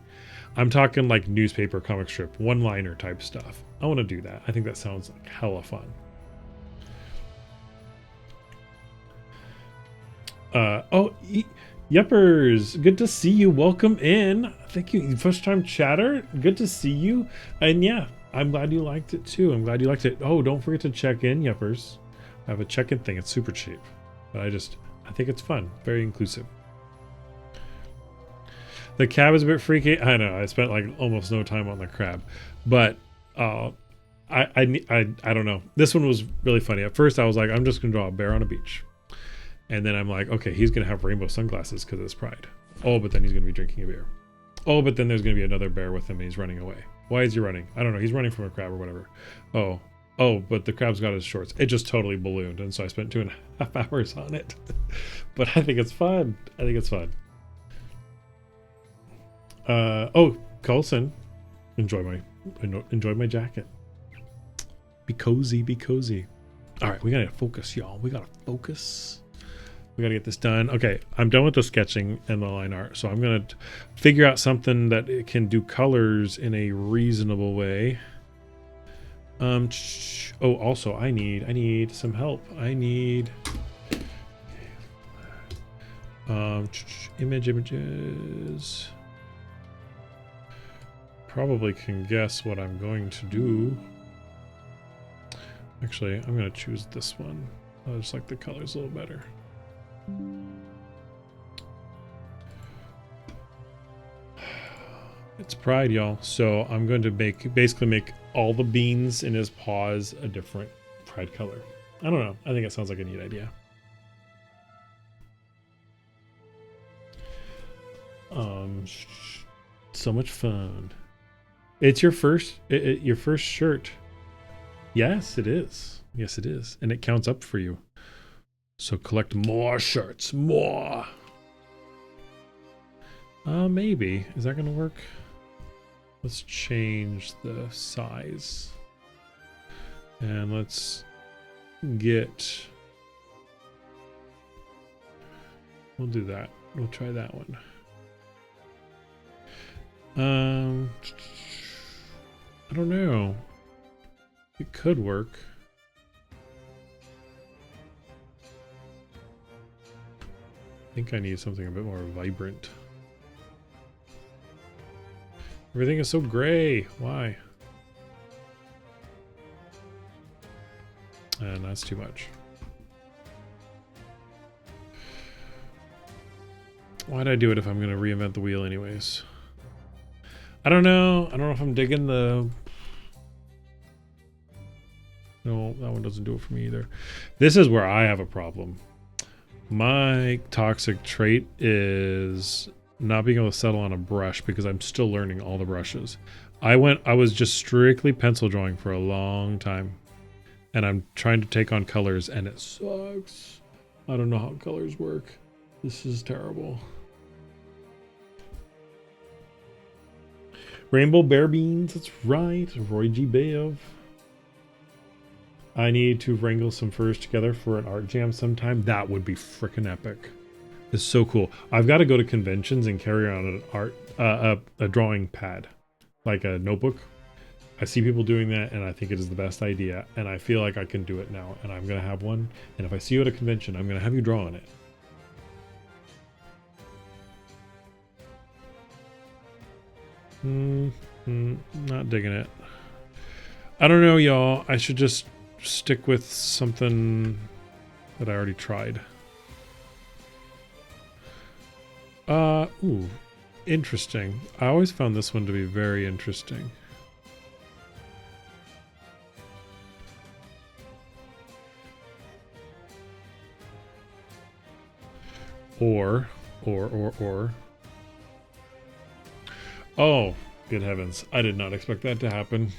I'm talking like newspaper comic strip, one-liner type stuff. I want to do that. I think that sounds like hella fun. Yuppers, good to see you. Welcome in. Thank you. First time chatter. Good to see you. And yeah, I'm glad you liked it too. I'm glad you liked it. Oh, don't forget to check in, Yuppers. I have a check-in thing. It's super cheap, but I think it's fun. Very inclusive. The cab is a bit freaky. I know. I spent like almost no time on the crab, but I don't know. This one was really funny. At first, I was like, I'm just gonna draw a bear on a beach. And then I'm like, okay, he's going to have rainbow sunglasses because it's Pride. Oh, but then he's going to be drinking a beer. Oh, but then there's going to be another bear with him and he's running away. Why is he running? I don't know. He's running from a crab or whatever. Oh, but the crab's got his shorts. It just totally ballooned. And so I spent 2.5 hours on it. But I think it's fun. Colson. Enjoy my jacket. Be cozy. All right, we got to focus, y'all. We got to focus. We got to get this done. Okay, I'm done with the sketching and the line art. So I'm going to figure out something that it can do colors in a reasonable way. Also, I need some help. I need images. Probably can guess what I'm going to do. Actually, I'm going to choose this one. I just like the colors a little better. It's Pride, y'all. So I'm going to basically make all the beans in his paws a different Pride color. I don't know. I think it sounds like a neat idea. So much fun. It's your first shirt. Yes, it is. Yes, it is. And it counts up for you. So collect more shirts. More. Maybe. Is that going to work? Let's change the size. And let's get... We'll do that. We'll try that one. I don't know. It could work. I think I need something a bit more vibrant. Everything is so gray. Why? And that's too much. Why'd I do it if I'm going to reinvent the wheel anyways? I don't know. I don't know if I'm digging the... No, that one doesn't do it for me either. This is where I have a problem. My toxic trait is not being able to settle on a brush because I'm still learning all the brushes. I was just strictly pencil drawing for a long time. And I'm trying to take on colors and it sucks. I don't know how colors work. This is terrible. Rainbow Bear Beans, that's right. Roy G. Bev. I need to wrangle some furs together for an art jam sometime. That would be freaking epic. It's so cool. I've got to go to conventions and carry around a drawing pad, like a notebook. I see people doing that and I think it is the best idea. And I feel like I can do it now. And I'm going to have one. And if I see you at a convention, I'm going to have you draw on it. Not digging it. I don't know, y'all. I should just stick with something that I already tried. Ooh, interesting. I always found this one to be very interesting. Or. Oh, good heavens. I did not expect that to happen.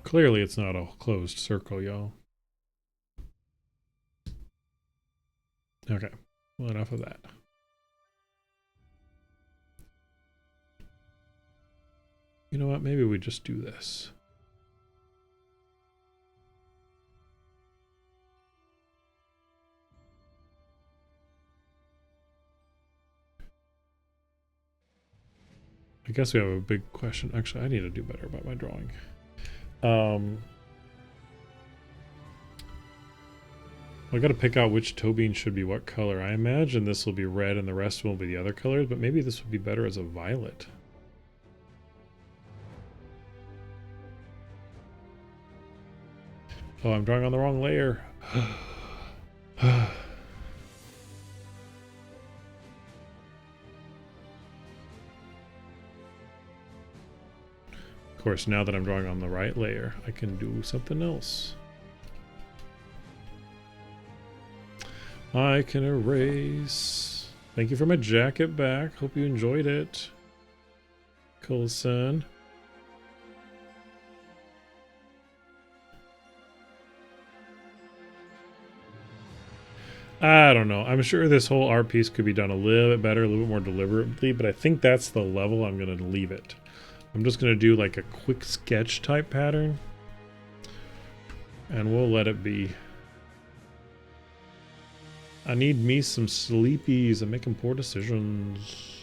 Clearly it's not a closed circle, y'all. Okay, well, enough of that. You know what? Maybe we just do this. I guess we have a big question. Actually, I need to do better about my drawing. I got to pick out which toe bean should be what color. I imagine this will be red and the rest will be the other colors, but maybe this would be better as a violet. Oh, I'm drawing on the wrong layer. Of course, now that I'm drawing on the right layer, I can do something else. I can erase. Thank you for my jacket back. Hope you enjoyed it. Coulson. I don't know. I'm sure this whole art piece could be done a little bit better, a little bit more deliberately, but I think that's the level I'm going to leave it. I'm just going to do like a quick sketch type pattern. And we'll let it be. I need me some sleepies. I'm making poor decisions.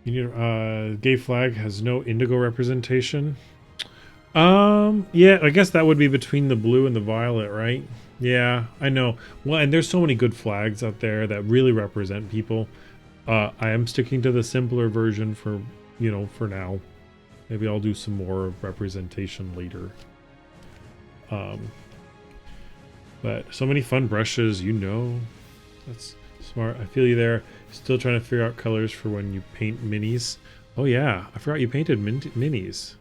You need gay flag has no indigo representation. Yeah, I guess that would be between the blue and the violet, right? Yeah, I know. Well, and there's so many good flags out there that really represent people. I am sticking to the simpler version for, you know, for now. Maybe I'll do some more representation later. But so many fun brushes, you know. That's smart. I feel you there. Still trying to figure out colors for when you paint minis. Oh yeah, I forgot you painted minis.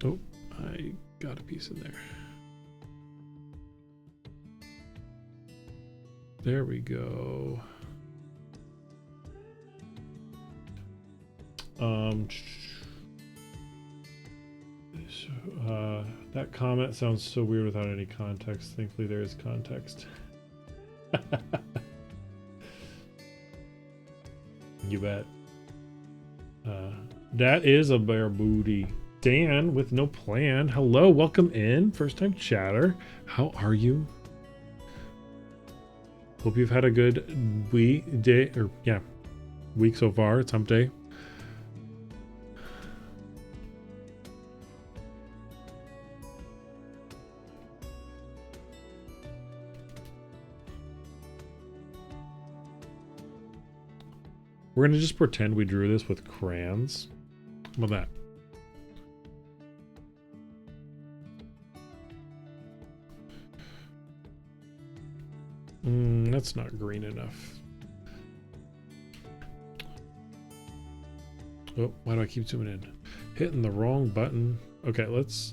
Oh, I got a piece in there. There we go. That comment sounds so weird without any context. Thankfully, there is context. You bet. That is a bear booty. Dan with no plan. Hello, welcome in. First time chatter. How are you? Hope you've had a good week so far. It's hump day. We're gonna just pretend we drew this with crayons. How about that? That's not green enough. Oh, why do I keep zooming in? Hitting the wrong button. Okay, let's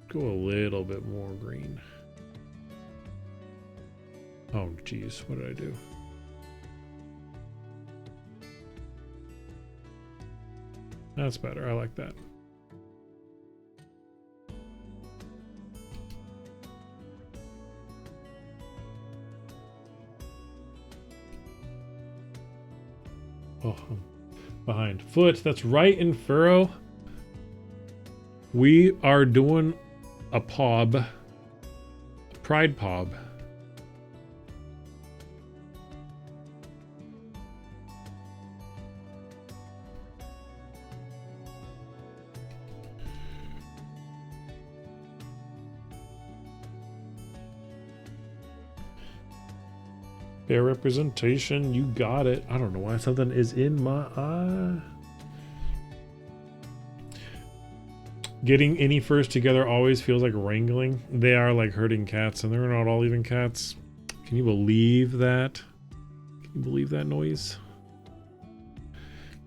go a little bit more green. Oh geez, what did I do? That's better. I like that. Oh, I'm behind. Foot, that's right, in furrow. We are doing a pob. A pride pob. Fair representation, you got it. I don't know why something is in my eye. Getting any furs together always feels like wrangling. They are like herding cats, and they're not all even cats. Can you believe that? Can you believe that noise?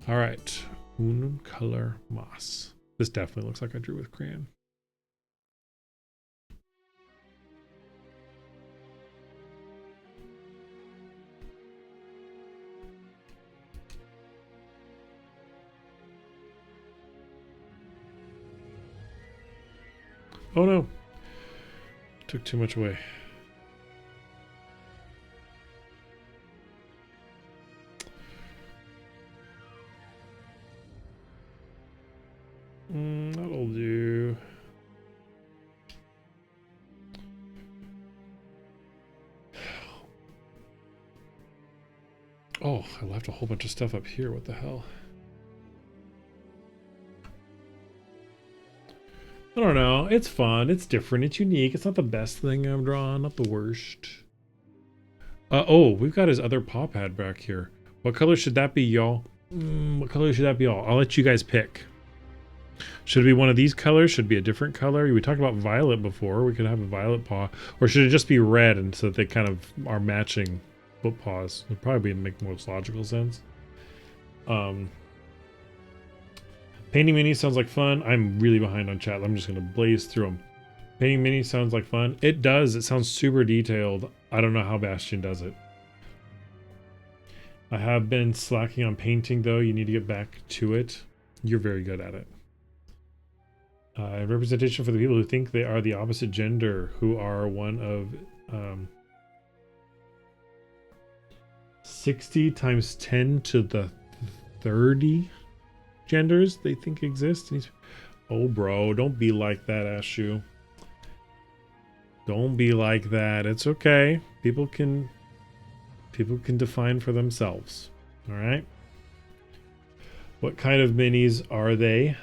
All right, unum color moss. This definitely looks like I drew with crayon. Oh no, took too much away. That'll do. Oh, I left a whole bunch of stuff up here. What the hell? I don't know. It's fun. It's different. It's unique. It's not the best thing I've drawn. Not the worst. Oh, we've got his other paw pad back here. What color should that be, y'all? What color should that be, y'all? I'll let you guys pick. Should it be one of these colors? Should it be a different color? We talked about violet before. We could have a violet paw. Or should it just be red and so that they kind of are matching foot paws? It'd probably make the most logical sense. Painting minis sounds like fun. I'm really behind on chat. I'm just going to blaze through them. Painting minis sounds like fun. It does. It sounds super detailed. I don't know how Bastion does it. I have been slacking on painting, though. You need to get back to it. You're very good at it. Representation for the people who think they are the opposite gender, who are one of 60 times 10 to the 30 genders they think exist. Oh bro, don't be like that, Ashu. Don't be like that. It's okay. People can define for themselves. All right. What kind of minis are they?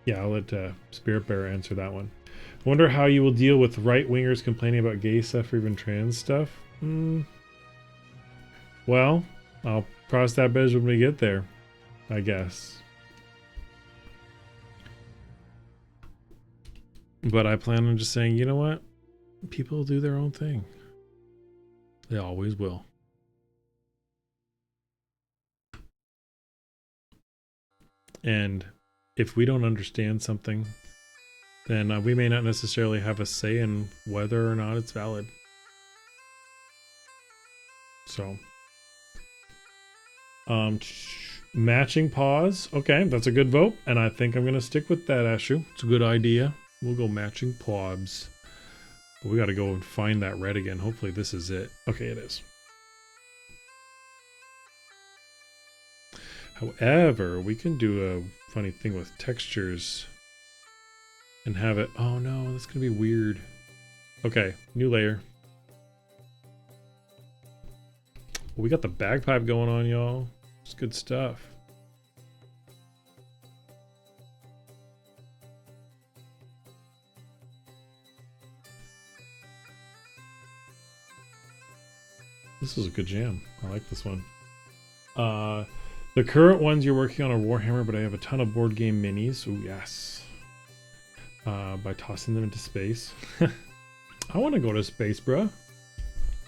Yeah, I'll let Spirit Bear answer that one. Wonder how you will deal with right-wingers complaining about gay stuff or even trans stuff. Well, I'll cross that bridge when we get there, I guess. But I plan on just saying, you know what? People do their own thing. They always will. And if we don't understand something, then we may not necessarily have a say in whether or not it's valid. So, matching paws. Okay, that's a good vote, and I think I'm gonna stick with that, Ashu. It's a good idea. We'll go matching paws. But we gotta go and find that red again. Hopefully this is it. Okay, it is. However, we can do a funny thing with textures and have it. Oh no, that's gonna be weird. Okay, new layer. Well, we got the bagpipe going on, y'all. It's good stuff. This is a good jam. I like this one. The current ones you're working on are Warhammer, but I have a ton of board game minis. Ooh, yes. By tossing them into space. I want to go to space, bruh.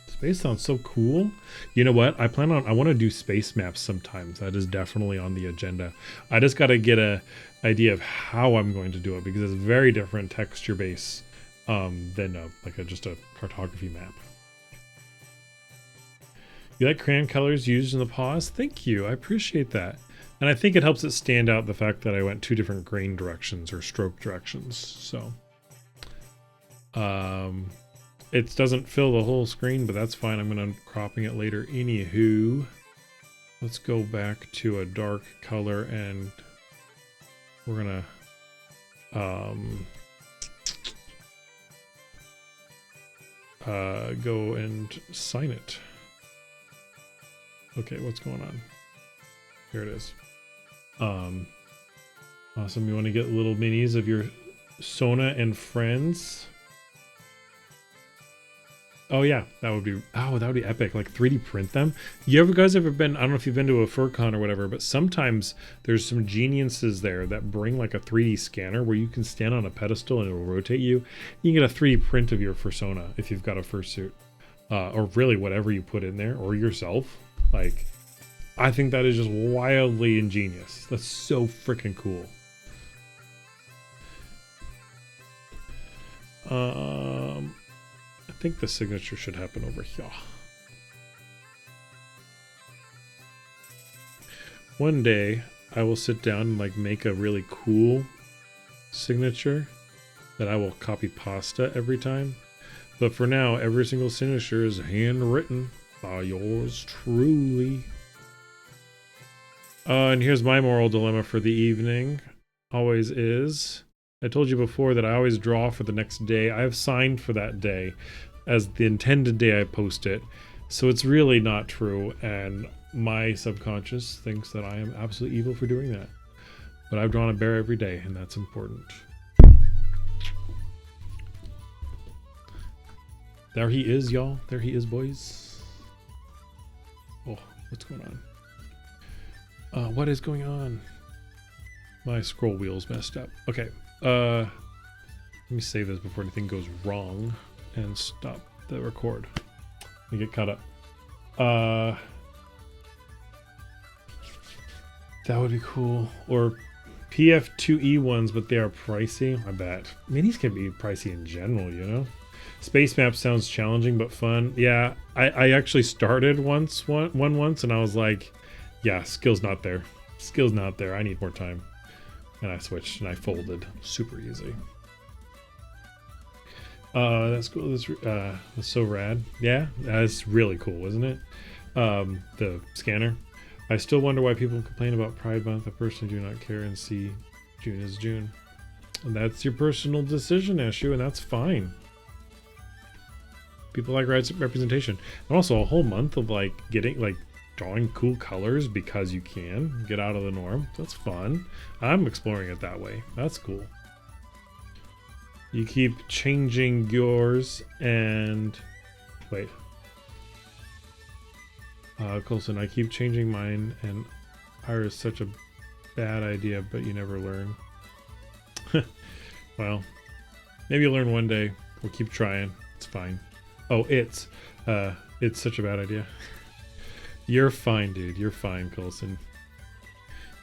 Space sounds so cool. You know what? I want to do space maps sometimes. That is definitely on the agenda. I just got to get a idea of how I'm going to do it, because it's very different texture base than just a cartography map. You like crayon colors used in the pause? Thank you. I appreciate that. And I think it helps it stand out the fact that I went 2 different grain directions or stroke directions. So it doesn't fill the whole screen, but that's fine. I'm going to cropping it later. Anywho, let's go back to a dark color and we're going to go and sign it. Okay, what's going on? Here it is. Awesome. You want to get little minis of your Sona and friends? Oh yeah, that would be epic. Like 3D print them. Guys ever been? I don't know if you've been to a FurCon or whatever, but sometimes there's some geniuses there that bring like a 3D scanner where you can stand on a pedestal and it will rotate you. You can get a 3D print of your fursona if you've got a fursuit, or really whatever you put in there, or yourself. Like, I think that is just wildly ingenious. That's so freaking cool. I think the signature should happen over here. One day, I will sit down and like make a really cool signature that I will copy pasta every time. But for now, every single signature is handwritten by yours truly. And here's my moral dilemma for the evening. Always is. I told you before that I always draw for the next day. I have signed for that day as the intended day I post it. So it's really not true. And my subconscious thinks that I am absolutely evil for doing that. But I've drawn a bear every day, and that's important. There he is, y'all. There he is, boys. Oh, what's going on? What is going on? My scroll wheel's messed up. Okay. Let me save this before anything goes wrong and stop the record. Let me get caught up. That would be cool. Or PF2E ones, but they are pricey. I bet. Minis can be pricey in general, you know? Space map sounds challenging but fun. Yeah, I actually started one once and I was like, yeah, skill's not there. Skill's not there. I need more time. And I switched and I folded. Super easy. That's cool. That's so rad. Yeah, that's really cool, isn't it? The scanner. I still wonder why people complain about Pride Month. I personally do not care and see June is June. And that's your personal decision issue, and that's fine. People like representation. And also a whole month of like drawing cool colors because you can get out of the norm. That's fun. I'm exploring it that way. That's cool. You keep changing yours and wait. Colson, I keep changing mine and Ira is such a bad idea, but you never learn. Well, maybe you'll learn one day. We'll keep trying. It's fine. Oh, it's such a bad idea. You're fine, dude. You're fine, Colson.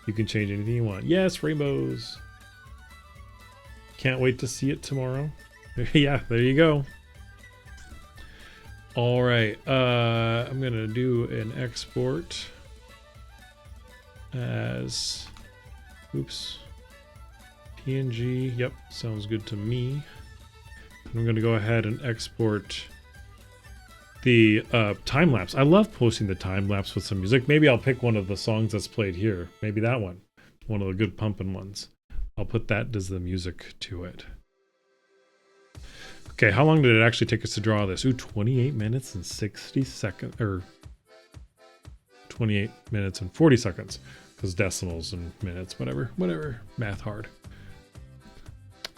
You can change anything you want. Yes, rainbows. Can't wait to see it tomorrow. Yeah, there you go. All right. I'm going to do an export as, oops, PNG. Yep, sounds good to me. I'm going to go ahead and export the time lapse. I love posting the time lapse with some music. Maybe I'll pick one of the songs that's played here. Maybe that one of the good pumping ones. I'll put that as the music to it. Okay, how long did it actually take us to draw this? Ooh, 28 minutes and 60 seconds, or 28 minutes and 40 seconds, because decimals and minutes, whatever, math hard.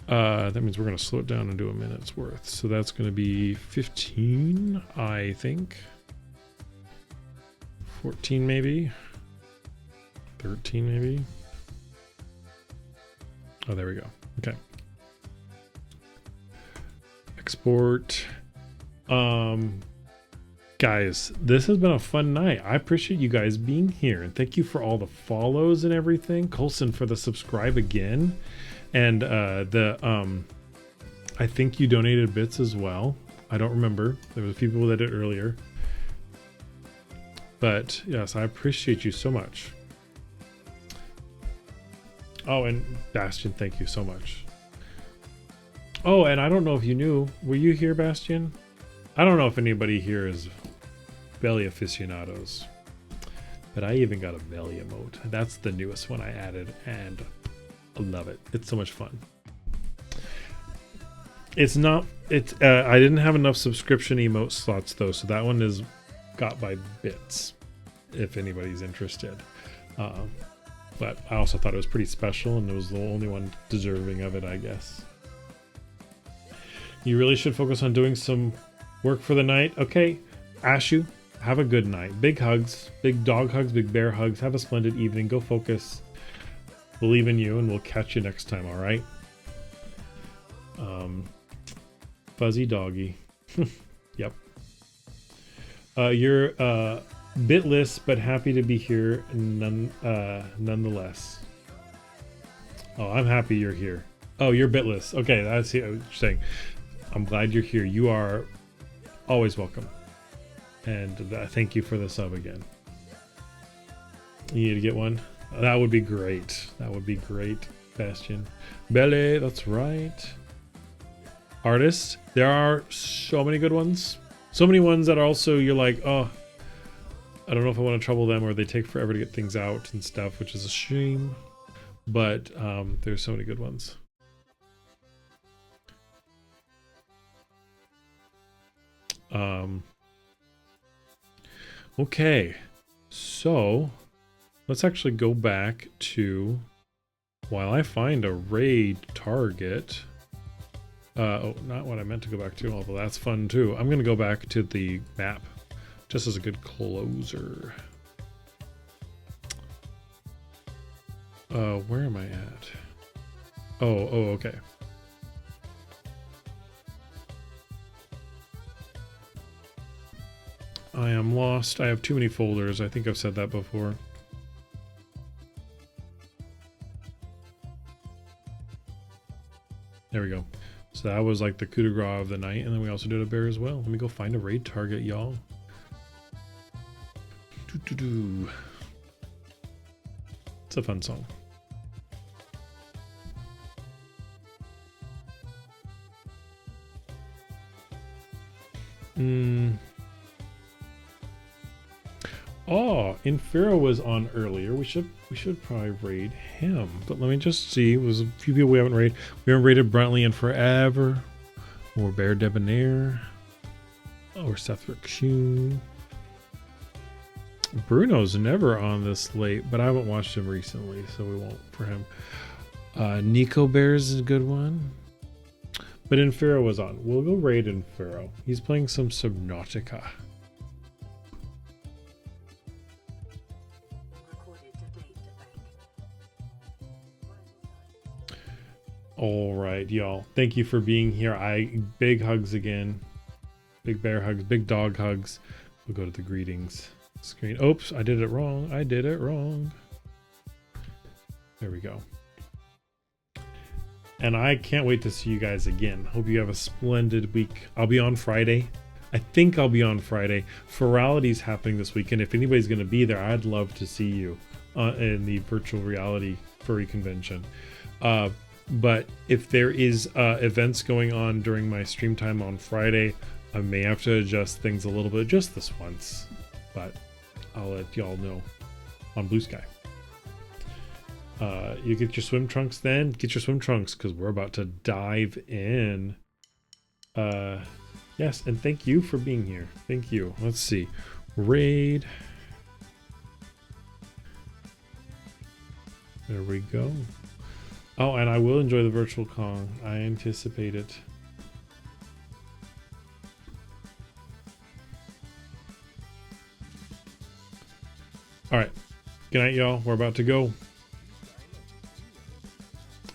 That means we're going to slow it down and do a minute's worth. So that's going to be 15, I think. 14 maybe. 13 maybe. Oh, there we go. Okay. Export. Guys, this has been a fun night. I appreciate you guys being here, and thank you for all the follows and everything. Colson for the subscribe again. And I think you donated bits as well. I don't remember. There was a few people that did earlier. But yes, I appreciate you so much. Oh, and Bastian, thank you so much. Oh, and I don't know if you knew. Were you here, Bastian? I don't know if anybody here is belly aficionados. But I even got a belly emote. That's the newest one I added, and I love it. It's so much fun. It's not. It's. I didn't have enough subscription emote slots though, so that one is got by bits. If anybody's interested, but I also thought it was pretty special, and it was the only one deserving of it, I guess. You really should focus on doing some work for the night. Okay, Ashu, have a good night. Big hugs, big dog hugs, big bear hugs. Have a splendid evening. Go focus. Believe in you, and we'll catch you next time, all right? Fuzzy doggy. Yep. You're bitless, but happy to be here nonetheless. Oh, I'm happy you're here. Oh, you're bitless. Okay, that's what you're saying. I'm glad you're here. You are always welcome. And thank you for the sub again. You need to get one? That would be great. That would be great, Bastian. Belle, that's right. Artists, there are so many good ones. So many ones that are also, you're like, oh, I don't know if I want to trouble them, or they take forever to get things out and stuff, which is a shame. But there's so many good ones. Okay, so let's actually go back to, while I find a raid target. Oh, not what I meant to go back to, although that's fun too. I'm going to go back to the map just as a good closer. Where am I at? Oh, okay. I am lost. I have too many folders. I think I've said that before. There we go. So that was like the coup de grace of the night, and then we also did a bear as well. Let me go find a raid target, y'all. It's a fun song. Oh, Infero was on earlier. We should probably raid him. But let me just see. There's a few people we haven't raided. We haven't raided Bruntley in forever. Or Bear Debonair. Or Seth Rickshoon. Bruno's never on this late, but I haven't watched him recently, so we won't for him. Nico Bears is a good one. But Infero was on. We'll go raid Infero. He's playing some Subnautica. All right, y'all. Thank you for being here. Big hugs again. Big bear hugs, big dog hugs. We'll go to the greetings screen. Oops, I did it wrong. I did it wrong. There we go. And I can't wait to see you guys again. Hope you have a splendid week. I'll be on Friday. I think I'll be on Friday. Ferality's happening this weekend. If anybody's going to be there, I'd love to see you in the virtual reality furry convention. But if there is events going on during my stream time on Friday, I may have to adjust things a little bit just this once, but I'll let y'all know on Blue Sky. You get your swim trunks then? Get your swim trunks because we're about to dive in. Yes, and thank you for being here. Thank you. Let's see. Raid. There we go. Oh, and I will enjoy the virtual con. I anticipate it. All right. Good night, y'all. We're about to go.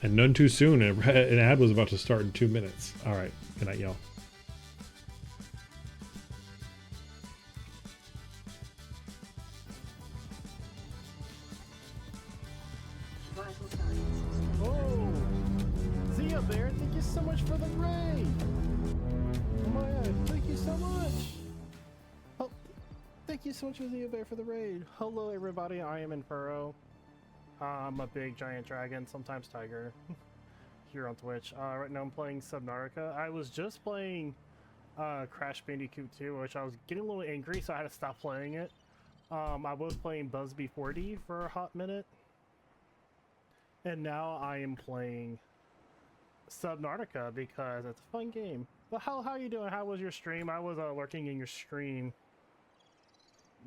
And none too soon. An ad was about to start in 2 minutes. All right. Good night, y'all. Oh, Zia Bear, thank you so much for the raid. Oh my god, thank you so much. Oh, thank you so much for Zia Bear for the raid. Hello everybody, I am Infuro. I'm a big giant dragon, sometimes tiger, here on Twitch. Right now I'm playing Subnautica. I was just playing Crash Bandicoot 2, which I was getting a little angry, so I had to stop playing it. I was playing Busby 40 for a hot minute. And now I am playing Subnautica because it's a fun game. But how you doing? How was your stream? I was lurking in your stream.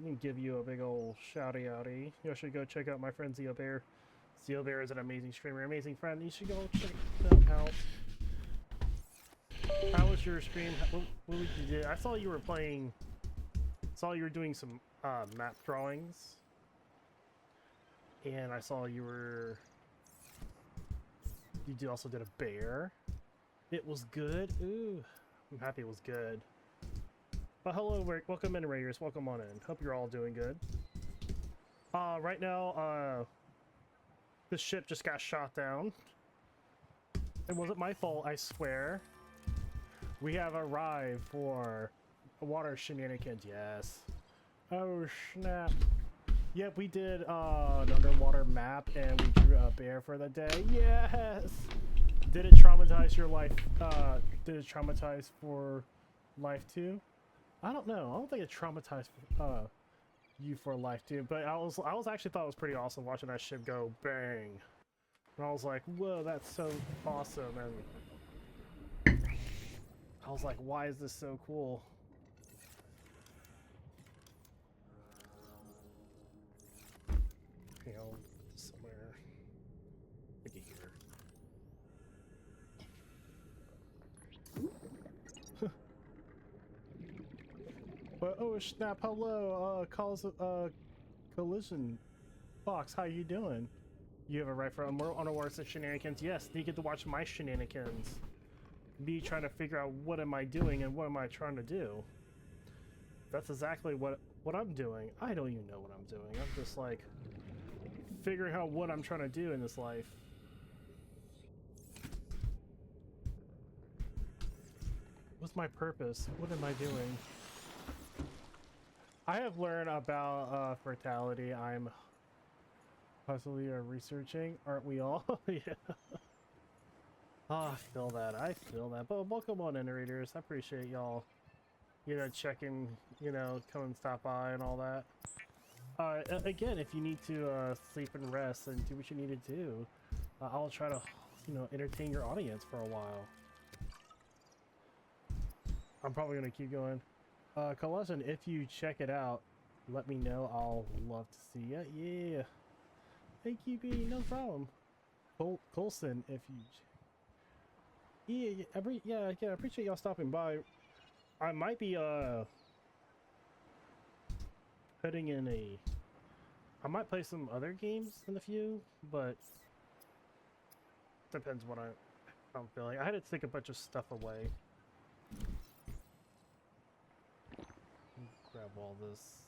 Let me give you a big old shouty outy. You should go check out my friend Zia Bear. Zia Bear is an amazing streamer, amazing friend. You should go check them out. How was your stream? What did you do? I saw you were playing. Saw you were doing some map drawings, and I saw you were. You also did a bear. It was good. Ooh, I'm happy it was good. But hello, welcome in, Raiders. Welcome on in. Hope you're all doing good. Right now, the ship just got shot down. It wasn't my fault, I swear. We have arrived for water shenanigans. Yes. Oh snap. Yep, we did an underwater map and we drew a bear for the day. Yes! Did it traumatize your life? Did it traumatize for life too? I don't know. I don't think it traumatized you for life too. But I was actually thought it was pretty awesome watching that ship go bang. And I was like, whoa, that's so awesome. And I was like, why is this so cool? You know, somewhere maybe here. But oh snap! Hello, collision box. How you doing? You have a right for underwater shenanigans. Yes, you get to watch my shenanigans. Me trying to figure out what am I doing and what am I trying to do. That's exactly what I'm doing. I don't even know what I'm doing. I'm just like figuring out what I'm trying to do in this life. What's my purpose? What am I doing? I have learned about fertility. I'm possibly researching. Aren't we all? Yeah. Oh, I feel that. I feel that. But welcome on in, readers. I appreciate y'all, you know, checking, you know, come and stop by and all that. Again, if you need to sleep and rest and do what you need to do, I'll try to, you know, entertain your audience for a while. I'm probably gonna keep going. Collision, if you check it out, let me know. I'll love to see ya. Yeah. Hey, QB, no problem. Colson, if you. Yeah, I appreciate y'all stopping by. I might be putting in I might play some other games in a few, but depends what I'm feeling. I had to take a bunch of stuff away. Grab all this.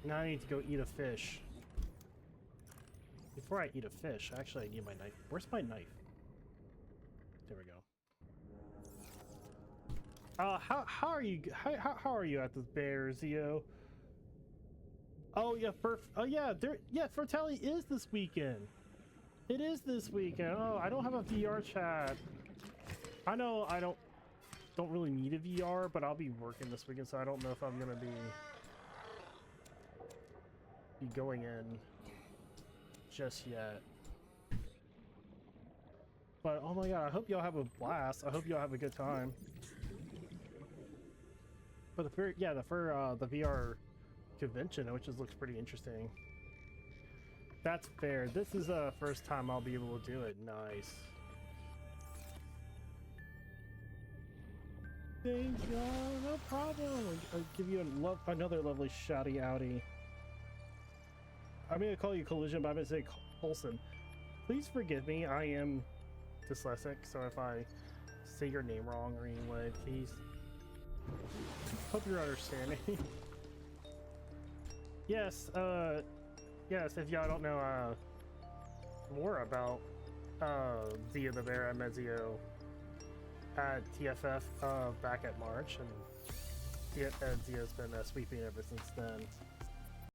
Now I need to go eat a fish. Before I eat a fish, actually I need my knife. Where's my knife? There we go. How are you? How are you at this bear, Zio? Oh yeah, fertility is this weekend. It is this weekend. Oh, I don't have a VR chat. I know I don't really need a VR, but I'll be working this weekend, so I don't know if I'm gonna be going in just yet. But oh my god, I hope y'all have a blast. I hope y'all have a good time. But the VR convention, which just looks pretty interesting. That's fair. This is the first time I'll be able to do it. Nice. Thanks, y'all. No problem. I'll give you another lovely shouty outy. I'm gonna call you Collision, but I'm gonna say Colson. Please forgive me. I am dyslexic, so if I say your name wrong or anyway, please. Hope you're understanding. Yes, yes, if y'all don't know more about Zio the Bear, I met Zio at TFF back at March, and Zio's been sweeping ever since then.